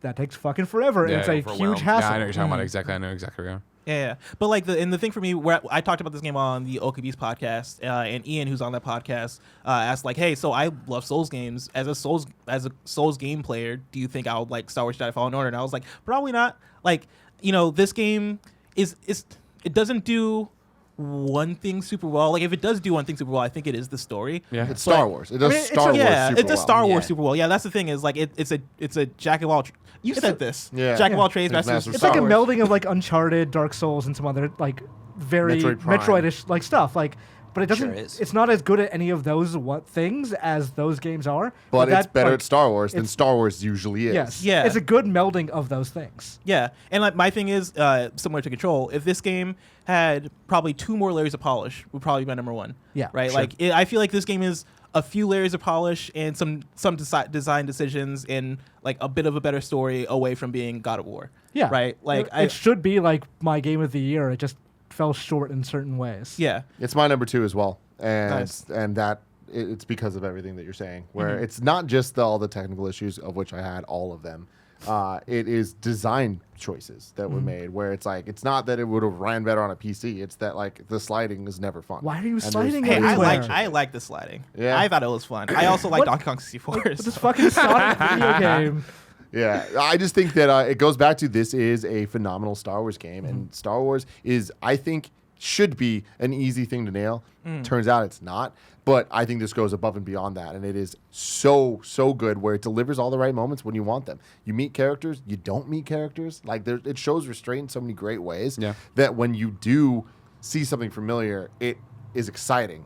that takes fucking forever, and it's a huge hassle. Yeah, I know what you're talking about exactly. I know exactly where. yeah. But like the thing for me, where I talked about this game on the OKB's podcast, and Ian, who's on that podcast, asked like, hey, so I love Souls games. As a Souls game player, do you think I would like Star Wars Jedi Fallen Order? And I was like, probably not. Like, this game it doesn't do one thing super well. Like if it does do one thing super well, I think it is the story. Yeah. It's Star Wars. It does it's Star Wars Yeah, super it does well. Star Wars Yeah. super well. Yeah, that's the thing is like it's a jack of all. You said this. Yeah. Jack of all Yeah. trades, It's master. master of It's Star like a Wars. melding of like Uncharted, Dark Souls, and some other like very Metroid Prime. Metroid-ish like stuff. Like but it doesn't. Sure is. It's not as good at any of those things as those games are. But it's that, better like, at Star Wars than it's- Star Wars usually is. Yes. Yeah. It's a good melding of those things. Yeah, and like my thing is similar to Control. If this game had probably 2 more layers of polish, would probably be my number 1. Yeah, right. sure. Like I feel like this game is a few layers of polish and some design decisions and like a bit of a better story away from being God of War. Yeah. Right. Like it should be like my game of the year. It just fell short in certain ways. yeah. It's my number 2 as well, and Nice. it's because of everything that you're saying. Where it's not just all the technical issues, of which I had all of them. It is design choices that were made. Where it's like it's not that it would have ran better on a PC. It's that like the sliding is never fun. Why are you And there's sliding Hey, everywhere? I like the sliding. Yeah. I thought it was fun. I also like What- Donkey Kong 64. But this fucking Sonic video game. Yeah, I just think that it goes back to this is a phenomenal Star Wars game, and Star Wars is, I think, should be an easy thing to nail. Turns out it's not, but I think this goes above and beyond that, and it is so good where it delivers all the right moments when you want them. You meet characters, you don't meet characters. Like it shows restraint in so many great ways that when you do see something familiar, it is exciting.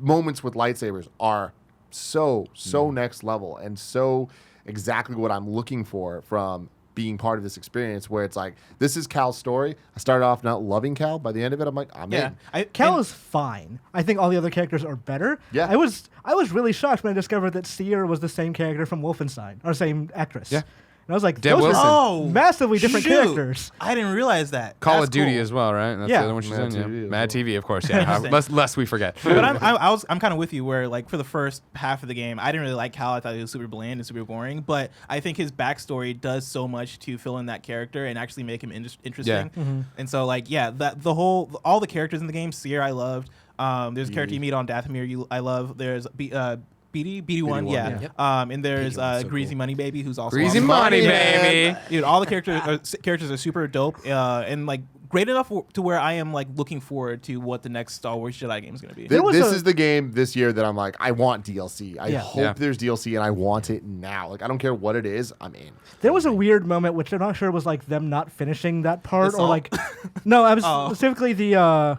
Moments with lightsabers are so next level and so exactly what I'm looking for from being part of this experience where it's like, this is Cal's story. I started off not loving Cal. By the end of it, I'm like, I'm yeah. in. Cal is fine. I think all the other characters are better. Yeah. I was really shocked when I discovered that Seer was the same character from Wolfenstein, or same actress. Yeah. And I was like, Deb those Wilson. are massively different shoot. characters. I didn't realize that. Call That's of Duty cool. as well, right? That's Yeah. the other one she's Mad in. Yeah. TV as Mad well. TV, of course. Yeah. Interesting. lest we forget. But I'm kind of with you where like for the first half of the game, I didn't really like Cal. I thought he was super bland and super boring. But I think his backstory does so much to fill in that character and actually make him interesting. Yeah. And so like that all the characters in the game, Seer I loved. There's a character you meet on Dathomir I love. There's BD1, yeah. Yep. And there's BD1 's so Greasy cool. Money Baby, who's also Greasy awesome. money, Man. baby. Dude, all the characters are super dope and like great enough to where I am like looking forward to what the next Star Wars Jedi game is going to be. This is the game this year that I'm like, I want DLC. I Yeah. hope Yeah. there's DLC and I want it now. Like, I don't care what it is, I'm in. There was a weird moment, which I'm not sure was like them not finishing that part, The or song? like, no, I was Oh. specifically the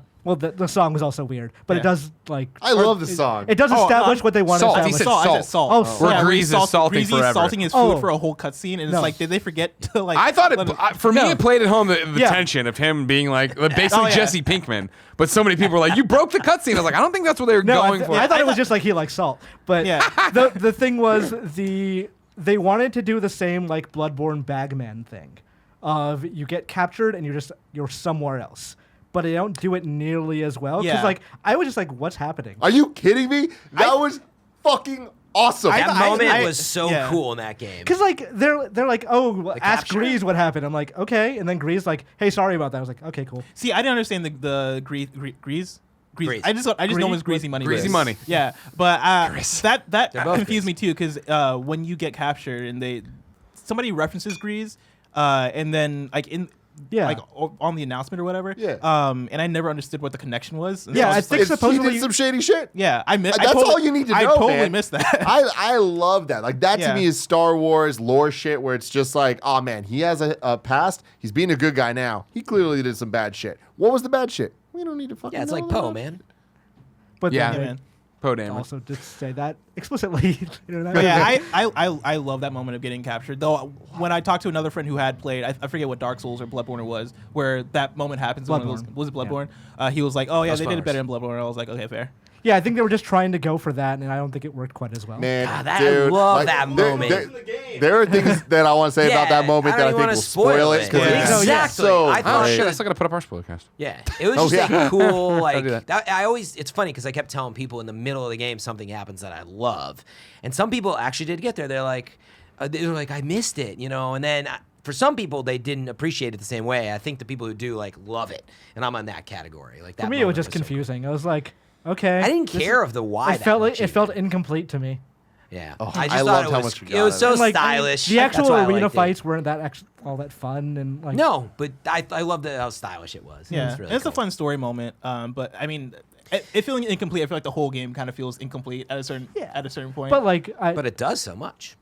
song was also weird, but Yeah. it does like. I love the song. It does establish what they want Salt. to He establish. said I said salt. Oh, Yeah, Where where Grease he's is salting Greasy's forever. salting his food Oh. for a whole cutscene, and it's No. like, did they forget to like? I thought let him- for me, No. it played at home the Yeah. tension of him being like basically Oh, yeah. Jesse Pinkman. But so many people were like, "You broke the cutscene." I was like, "I don't think that's what they were No, going for." I thought it was just like he likes salt, but Yeah. the thing was they wanted to do the same like Bloodborne Bagman thing, of you get captured and you're somewhere else, but they don't do it nearly as well. Because Yeah. like I was just like, what's happening? Are you kidding me? That was fucking awesome. That I- moment I- was so yeah. cool in that game. Because like they're like, oh, well, ask capture? Grease what happened. I'm like, okay, and then Grease like, hey, sorry about that. I was like, okay, cool. See, I didn't understand the Grease. Grease. I just know him as Greasy Money. Greasy Baby. Money. Yeah, but that They're both confused Grease. me too because when you get captured and somebody references Grease, and then like Yeah. like on the announcement or whatever. Yeah. And I never understood what the connection was. And Yeah, so I was I just think like, He supposedly did some shady shit. yeah, I missed. That's all you need to know, I totally man. missed that. I love that. Like that to Yeah. me is Star Wars lore shit where it's just like, oh man, he has a past. He's being a good guy now. He clearly did some bad shit. What was the bad shit? We don't need to fucking Yeah, it's know like that. Poe, man. But Yeah. then Yeah, they man. Poe Dameron. also did say that explicitly. You know, But yeah, I love that moment of getting captured. Though when I talked to another friend who had played, I forget what Dark Souls or Bloodborne it was, where that moment happens. in one of those- Bloodborne. Was it Bloodborne? He was like, "Oh yeah, No they did it spoilers. better in Bloodborne." I was like, "Okay, fair." yeah, I think they were just trying to go for that, and I don't think it worked quite as well. Man, God, I dude, love like, that there- moment. There are things that I want to say about Yeah, that moment I that I don't think even will wanna spoil it spoil because it. it's Yeah. Exactly. so I thought- Oh great. shit! I still gotta put up our spoiler cast. Yeah, it was Oh, just yeah. a cool like. do that. I always, it's funny because I kept telling people in the middle of the game something happens that I love, and some people actually did get there. They're like, I missed it, you know, and then. For some people, they didn't appreciate it the same way. I think the people who do like love it, and I'm in that category. Like that. For me, it was moment just so confusing. I was like, okay. cool. I didn't this care is- of the why. It felt that like, much it felt even. incomplete to me. Yeah, Oh, I just I thought loved it how was. much we It got was out of so it. Like, stylish. The That's actual why I arena liked it. fights weren't all that fun, and like No, but I loved how stylish it was. It Yeah, was really it's a cool. fun story moment. But I mean, it feeling incomplete. I feel like the whole game kind of feels incomplete at a certain point. But like, But it does so much.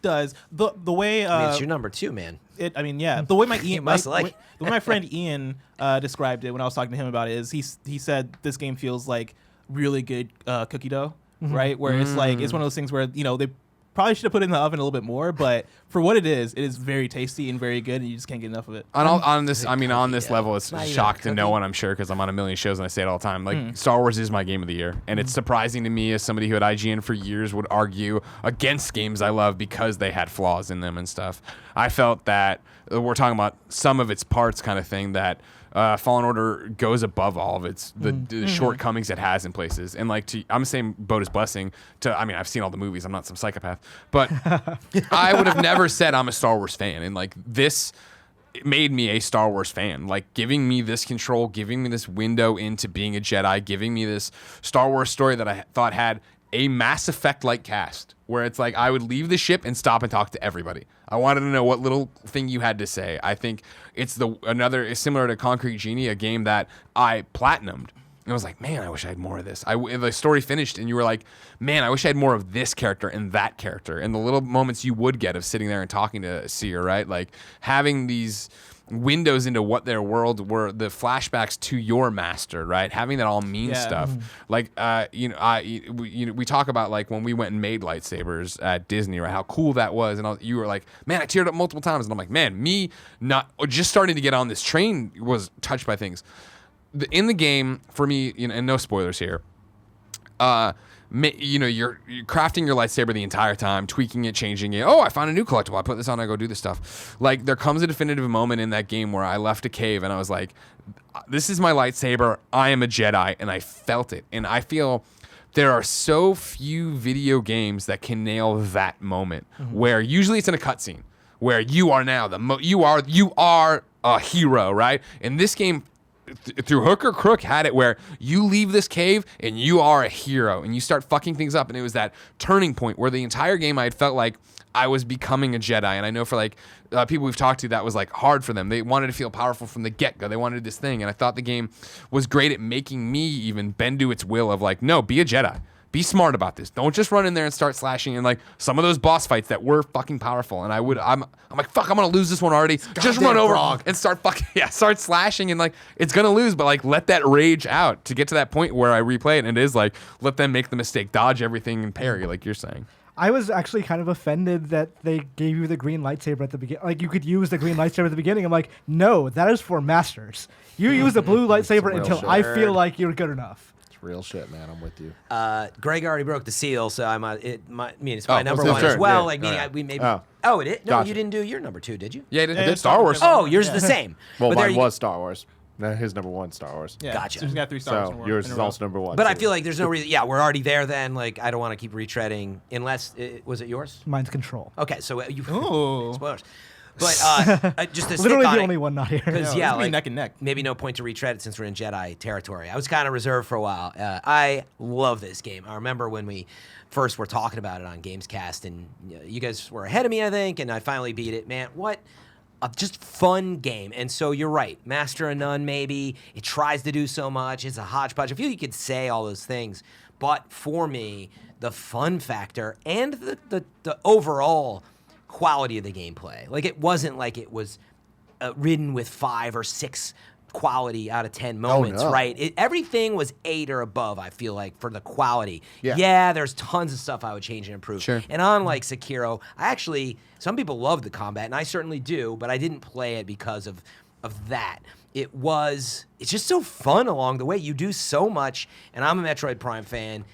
does. The way I mean, it's your number 2, man. The way You must like it. the way my friend Ian described it when I was talking to him about it is he said this game feels like really good cookie dough, right? Where it's like it's one of those things where they probably should have put it in the oven a little bit more, but for what it is very tasty and very good, and you just can't get enough of it. On this level, it's not even shock a to no cookie. one, I'm sure, because I'm on a million shows and I say it all the time. Like, Star Wars is my game of the year, and it's surprising to me as somebody who at IGN for years would argue against games I love because they had flaws in them and stuff. I felt that we're talking about some of its parts kind of thing, that Fallen Order goes above all of its the shortcomings it has in places, and I'm the same boat as Blessing. I've seen all the movies. I'm not some psychopath, but I would have never said I'm a Star Wars fan, and this it made me a Star Wars fan. Like, giving me this control, giving me this window into being a Jedi, giving me this Star Wars story that I thought had a Mass Effect-like cast, where it's like I would leave the ship and stop and talk to everybody. I wanted to know what little thing you had to say. I think it's similar to Concrete Genie, a game that I platinumed. And I was like, man, I wish I had more of this. The story finished, and you were like, man, I wish I had more of this character and that character. And the little moments you would get of sitting there and talking to Seer, right? Like, having these windows into what their world were, the flashbacks to your master, right? Having that all mean stuff. Like, we talk about like when we went and made lightsabers at Disney, right? How cool that was, and you were like, man, I teared up multiple times, and I'm like, man, me not just starting to get on this train was touched by things. In the game, for me, and no spoilers here. You're crafting your lightsaber the entire time, tweaking it, changing it. Oh, I found a new collectible. I put this on. I go do this stuff. Like, there comes a definitive moment in that game where I left a cave and I was like, this is my lightsaber. I am a Jedi, and I felt it. And I feel there are so few video games that can nail that moment, where usually it's in a cutscene where you are now you are a hero, right? And this game, through hook or crook, had it where you leave this cave and you are a hero and you start fucking things up. And it was that turning point where the entire game I had felt like I was becoming a Jedi. And I know for people we've talked to, that was like hard for them. They wanted to feel powerful from the get-go. They wanted this thing. And I thought the game was great at making me even bend to its will of like, no, be a Jedi. Be smart about this. Don't just run in there and start slashing. And like some of those boss fights that were fucking powerful, and I'm like, fuck, I'm gonna lose this one already. Just run over and start start slashing, and like it's gonna lose, but like let that rage out to get to that point where I replay it, and it is like let them make the mistake, dodge everything, and parry, like you're saying. I was actually kind of offended that they gave you the green lightsaber at the beginning. Like, you could use the green lightsaber at the beginning. I'm like, no, that is for masters. You use the blue lightsaber until I feel like you're good enough. Real shit, man. I'm with you. Greg already broke the seal, so it's my number it's one his as turn. well. Yeah. Like, meaning Right. we maybe. Oh. It did? No, Gotcha. you didn't do your number 2, did you? Yeah, it Yeah, did Star Wars. Oh, yours is the same. Well, But there mine you- was Star Wars. No, his number 1 Star Wars. Yeah, Gotcha. So he's got 3 stars. So yours is also number 1. But so I feel like there's no reason. Yeah, we're already there then. Like, I don't want to keep retreading unless. Was it yours? Mine's Control. Okay, so you. Ooh. Spoilers. But just to stick Literally on the it, only one not here. Because, it's yeah, gonna be like, neck and neck. maybe no point to retread it since we're in Jedi territory. I was kind of reserved for a while. I love this game. I remember when we first were talking about it on Gamescast, and you guys were ahead of me, I think, and I finally beat it. Man, what a just fun game. And so you're right. Master of None, maybe. It tries to do so much. It's a hodgepodge. I feel you could say all those things. But for me, the fun factor and the overall quality of the gameplay. Like, it wasn't like it was ridden with 5 or 6 quality out of 10 moments, no. right? Everything was 8 or above, I feel like, for the quality. Yeah. There's tons of stuff I would change and improve. Sure. And unlike Sekiro, some people love the combat, and I certainly do, but I didn't play it because of that. It's just so fun along the way. You do so much, and I'm a Metroid Prime fan.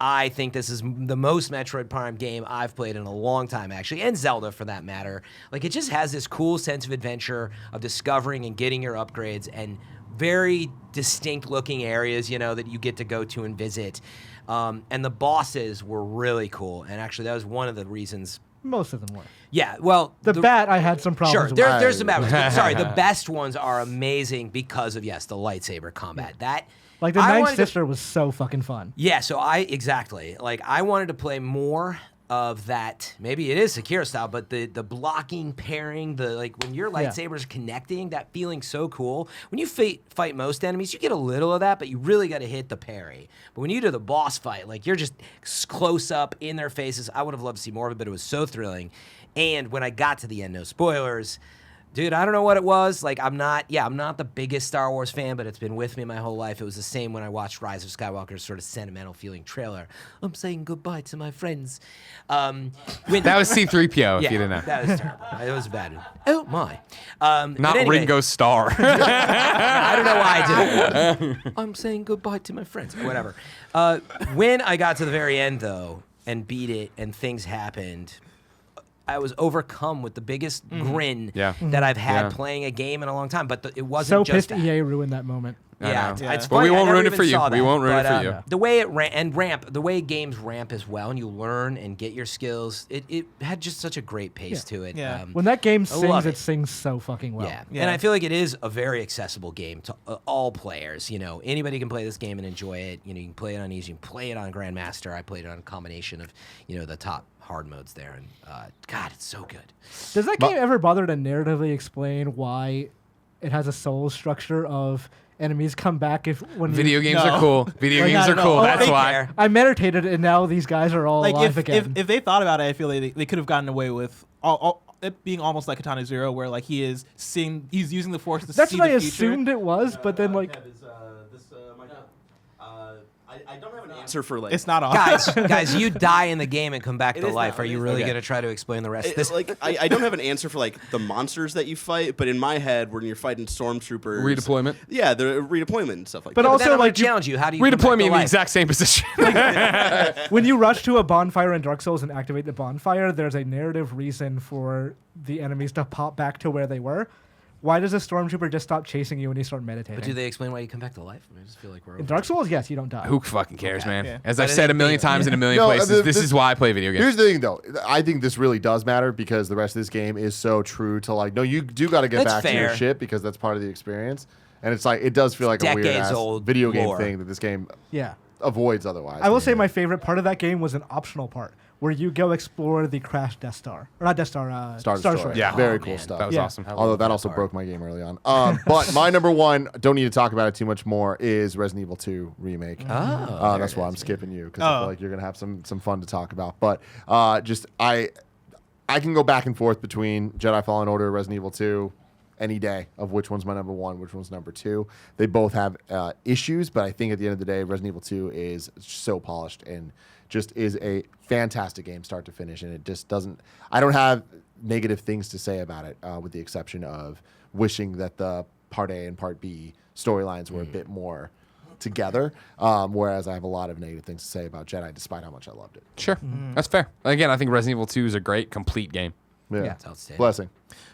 I think this is the most Metroid Prime game I've played in a long time, actually, and Zelda for that matter. Like, it just has this cool sense of adventure, of discovering and getting your upgrades, and very distinct-looking areas, that you get to go to and visit. And the bosses were really cool, and actually that was one of the reasons. Most of them were. Yeah, well, The bat, I had some problems Sure, with. there's some bad ones. But sorry, the best ones are amazing because of, yes, the lightsaber combat. Like, the I Ninth wanted to- Sister was so fucking fun. Yeah, so I wanted to play more of that. Maybe it is Sekiro style, but the blocking, pairing, the like when your lightsabers connecting, that feeling so cool. When you fight most enemies, you get a little of that, but you really got to hit the parry. But when you do the boss fight, like you're just close up in their faces. I would have loved to see more of it, but it was so thrilling. And when I got to the end, no spoilers. Dude, I don't know what it was. Like, I'm not the biggest Star Wars fan, but it's been with me my whole life. It was the same when I watched Rise of Skywalker's sort of sentimental feeling trailer. I'm saying goodbye to my friends. That was C-3PO, if you didn't know. That was terrible. It was bad. Oh, my. Not Ringo Starr. I don't know why I did it. I'm saying goodbye to my friends. Whatever. When I got to the very end, though, and beat it, and things happened, I was overcome with the biggest grin that I've had playing a game in a long time. But it wasn't So just pissed that. EA ruined that moment. Yeah, Yeah. it's But funny. we won't I never ruin it even for you. saw We that. won't ruin it But, for you. The way it ramp, the way games ramp as well, and you learn and get your skills. It had just such a great pace to it. Yeah. When that game I love sings, it. it sings so fucking well. Yeah. And I feel like it is a very accessible game to all players. You know, anybody can play this game and enjoy it. You know, you can play it on easy, you can play it on Grandmaster. I played it on a combination of, the top hard modes there, and God, it's so good. Does that game ever bother to narratively explain why it has a soul structure of enemies come back when Video games are cool. Video Like, games I are don't cool. know. That's They why. care. I meditated and now these guys are all Like alive if again. they thought about it, I feel like they could have gotten away with it being almost like Katana Zero, where like he's using the Force to That's see what I the future. assumed it was, but then like I don't have an answer for like. It's not on. guys, you die in the game and come back to is life. not- Are it you is really not. going to try to explain the rest of It- this? like I don't have an answer for like the monsters that you fight, but in my head, when you're fighting stormtroopers, Redeployment. Yeah, the redeployment and stuff like But that. But also, then I'm gonna like, you- challenge you. How do you come back Redeploy to me in the life? exact same position. when you rush to a bonfire in Dark Souls and activate the bonfire, there's a narrative reason for the enemies to pop back to where they were. Why does a stormtrooper just stop chasing you when you start meditating? But do they explain why you come back to life? I just feel like we're In Dark Souls, yes, you don't die. Who fucking cares, man? Yeah. As But I've it said a ain't million me. times in a million No, places, this this- is why I play video games. Here's the thing, though. I think this really does matter because the rest of this game is so true to like. No, you do got to get That's back to your fair. shit because that's part of the experience. And it's like it does feel like a weird ass decades-old video game lore. thing that this game Yeah. avoids otherwise. I will say my favorite part of that game was an optional part where you go explore the crashed Death Star. Or not Death Star, Star Destroyer. Yeah. very Oh, cool man. stuff. That was Yeah. awesome. Although that also broke my game early on. But my number one, don't need to talk about it too much more, is Resident Evil 2 remake. Oh, That's why I'm skipping you because I feel like you're gonna have some fun to talk about. But I can go back and forth between Jedi Fallen Order, Resident Evil 2, any day of which one's my number one, which one's number two. They both have issues, but I think at the end of the day, Resident Evil 2 is so polished and just is a fantastic game start to finish, and it just doesn't. I don't have negative things to say about it, with the exception of wishing that the Part A and Part B storylines were a bit more together, whereas I have a lot of negative things to say about Jedi, despite how much I loved it. Sure. That's fair. Again, I think Resident Evil 2 is a great, complete game. Yeah, It's outstanding. blessing.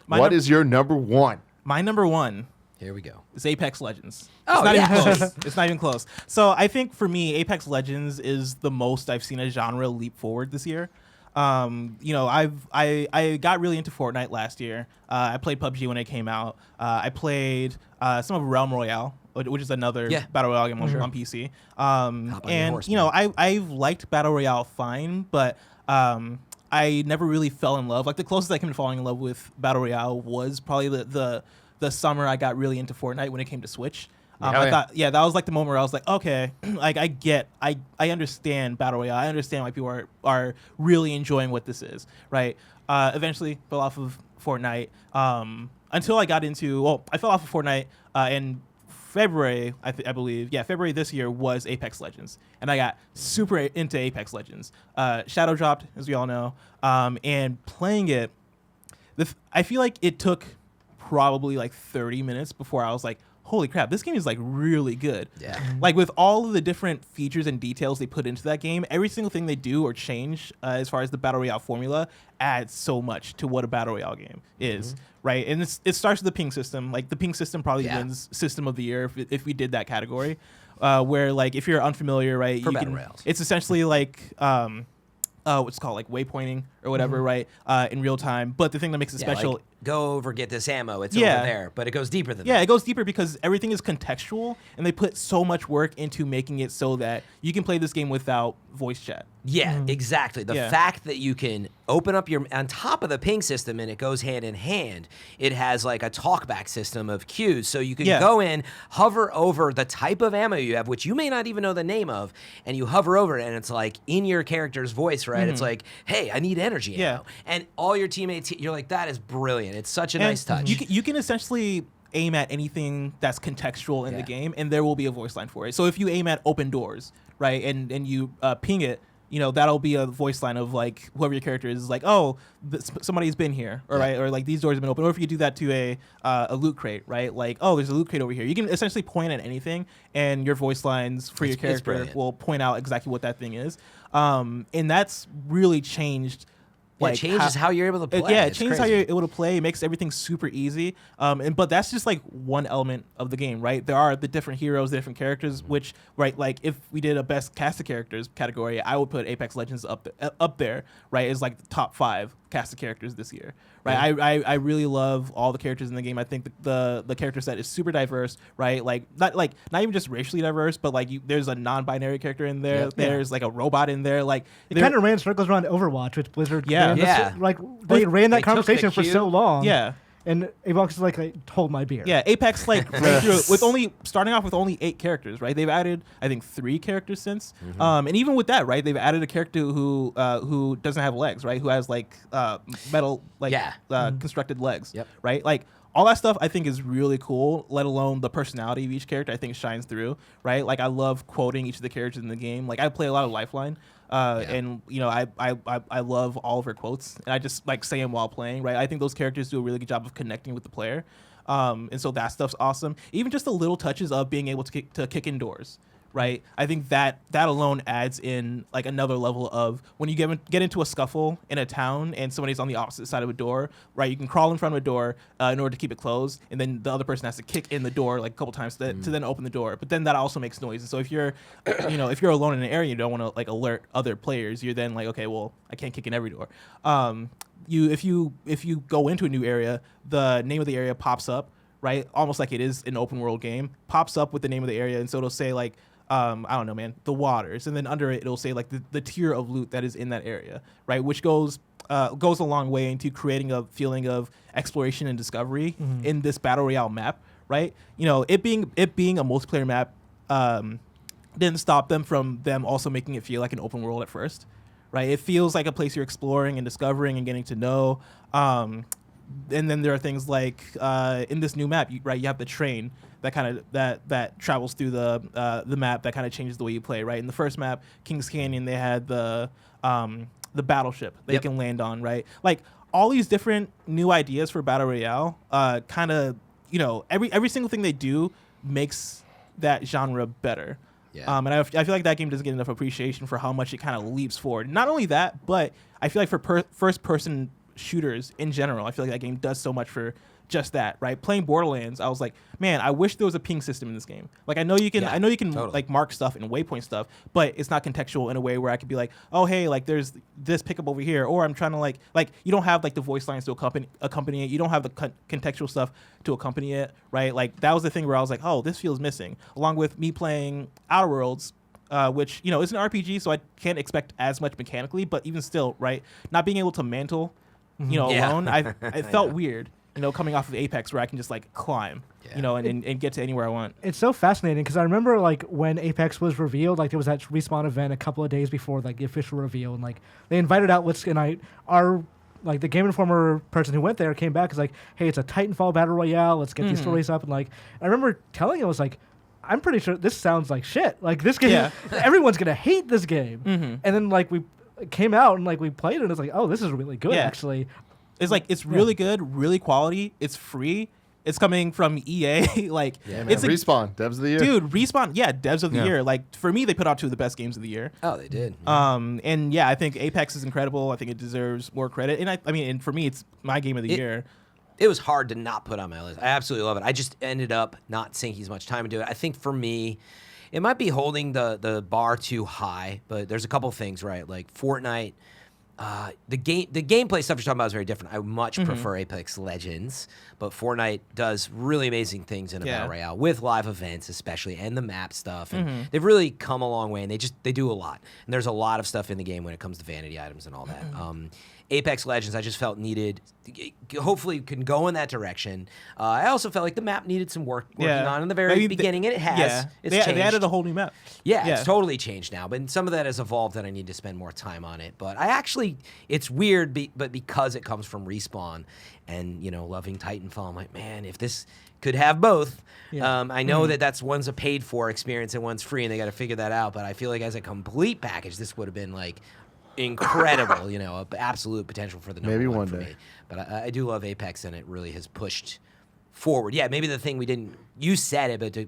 My What num- is your number one? My number one Here we go. is Apex Legends. Oh, it's not yes. even close. It's not even close. So I think for me, Apex Legends is the most I've seen a genre leap forward this year. I got really into Fortnite last year. I played PUBG when it came out. I played some of Realm Royale, which is another battle royale game on PC. on your And horse, I've liked battle royale fine, but I never really fell in love. Like the closest I came to falling in love with battle royale was probably the summer I got really into Fortnite when it came to Switch. I thought, that was like the moment where I was like, okay, like I understand battle royale. I understand why people are really enjoying what this is, right? Eventually fell off of Fortnite until I got into. I fell off of Fortnite in February, I believe. Yeah, February this year was Apex Legends, and I got super into Apex Legends. Shadow dropped, as we all know, and playing it. I feel like it took probably like 30 minutes before I was like, holy crap, this game is like really good. Yeah. Like with all of the different features and details they put into that game, every single thing they do or change as far as the Battle Royale formula adds so much to what a Battle Royale game is, right? And it starts with the ping system. Like the ping system probably wins System of the Year if we did that category, where like if you're unfamiliar, right, For Battle Royales. it's essentially like what's called like waypointing or whatever, right? In real time. But the thing that makes it special. Like, go over, get this ammo. It's over there, but it goes deeper than that. Yeah, it goes deeper because everything is contextual, and they put so much work into making it so that you can play this game without voice chat. Yeah, exactly. The fact that you can open up on top of the ping system and it goes hand in hand, it has like a talkback system of cues. So you can go in, hover over the type of ammo you have, which you may not even know the name of, and you hover over it and it's like in your character's voice, right? It's like, hey, I need energy ammo. And all your teammates, you're like, that is brilliant. It's such a nice touch. You can essentially aim at anything that's contextual in the game, and there will be a voice line for it. So if you aim at open doors, right, and you ping it, that'll be a voice line of like whoever your character is like, oh, somebody's been here, or right, or like these doors have been open. Or if you do that to a loot crate, right, like, oh, there's a loot crate over here. You can essentially point at anything, and your voice lines for your character will point out exactly what that thing is. And that's really changed. It changes how you're able to play. It changes how you're able to play. It makes everything super easy. But that's just like one element of the game, right? There are the different heroes, the different characters, which, right, like if we did a best cast of characters category, I would put Apex Legends up there, right, as like the top 5 cast of characters this year, right? Yeah. I really love all the characters in the game. I think the character set is super diverse, right? Like not even just racially diverse, but like there's a non-binary character in there. Yep. There's like a robot in there. Like it kind of ran circles around Overwatch with Blizzard. Yeah. Like they ran that conversation for so long. Yeah. And Apex is like, I hold my beer. Yeah, Apex like ran through it starting off with only 8 characters, right? They've added, I think, 3 characters since. And even with that, right, they've added a character who doesn't have legs, right? Who has like metal constructed legs, right? Like all that stuff I think is really cool, let alone the personality of each character I think shines through, right? Like I love quoting each of the characters in the game. Like I play a lot of Lifeline. And I love all of her quotes, and I just like say them while playing, right? I think those characters do a really good job of connecting with the player, and so that stuff's awesome. Even just the little touches of being able to kick indoors, right? I think that alone adds in like another level of when you get into a scuffle in a town and somebody's on the opposite side of a door, right? You can crawl in front of a door in order to keep it closed, and then the other person has to kick in the door like a couple times to then open the door. But then that also makes noise. And so if you're if you're alone in an area, you don't want to like alert other players. You're then like, okay, well, I can't kick in every door. If you go into a new area, the name of the area pops up, right? Almost like it is an open world game. Pops up with the name of the area, and so it'll say like, I don't know, man, the waters, and then under it it'll say like the tier of loot that is in that area, right? Which goes a long way into creating a feeling of exploration and discovery in this battle royale map, right? It being a multiplayer map didn't stop them from them also making it feel like an open world at first, right? It feels like a place you're exploring and discovering and getting to know. And then there are things like in this new map, you have the train that kind of that travels through the map that kind of changes the way you play, right? In the first map, Kings Canyon, they had the battleship that you can land on, right? Like all these different new ideas for battle royale, kind of every single thing they do makes that genre better. Yeah. And I feel like that game doesn't get enough appreciation for how much it kind of leaps forward. Not only that, but I feel like for first-person shooters in general, I feel like that game does so much for just that, right? Playing Borderlands, I was like, man, I wish there was a ping system in this game. Like I know you can totally. Like mark stuff and waypoint stuff, but it's not contextual in a way where I could be like, oh hey, like there's this pickup over here, or I'm trying to like you don't have like the voice lines to accompany it. You don't have the contextual stuff to accompany it, right? Like that was the thing where I was like, oh, this feels missing. Along with me playing Outer Worlds, which is an RPG, so I can't expect as much mechanically, but even still, right? Not being able to mantle, alone, I felt weird. Coming off of Apex where I can just like climb, and get to anywhere I want. It's so fascinating because I remember like when Apex was revealed, like there was that Respawn event a couple of days before like the official reveal, and like they invited out our like the Game Informer person who went there came back is like, hey, it's a Titanfall battle royale. Let's get these stories up, and like I remember telling him, I was like, I'm pretty sure this sounds like shit. Like this game, everyone's gonna hate this game. And then like we came out and like we played it, and it's like, oh, this is really good actually. It's like it's really good, really quality. It's free. It's coming from EA. Like it's Respawn, devs of the year. Dude, Respawn, devs of the year. Like for me, they put out 2 of the best games of the year. Oh, they did. And I think Apex is incredible. I think it deserves more credit. And and for me, it's my game of the year. It was hard to not put on my list. I absolutely love it. I just ended up not sinking as much time into it. I think for me, it might be holding the bar too high, but there's a couple things, right? Like Fortnite. the gameplay stuff you're talking about is very different. I much prefer Apex Legends, but Fortnite does really amazing things in a battle royale with live events, especially, and the map stuff. And they've really come a long way, and they do a lot. And there's a lot of stuff in the game when it comes to vanity items and all that. Apex Legends, I just felt needed. Hopefully, can go in that direction. I also felt like the map needed some working on in the very beginning, and it has. It's changed. They added a whole new map. Yeah, it's totally changed now. But some of that has evolved, and I need to spend more time on it. But I actually, it's weird, but because it comes from Respawn, and loving Titanfall, I'm like, man, if this could have both. I know that's one's a paid for experience and one's free, and they got to figure that out. But I feel like as a complete package, this would have been like incredible, absolute potential for the number Maybe one one for day. me. But I do love Apex, and it really has pushed forward. Yeah, maybe the thing you said it, but the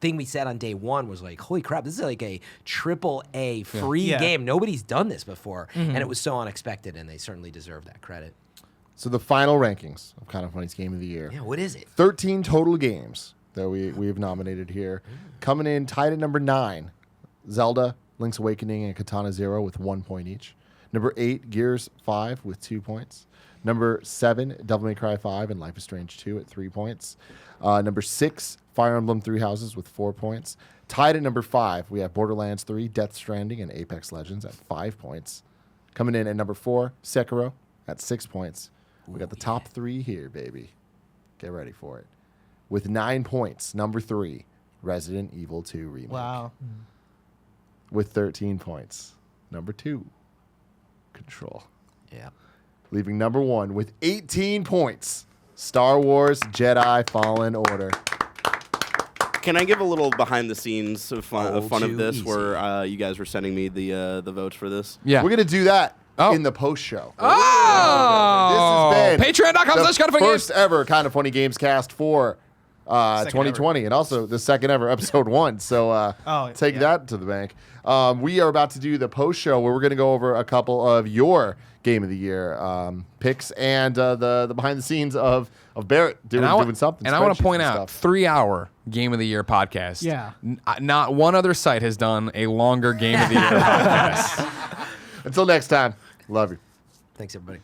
thing we said on day one was like, holy crap, this is like a AAA free game. Nobody's done this before, and it was so unexpected, and they certainly deserve that credit. So the final rankings of Kind of Funny's Game of the Year. Yeah, what is it? 13 total games that we have nominated here. Coming in tied at number 9, Zelda, Link's Awakening, and Katana Zero with 1 point each. Number 8, Gears 5 with 2 points. Number 7, Devil May Cry 5 and Life is Strange 2 at 3 points. Number 6, Fire Emblem Three Houses with 4 points. Tied at number 5, we have Borderlands 3, Death Stranding, and Apex Legends at 5 points. Coming in at number 4, Sekiro at 6 points. We got the top 3 here, baby. Get ready for it. With 9 points, number 3, Resident Evil 2 Remake. Wow. With 13 points, number 2, Control. Yeah. Leaving number 1 with 18 points, Star Wars Jedi Fallen Order. Can I give a little behind the scenes of fun of too this, easy. where you guys were sending me the votes for this? Yeah. We're going to do that Oh. in the post show. Oh! This has been Patreon.com/Kind-of-Funny first ever Kind of Funny Gamescast for 2020, and also the second ever episode 1. So take that to the bank. We are about to do the post show where we're going to go over a couple of your Game of the Year picks and the behind the scenes of Barrett doing something. And I want to spreadsheets point and out, stuff. 3-hour Game of the Year podcast. Yeah. Not one other site has done a longer Game of the Year podcast. Until next time, love you. Thanks, everybody.